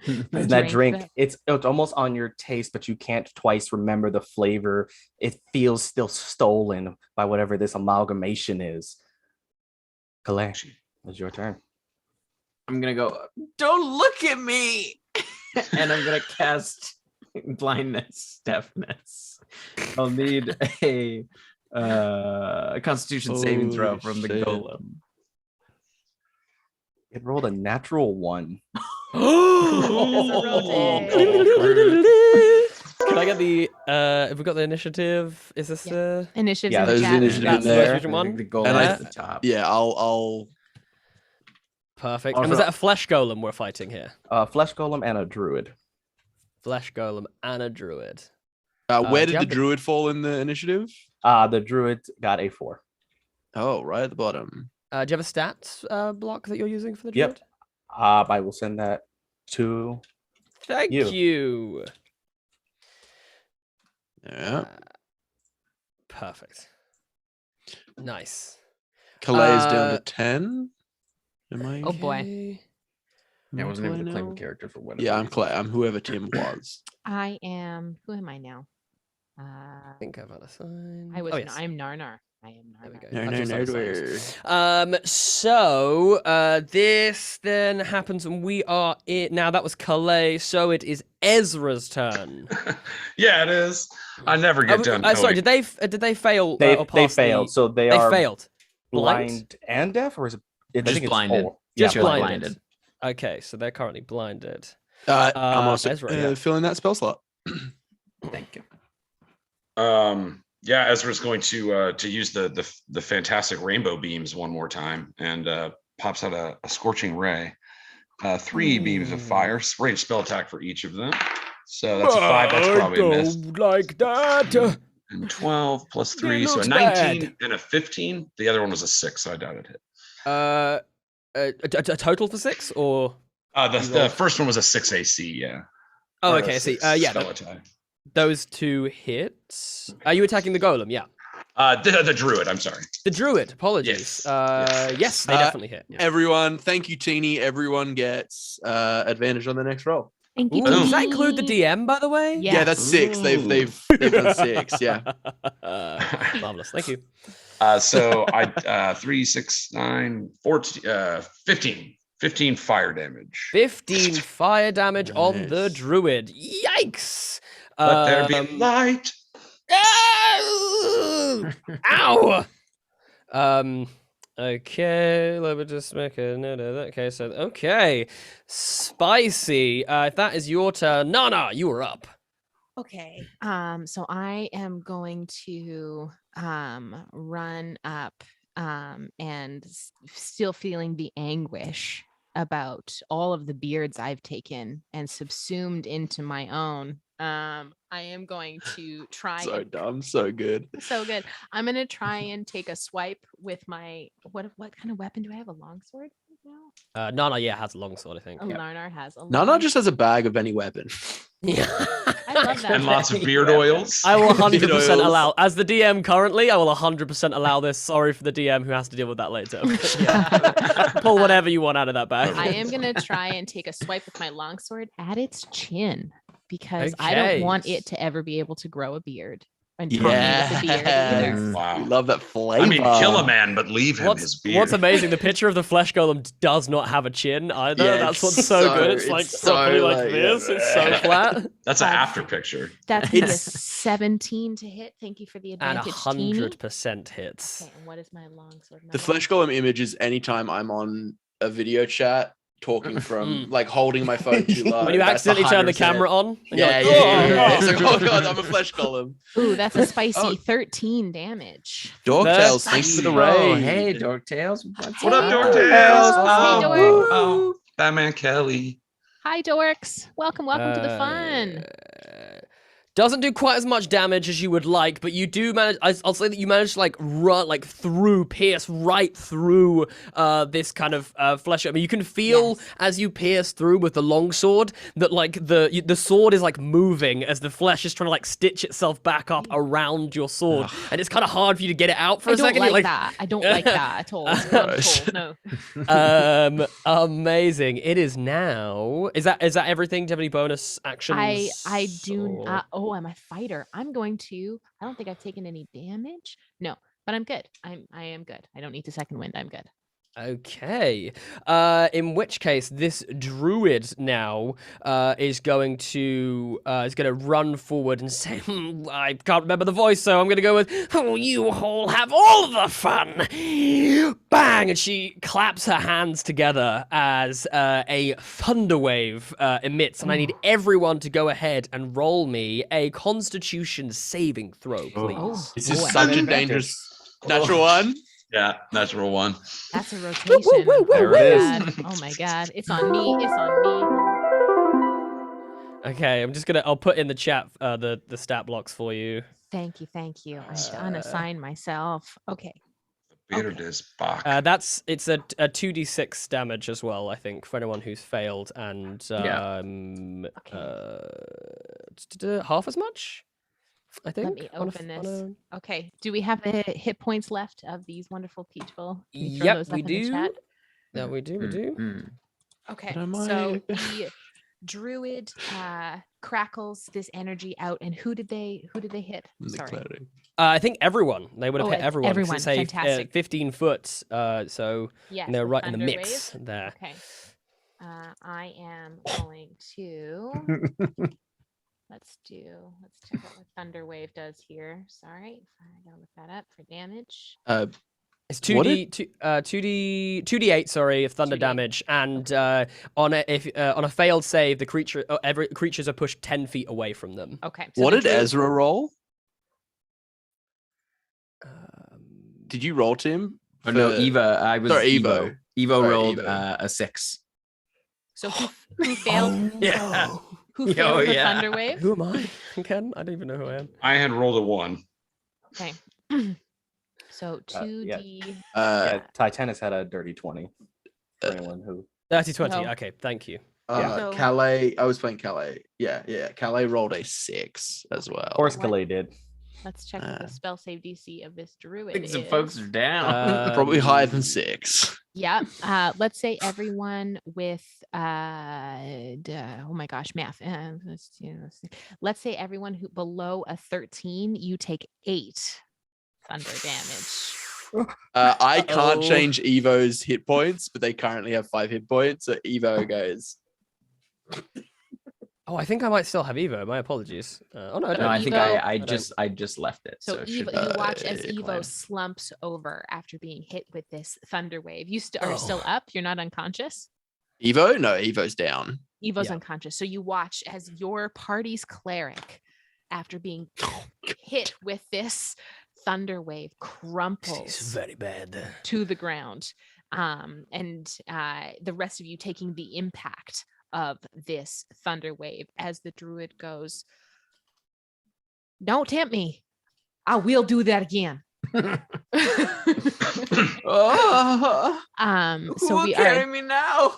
And that drink, it's almost on your taste, but you can't twice remember the flavor. It feels still stolen by whatever this amalgamation is. Calais, it's your turn. I'm gonna go. Don't look at me, and I'm gonna cast blindness, deafness. I'll need a Constitution saving throw Holy from the shit. golem. It rolled a natural 1. Can I get the have we got the initiative? Is this the Initiatives Yeah, in the there's chat. initiative That's in the there. most recent I one? think the golem And I- is at the top. Yeah, I'll Perfect. Also- And was that a flesh golem we're fighting here? Flesh golem and a druid. Flesh golem and a druid. where do did you the have the- druid fall in the initiative? The druid got a 4. Oh, right at the bottom. Do you have a stats block that you're using for the Yep. druid? I will send that to Thank You. you. Yeah. Perfect. Nice. Calais is down Uh, to 10. Am I? Oh, boy. Okay. Yeah, I wasn't able to Calais claim now? a character for what. Yeah, I'm Clay. I'm whoever Tim was. I am. Who am I now? I think I've had a sign. I was. Oh, yes. I'm NarNar. I am There we NarNar. go. No, That's no, what's no, on the signs. So this then happens when we are in. Now that was Calais, so it is Ezra's turn. Yeah, it is. I never get done. Sorry, going. did they fail? they or pass failed, the- so they They are failed. blind and deaf, or is it? I Just think it's blinded. all- Just yeah, blinded. Okay, so they're currently blinded. I'm also Ezra, yeah. filling that spell slot. Thank you. Yeah, Ezra's going to use the fantastic rainbow beams one more time, and pops out a scorching ray. 3 beams of fire, range spell attack for each of them. So that's a 5. That's probably a miss. like that. And 12 plus It 3, so a looks 19 bad. and a 15. The other one was a 6, so I doubt it hit. A total for 6 or? The first one was a 6 AC. Yeah. Oh, Or okay. I a see. 6 Yeah, spell attack. those 2 hits. Are you attacking the golem? Yeah. The druid. I'm sorry. The druid. Apologies. Yes. Yes, they definitely hit. Yeah. Everyone, thank you, Teeny. Everyone gets advantage on the next roll. Thank you. Ooh, does that Teeny. include the DM, by the way? Yeah. Yeah, that's 6. They've done 6. Yeah. Marvelous. Thank you. So I 3, 6, 9, 14, 15. 15 fire damage. 15 fire damage on the Nice. druid. Yikes! Let there be light. Ow! Okay, let me just make a note of that. Okay, so okay, spicy. If that is your turn, NarNar, you are up. Okay. So I am going to run up and still feeling the anguish about all of the beards I've taken and subsumed into my own. I am going to try So and dumb, so good. so good. I'm gonna try and take a swipe with my what kind of weapon do I have? A longsword now? NarNar, yeah, has a longsword, I think. Oh, Yep. NarNar has a NarNar long- just has a bag of any weapon. Yeah. I love that. And lots of beard Yeah. oils. I will 100% oils. allow, as the DM currently, I will 100% allow this. Sorry for the DM who has to deal with that later. But yeah. Pull whatever you want out of that bag. I am gonna try and take a swipe with my longsword at its chin because I Okay. don't want it to ever be able to grow a beard and turn Yeah. me with a beard either. Wow. We love that flavor. I mean, kill a man, but leave him his beard. What's amazing, the picture of the flesh golem does not have a chin either. Yeah, That's what's it's so good. It's so- like it's so properly like like- this. It's so flat. That's an Uh, after picture. That's gonna be a It's- 17 to hit. Thank you for the And advantage, Teeny. 100% hits. Okay, and what is my longsword? My The flesh golem image is anytime I'm on a video chat talking from like holding my phone too low. When you that's accidentally turn the 100%. camera on. and you're Yeah, like, yeah, yeah, yeah. "Oh." It's like, oh god, I'm a flesh golem. Ooh, that's a spicy Oh. 13 damage. Dorktails, thanks for the Oh, raid. hey, Dorktails. What up, Hey, Dorktails? Dorktails. Hey, Oh, Dork. oh, Batman Kelly. Hi, dorks. Welcome to the fun. Doesn't do quite as much damage as you would like, but you do manage. I'll say that you manage to like run, like pierce right through this kind of flesh. I mean, you can feel Yes. as you pierce through with the longsword that like the sword is like moving as the flesh is trying to like stitch itself back up around your sword, and it's kind of hard for you to get it out for I a don't second. like You're that. I don't like that at all. Not at all. No. Amazing. It is now. Is that everything? Do you have any bonus actions? I do. or- Oh, I'm a fighter. I'm going to. I don't think I've taken any damage. No, but I'm good. I am good. I don't need to second wind. I'm good. Okay. In which case, this druid now is going to run forward and say, I can't remember the voice, so I'm going to go with, "Oh, you all have all the fun." Bang! And she claps her hands together as a thunder wave emits, and I need everyone to go ahead and roll me a Constitution saving throw, please. Oh, This is boy. such a dangerous natural one. Yeah, natural one. That's a rotation. There Oh my it is. god. Oh my god. It's on me. It's on me. Okay, I'll put in the chat the stat blocks for you. Thank you. Thank you. I unassigned myself. Okay. Beard is Bach. It's a 2d6 damage as well, I think, for anyone who's failed, and half as much, I think. Let me on a- open on this. a- Okay. Do we have the hit points left of these wonderful peachful? Can we throw Yep, those we up in the do. chat? Yeah, we do. We do. Mm. Okay. But am So I- the druid crackles this energy out, and who did they hit? The Sorry. cleric. I think everyone. They would have Oh, hit it's everyone. 'cause everyone, It's a fantastic. 15 foot, so Yes. they're the right in the thunder mix wave. there. Okay. I am going to let's check out what Thunder Wave does here. Sorry, I gotta look that up for damage. It's What 2d8, sorry, of thunder 2d8. damage, and on a failed save, the creatures are pushed 10 feet away from them. Okay. What the did druid- Ezra roll? Did you roll, Tim? Oh, no, For- Eva. I was Sorry, Evo. Evo. Evo Sorry, rolled Evo. a 6. So who failed? Yeah. Who failed the yeah. Thunder Wave? Who am I? Ken? I don't even know who I am. I had rolled a 1. Okay. So 2d. Yeah, Titanus had a dirty 20. For anyone who 30-20. No. Okay, thank you. So- Calais. I was playing Calais. Yeah. Calais rolled a 6 as well. of course What? Calais did. Let's check what the Uh, spell save DC of this druid I think some is. folks are down. Probably higher than 6. Yeah. Let's say everyone with oh my gosh, math. Let's say everyone who below a 13, you take 8 thunder damage. I can't Uh-oh. change Evo's hit points, but they currently have 5 hit points. So Evo goes. Oh, I think I might still have Evo. My apologies. Oh no, I No, don't. I think Evo- I just left it. So So, it should Evo, be- you watch as yeah, Evo climb. slumps over after being hit with this thunder wave. You are still Oh. up. You're not unconscious. Evo? No, Evo's down. Evo's Yeah. unconscious. So you watch as your party's cleric, after being hit with this thunder wave, It's crumples very bad. to the ground. And the rest of you taking the impact of this thunder wave as the druid goes, "Don't tempt me. I will do that again." Oh, So who we will carry are me now?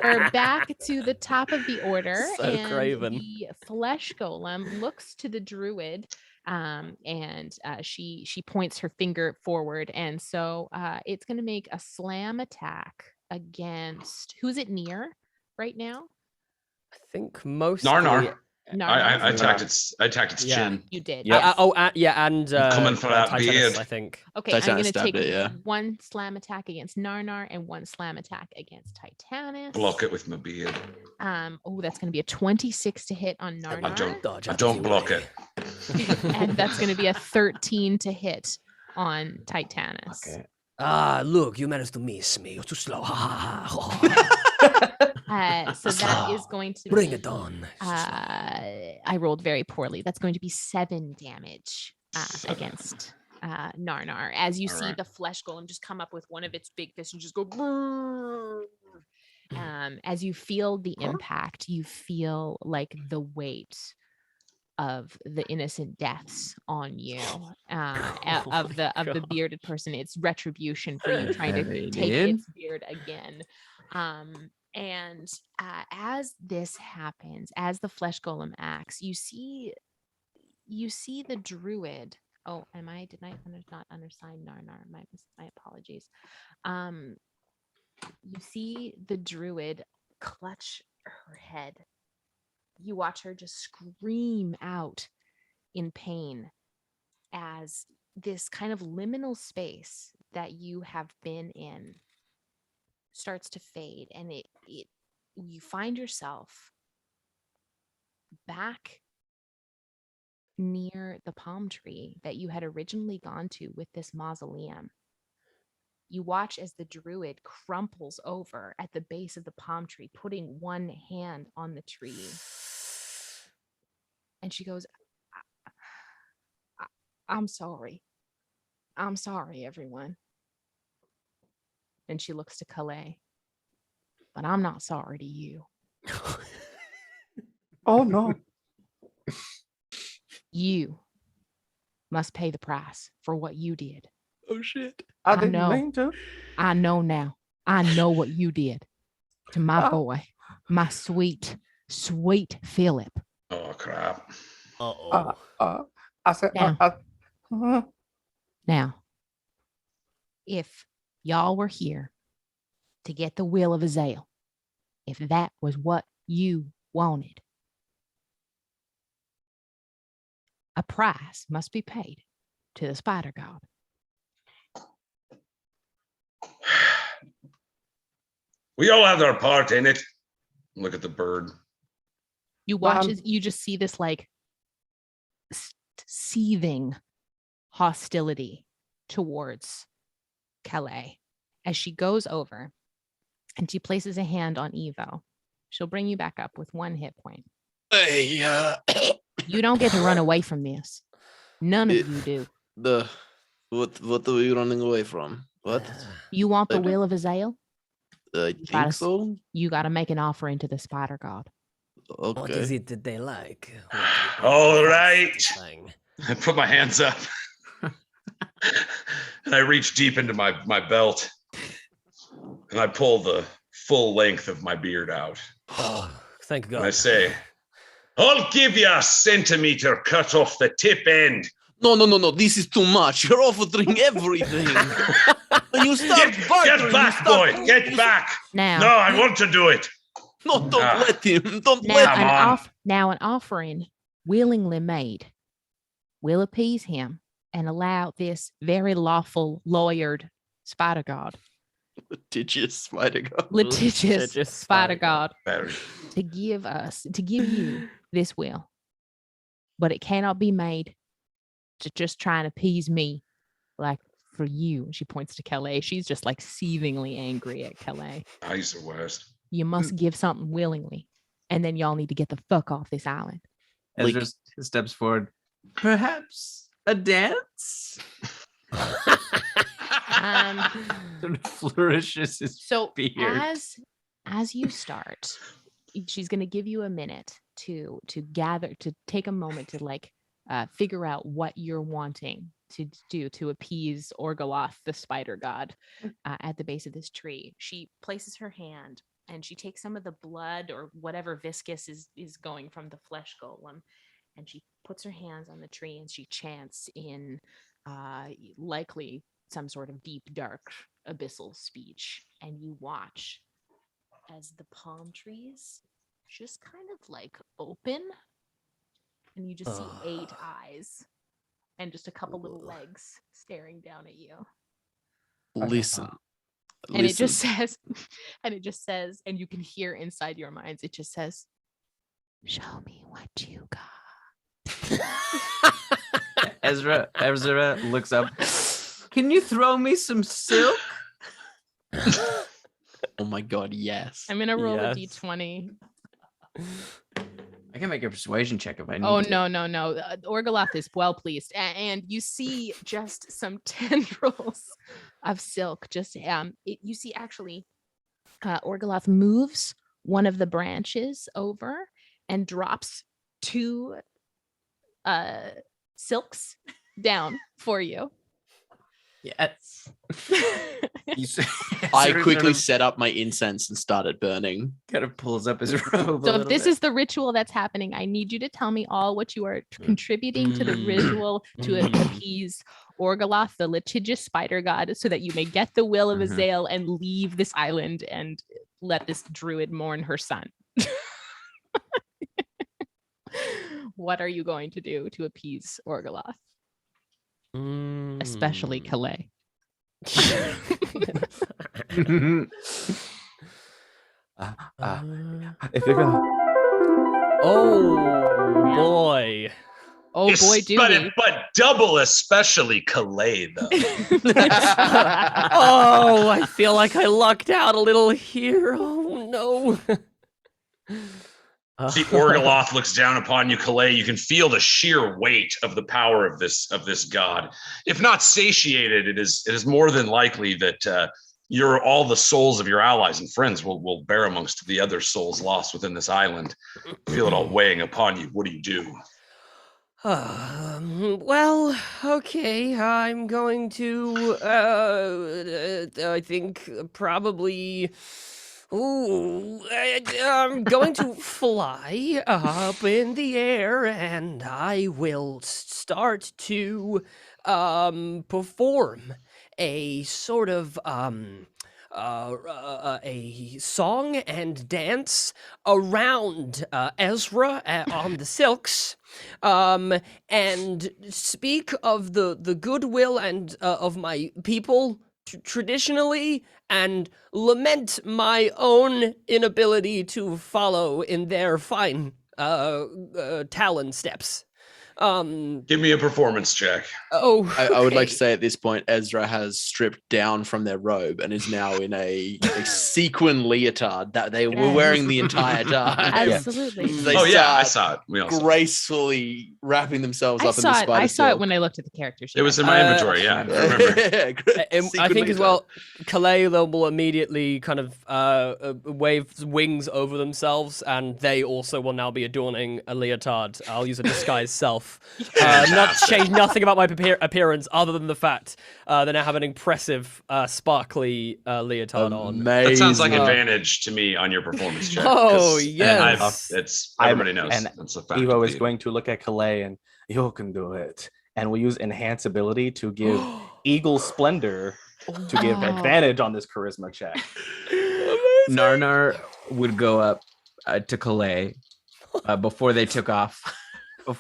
we're back to the top of the order, So and craven. the flesh golem looks to the druid, and she points her finger forward, and so it's going to make a slam attack against who's it near right now? I think mostly. NarNar. NarNar? I attacked its Yeah. chin. You did. Yep. Yes. Yeah, and I'm coming for that Titanus, beard. I think. Okay, I'm Titanus going to stabbed take it, yeah. one slam attack against NarNar and one slam attack against Titanus. Block it with my beard. Oh, that's going to be a 26 to hit on I NarNar. Dodge I out don't of the block way. it. And that's going to be a 13 to hit on Titanus. Okay. Ah, look, you managed to miss me. You're too slow. Ha, ha, ha, ha. So that is going to Bring be, it on. I rolled very poorly. That's going to be 7 damage against NarNar. As you see Alright. the flesh golem just come up with one of its big fists and just go. "Brrr." As you feel the impact, you feel like the weight of the innocent deaths on you of the bearded person. It's retribution for you trying to Very take good. its beard again. And as this happens, as the flesh golem acts, you see the druid. Oh, did I not undersign NarNar? My apologies. You see the druid clutch her head. You watch her just scream out in pain as this kind of liminal space that you have been in starts to fade, and you find yourself back near the palm tree that you had originally gone to with this mausoleum. You watch as the druid crumples over at the base of the palm tree, putting one hand on the tree. And she goes, I'm sorry. I'm sorry, everyone. And she looks to Calais. But I'm not sorry to you. Oh no. You must pay the price for what you did. Oh shit. I I didn't know. mean to. I know now. I know what you did to my Ah. boy, my sweet, sweet Philip. Oh crap. Uh-oh. I said, Now. Now, if y'all were here to get the will of Azael, if that was what you wanted, a price must be paid to the spider god. We all have our part in it. Look at the bird. You Well, watch as you just see this like seething hostility towards Calais as she goes over and she places a hand on Evo. She'll bring you back up with 1 hit point. Hey, You don't get to run away from this. None of you do. What are we running away from? What? You want the Okay. will of Azael? I gotta think s- so. You got to make an offering to the spider god. What is Okay. it that they like? All right. Thing? I put my hands up. And I reach deep into my belt. And I pull the full length of my beard out. Oh, thank God. And I say, I'll give you a centimeter cut off the tip end. No. This is too much. You're offering everything. When you start bartering, Get back, boy. Get back. Now, No, I want to do it. No, don't Ah. let him. Don't now, let Come him. on. an offering willingly made will appease him and allow this very lawful lawyered spider god, Litigious spider god. litigious Litigious spider spider god. god, Better. to give you this will. But it cannot be made to just try and appease me, like for you. She points to Calais. She's just like seethingly angry at Calais. He's the worst. You must give something willingly, and then y'all need to get the fuck off this island. Like- Ezra steps forward. Perhaps a dance? Sort of flourishes his So beard. as you start, she's going to give you a minute to gather, to take a moment to like figure out what you're wanting to do to appease Orgoloth, the spider god, at the base of this tree. She places her hand and she takes some of the blood or whatever viscous is going from the flesh golem, and she puts her hands on the tree and she chants in likely some sort of deep, dark, abyssal speech. And you watch as the palm trees just kind of like open, and you just see 8 eyes and just a couple little legs staring down at you. Listen. And it just says, and you can hear inside your minds, it just says, "Show me what you got." Ezra looks up. Can you throw me some silk? Oh my god, yes. I'm gonna roll Yes. a d20. I can make a persuasion check if I need Oh to. no. Orgoloth is well pleased, and you see just some tendrils of silk. Just you see actually, Orgoloth moves one of the branches over and drops 2 silks down for you. Yes. I quickly set up my incense and started burning. kind of pulls up his robe. So if this is the ritual that's happening, I need you to tell me all what you are contributing to the ritual to appease Orgoloth, the litigious spider god, so that you may get the will of Azael and leave this island and let this druid mourn her son. What are you going to do to appease Orgoloth? Especially Calais. If you're gonna, Oh boy. Oh boy, do we. But double, especially Calais, though. Oh, I feel like I lucked out a little here. Oh no. The Orgoloth looks down upon you, Calais. You can feel the sheer weight of the power of this god. If not satiated, it is more than likely that all the souls of your allies and friends will bear amongst the other souls lost within this island. Feel it all weighing upon you. What do you do? Well, okay. I'm going to. I think probably. Ooh, I'm going to fly up in the air, and I will start to perform a sort of a song and dance around Ezra on the silks, and speak of the goodwill and of my people traditionally, and lament my own inability to follow in their fine talon steps. Give me a performance check. Oh, I would like to okay. say at this point, Ezra has stripped down from their robe and is now in a sequin leotard that they were wearing the entire time. Absolutely. They I start saw it. We all saw it. gracefully wrapping themselves I up in the saw it. spider I saw it silk. when I looked at the character sheet. It was in my inventory, yeah. I remember. And I Sequin think as leotard. well, Calais though will immediately kind of wave wings over themselves, and they also will now be adorning a leotard. I'll use a disguise self. Not change nothing about my appearance other than the fact they now have an impressive, sparkly leotard on. That sounds like Amazing. advantage to me on your performance check. Oh, 'cause yes. everybody knows. And That's a fact. Evo of is the- going to look at Calais and you can do it. And we'll use enhance ability to give Eagle Splendor to give Oh. advantage on this charisma check. NarNar would go up to Calais before they took off. You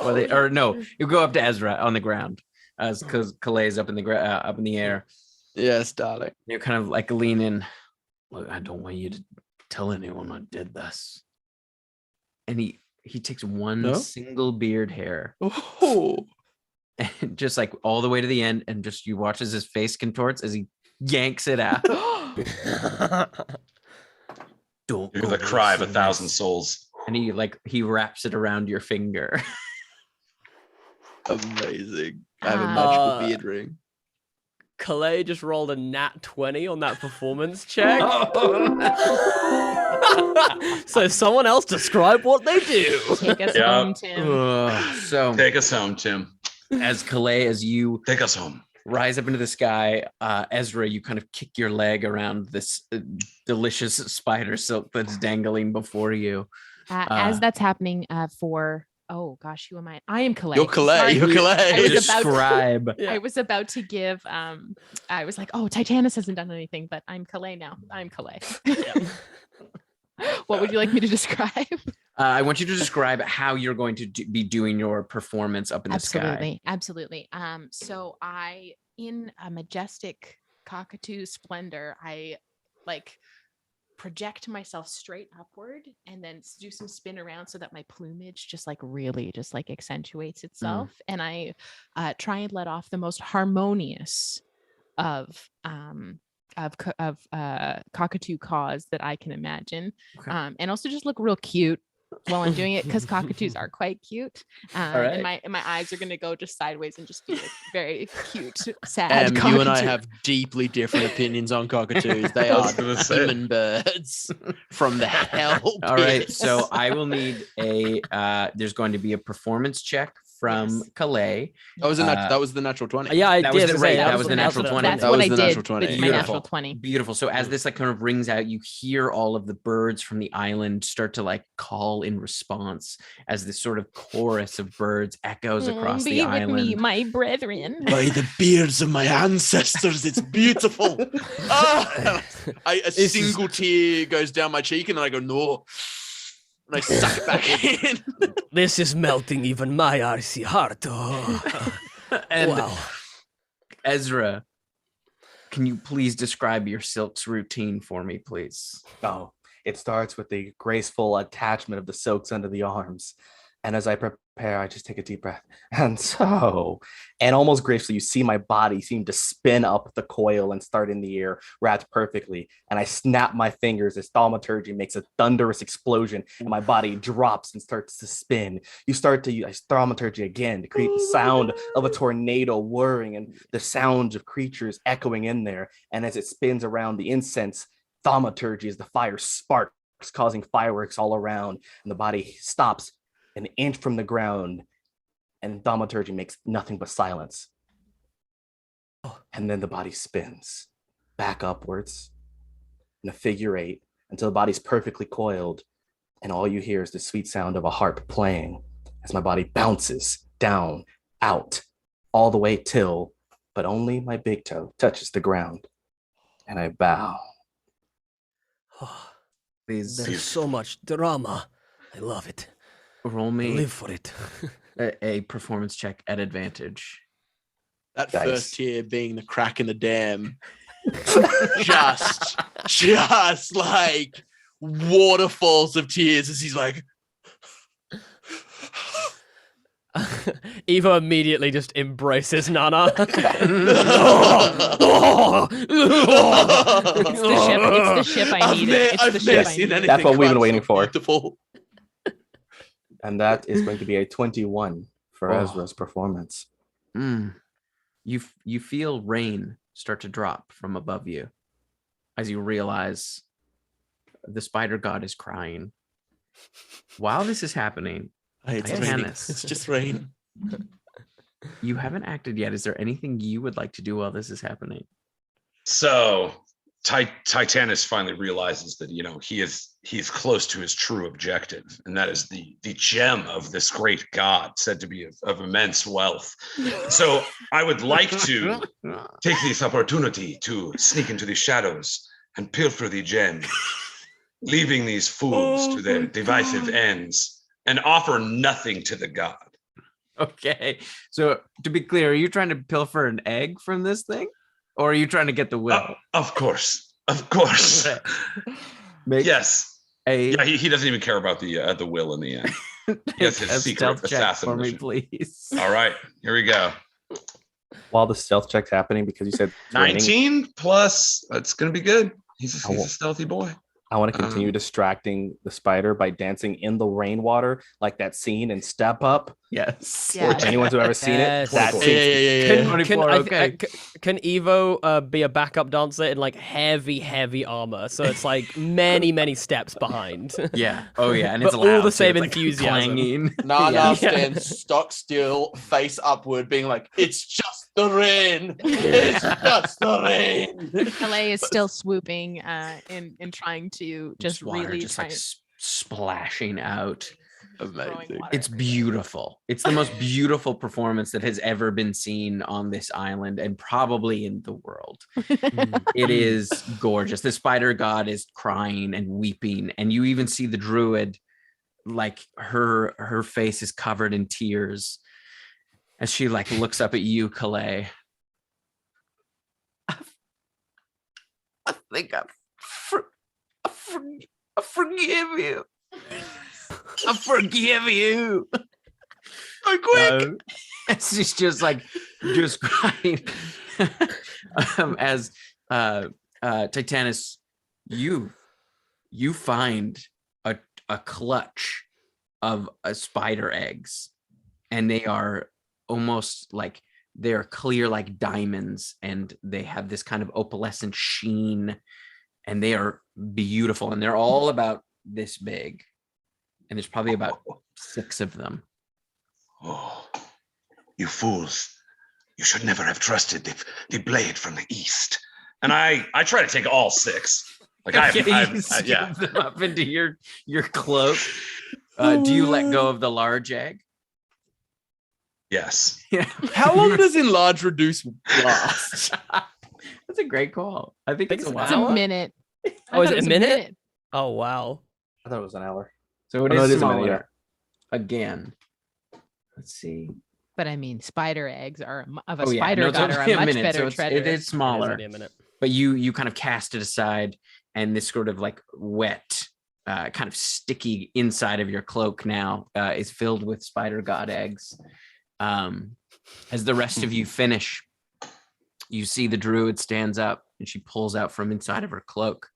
go up to Ezra on the ground, because Calais is up in the air. Yes, darling. You kind of like lean in. Look, I don't want you to tell anyone I did this. And he takes one No? single beard hair, Oh, and just like all the way to the end, and just you watch as his face contorts as he yanks it out. Don't You're go the cry of wasting 1,000 this. souls. And he wraps it around your finger. amazing. I have a Ah. magical beard ring. Calais just rolled a nat 20 on that performance check. So someone else describe what they do. Take us Yep. home, Tim. So Take us home, Tim. as Calais, as you Take us home. rise up into the sky, Ezra, you kind of kick your leg around this delicious spider silk that's dangling before you. As that's happening, oh gosh, who am I? I am Calais. You're Calais. Sorry. You're Calais. I was about to- Describe. I was about to give. I was like, oh, Titanus hasn't done anything, but I'm Calais now. I'm Calais. What would you like me to describe? I want you to describe how you're going to be doing your performance up in the sky. Absolutely. So in a majestic cockatoo splendor, I like project myself straight upward and then do some spin around so that my plumage just really accentuates itself. And I try and let off the most harmonious of cockatoo caws that I can imagine. Okay. And also just look real cute while I'm doing it, because cockatoos are quite cute. right. And my eyes are gonna go just sideways and just be like very cute, sad. You and I cockatoo. have deeply different opinions on cockatoos. They are demon birds from the hell pit. All right. So I will need there's going to be a performance check from Yes. Calais. That was the natural 20. Yeah, I That did. was the- right, that was the an natural accident. 20. That's That what was I the did natural 20. with my Beautiful. natural 20. Beautiful. So as this kind of rings out, you hear all of the birds from the island start to call in response as this sort of chorus of birds echoes across Be the with island. me, my brethren. By the beards of my ancestors, it's beautiful. A single tear goes down my cheek, and then I go, no. And I suck it back in. This is melting even my icy heart. Oh. And Wow. Ezra, can you please describe your silk's routine for me, please? Oh, it starts with the graceful attachment of the silks under the arms. And as I prepare, I just take a deep breath. And almost gracefully, you see my body seem to spin up the coil and start in the air, wrapped perfectly. And I snap my fingers as thaumaturgy makes a thunderous explosion, and my body drops and starts to spin. You start to use thaumaturgy again to create the sound of a tornado whirring and the sounds of creatures echoing in there. And as it spins around the incense, thaumaturgy as the fire sparks, causing fireworks all around, and the body stops an inch from the ground, and thaumaturgy makes nothing but silence. And then the body spins back upwards in a figure eight until the body's perfectly coiled, and all you hear is the sweet sound of a harp playing as my body bounces down, out, all the way till, but only my big toe touches the ground, and I bow. Please There's so much drama. I love it. roll I me live for it. a performance check at advantage. That Dice. first tear being the crack in the dam. just like waterfalls of tears as he's like, Evo immediately just embraces Nana. It's the ship. It's the ship I needed. It's the ship I needed. That's what we've been quite waiting so for. Beautiful. And that is going to be a 21 for Oh. Ezra's performance. You feel rain start to drop from above you as you realize the spider god is crying. While this is happening, It's Titanus. raining. It's just rain. you haven't acted yet. Is there anything you would like to do while this is happening? So Titanus finally realizes that he is close to his true objective, and that is the gem of this great god said to be of immense wealth. So I would like to take this opportunity to sneak into the shadows and pilfer the gem, leaving these fools to their divisive ends, and offer nothing to the god. Okay. So to be clear, are you trying to pilfer an egg from this thing? Or are you trying to get the will? Of course. Make Yes. a, Yeah, he doesn't even care about the will in the end. Yes, his a secret stealth check assassin for me, mission. please. All right, here we go. While the stealth check's happening, because you said it's raining, 19 plus. That's gonna be good. He's a Oh. stealthy boy. I want to continue distracting the spider by dancing in the rainwater, like that scene in Step Up, Yes. Yeah. For anyone's who ever seen Yes. it, that Yeah, scene. Can, 24, okay. can Evo be a backup dancer in like heavy armor? So it's like many steps behind. Yeah. Oh yeah, and But it's all loud, the too. same It's, like, enthusiasm. clanging. NarNar Yeah. stands stock still, face upward, being like, "It's just the rain. It's just the rain." Calais is still swooping and trying to just water really just try like splashing out. throwing Amazing. water It's everywhere. beautiful. It's the most beautiful performance that has ever been seen on this island and probably in the world. It is gorgeous. The spider god is crying and weeping, and you even see the druid, like her face is covered in tears as she like looks up at you, Calais. I think I forgive you. I forgive you. So quick. She's just crying as Titanus, you find a clutch of spider eggs, and they are almost like they're clear like diamonds, and they have this kind of opalescent sheen, and they are beautiful, and they're all about this big, and there's probably about 6 of them. Oh, you fools. You should never have trusted the blade from the east. And I try to take all 6. Like You scoop them up into your cloak. Do you let go of the large egg? Yes. Yeah. How long does enlarge reduce last? That's a great call. I think it's a it's It's while. a minute. Oh, is I thought it a was minute? Oh wow. I thought it was an hour. So it Oh, no, is it is a minute, smaller. Again. Let's see. But I mean, spider eggs are of a Oh, yeah. spider No, it's god are only a a much minute, better so treasure. it is It is smaller. only a minute. But you kind of cast it aside, and this sort of like wet, kind of sticky inside of your cloak now is filled with spider god eggs. As the rest of you finish, you see the druid stands up, and she pulls out from inside of her cloak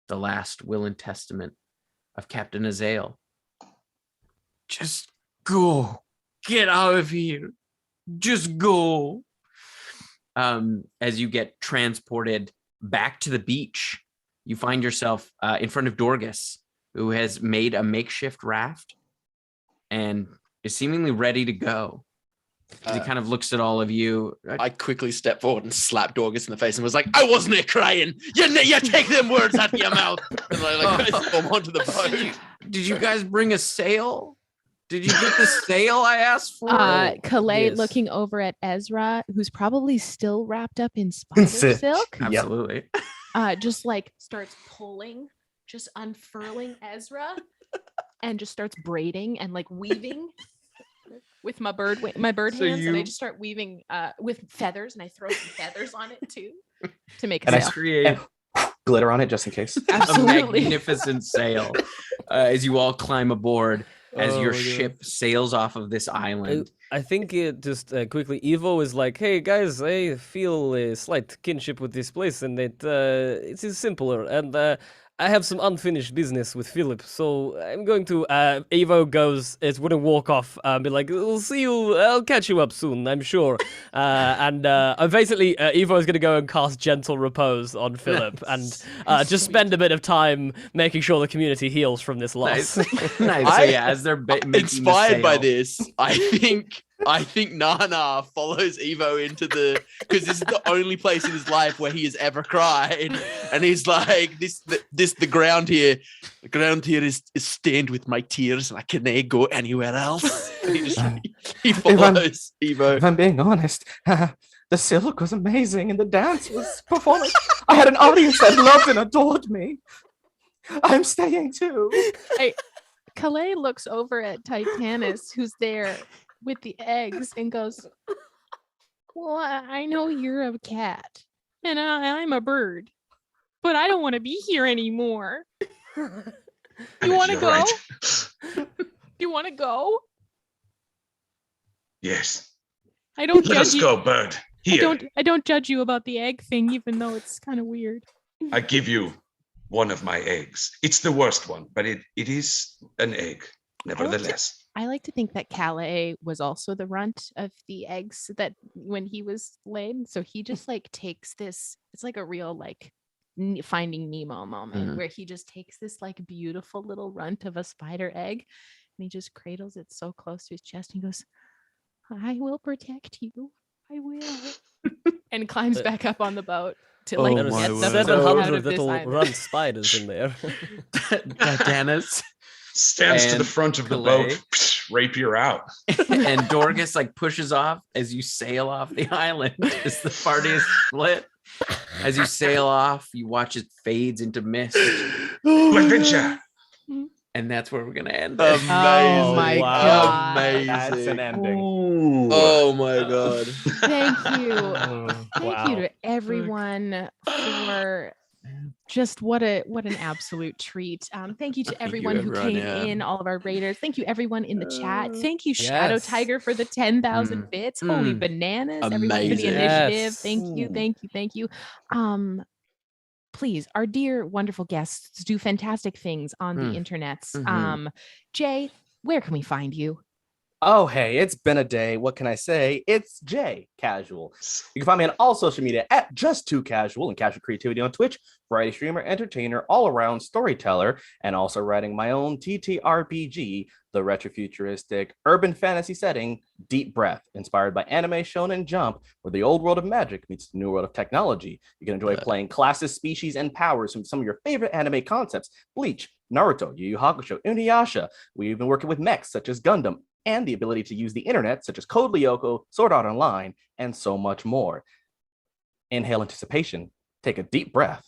the last will and testament of Captain Azael. Just go. Get out of here. Just go. As you get transported back to the beach, you find yourself in front of Dorgus, who has made a makeshift raft and is seemingly ready to go. He kind of looks at all of you. I quickly stepped forward and slapped Dorgus in the face and was like, "I wasn't here crying. You take them words out of your mouth." And I throw them onto the boat. Did you guys bring a sail? Did you get the sail I asked for? Calais yes. looking over at Ezra, who's probably still wrapped up in spider silk, Yep. Absolutely. just like starts pulling, just unfurling Ezra, and just starts braiding and like weaving with my bird So hands, and I you- just start weaving with feathers, and I throw some feathers on it too to make a And I sail. Create Glitter on it just in case. a Absolutely. magnificent sail as you all climb aboard as Oh your my God. ship sails off of this island. I think it just quickly, Evo is like, "Hey guys, I feel a slight kinship with this place, and it is simpler, and I have some unfinished business with Philip, so I'm going to." Evo goes, is going to walk off, be like, "We'll see you. I'll catch you up soon, I'm sure." And basically, Evo is going to go and cast Gentle Repose on Philip, and just spend a bit of time making sure the community heals from this loss. Nice. Nice. So I- yeah, as they're making the Inspired by sail- this, I think NarNar follows Evo into because this is the only place in his life where he has ever cried, and he's like, the ground here is stained with my tears, and I can't go anywhere else. And he follows Evo. If I'm being honest, the silk was amazing and the dance was performance. I had an audience that loved and adored me. I'm staying too. Calais looks over at Titanus, who's there with the eggs, and goes, "Well, I know you're a cat, and I'm a bird, but I don't want to be here anymore. You want to You're go? right. Do you want to go? Yes. I don't Let us judge you. go, bird. Here. I don't judge you about the egg thing, even though it's kind of weird." I give you one of my eggs. It's the worst one, but it is an egg, nevertheless. I like to think that Calais was also the runt of the eggs that when he was laid. So he just like takes this, it's like a real like Finding Nemo moment where he just takes this like beautiful little runt of a spider egg and he just cradles it so close to his chest and he goes, I will protect you. I will. And climbs back up on the boat to like Oh get my the word. fuck out 700 of this little island. runt spiders in there. Titanus Stands to the And front of the Calais. boat. Rapier out. and Dorgus like pushes off as you sail off the island as the party is split. As you sail off, you watch it fades into mist, To adventure. and that's where we're gonna end. Amazing. It. Oh my wow. God. Amazing. That's an ending. Ooh. Oh my god. Thank you. Thank you Wow. to everyone for just what an absolute treat. Thank you to Thank you, everyone who everyone, came yeah. in, all of our raiders. Thank you everyone in the chat. Thank you Shadow Yes. Tiger for the 10,000 bits. Holy bananas. Everyone for the Amazing. initiative. Yes. Thank you. Thank you. Thank you. Please, our dear wonderful guests do fantastic things on the internets. Jay, where can we find you? Oh, hey, it's been a day. What can I say? It's Jay Casual. You can find me on all social media at Just2Casual and Casual Creativity on Twitch, variety streamer, entertainer, all-around storyteller, and also writing my own TTRPG, the retrofuturistic urban fantasy setting, Deep Breath, inspired by anime Shonen Jump, where the old world of magic meets the new world of technology. You can enjoy playing classes, species, and powers from some of your favorite anime concepts, Bleach, Naruto, Yu Yu Hakusho, Inuyasha. We've been working with mechs such as Gundam, and the ability to use the internet, such as Code Lyoko, Sword Art Online, and so much more. Inhale anticipation, take a deep breath,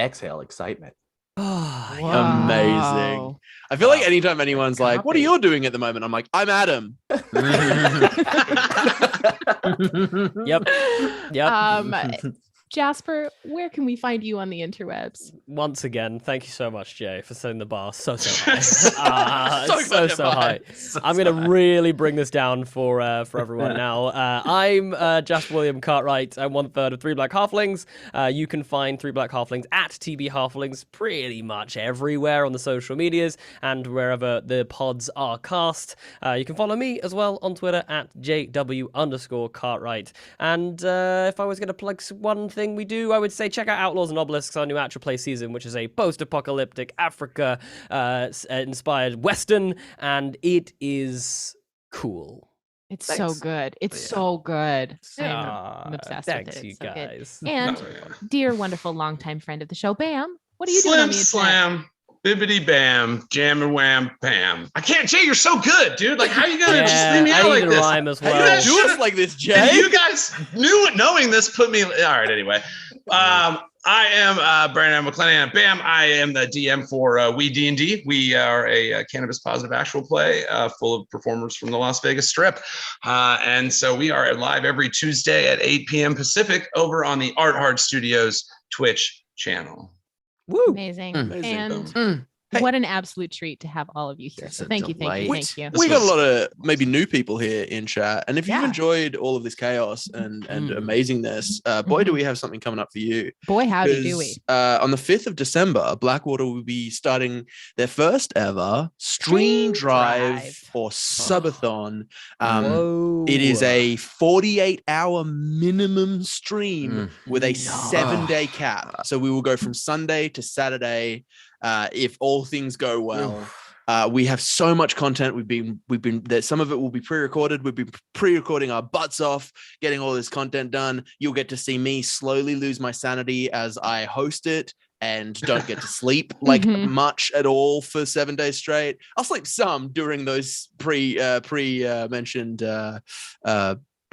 exhale excitement. Amazing. I feel like anytime anyone's like, what are you doing at the moment? I'm like, I'm Adam. Yep. Jasper, where can we find you on the interwebs? Once again, thank you so much, Jay, for setting the bar so high. So high. I'm gonna really bring this down for everyone now. I'm Jasper William Cartwright. I'm 1/3 of Three Black Halflings. You can find Three Black Halflings at TB Halflings pretty much everywhere on the social medias and wherever the pods are cast. You can follow me as well on Twitter at JW_Cartwright. And if I was gonna plug one thing we do, I would say check out Outlaws and Obelisks, our new actual play season, which is a post-apocalyptic Africa inspired Western, and it is cool. It's Thanks. so good. It's so good. Ah, I'm obsessed thanks, with it. you It's so good. guys. And dear wonderful longtime friend of the show, Bam, what are you doing on Slim the internet? slam. Bibbity bam. Jam and wham bam. I can't, Jay, you're so good, dude. Like, how are you gonna just leave me I out need like to this? rhyme as How you well. guys Do us like this, If Jay. you guys knowing this put me all right. Anyway, I am Brandon McClanahan. Bam! I am the DM for Weednd. We are a cannabis positive actual play full of performers from the Las Vegas Strip, and so we are live every Tuesday at 8 p.m. Pacific over on the Art Hard Studios Twitch channel. Woo! Amazing. And what an absolute treat to have all of you here. It's So a thank you, thank you, delight. thank you. We got a lot of maybe new people here in chat, and if you've Yeah. enjoyed all of this chaos and amazingness, boy, do we have something coming up for you. Boy, howdy do we. Because, on the 5th of December, Blackwater will be starting their first ever stream drive or subathon. Whoa. It is a 48-hour minimum stream with a 7-day cap. So we will go from Sunday to Saturday. If all things go well, we have so much content. We've been that some of it will be pre-recorded. We've been pre-recording our butts off, getting all this content done. You'll get to see me slowly lose my sanity as I host it and don't get to sleep much at all for 7 days straight. I'll sleep some during those mentioned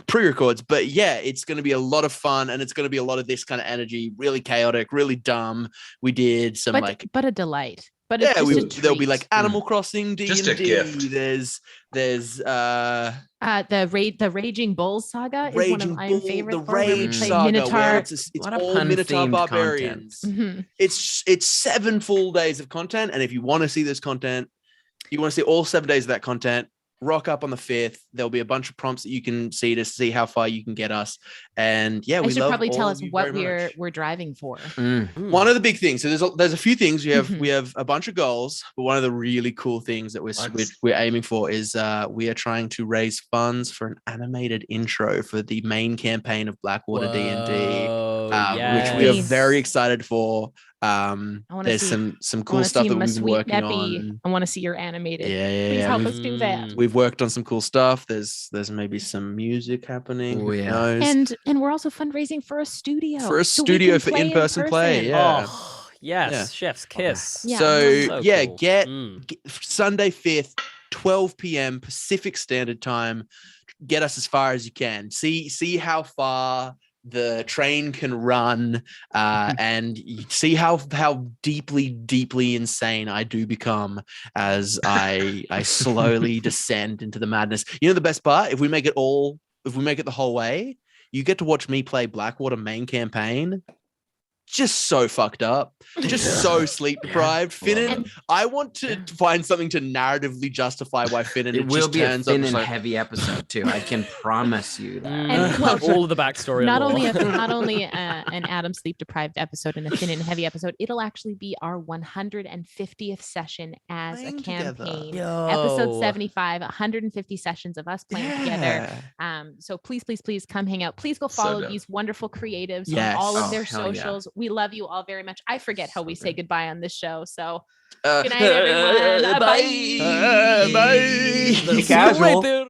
pre-records, but yeah, it's going to be a lot of fun, and it's going to be a lot of this kind of energy, really chaotic, really dumb. We did some but a delight. But yeah, it's there'll be treat. like Animal Crossing D&D. Just a gift. There's the Raging Bulls saga is one of my favorite. The Rage Saga, Minotaur. where it's What a all pun-themed Minotaur barbarians. Mhm. It's 7 full days of content, and if you want to see this content, you want to see all 7 days of that content, rock up on the 5th. There'll be a bunch of prompts that you can see to see how far you can get us. And yeah, I we should love probably all tell of us you what very much. we're driving for. One of the big things. So there's a few things. Mhm. We have a bunch of goals, but one of the really cool things that we're aiming for is we are trying to raise funds for an animated intro for the main campaign of Blackwater D&D, which we are very excited for. There's see- some cool stuff that we've been working on. I want to see your animated. Yeah. Please help us do that. We've worked on some cool stuff. There's maybe some music happening. Oh, Who yeah. knows? And we're also fundraising for a studio. For in-person play. Yeah. Oh, yes. Chef's kiss. Yeah. So yeah, cool. get Sunday 5th, 12 p.m. Pacific Standard Time. Get us as far as you can. See how far the train can run, and you see how deeply insane I do become as I slowly descend into the madness. You know the best part? If we make it the whole way, you get to watch me play Blackwater main campaign. Just so fucked up, just so sleep deprived. Finnan, I want to find something to narratively justify why Finnan It will just be a turns up. Finnan heavy episode too. I can promise you that. And, well, all of the backstory. Not only an Adam sleep deprived episode and a Finnan heavy episode, it'll actually be our 150th session as Playing a together. campaign. Yo. Episode 75, 150 sessions of us playing together. So please come hang out. Please go follow dope. these wonderful creatives Yes. on all of Oh, their hell yeah. socials. We love you all very much. I forget how we say good. goodbye on this show. So Good night, everyone. Bye. Bye. That's Casual. right there.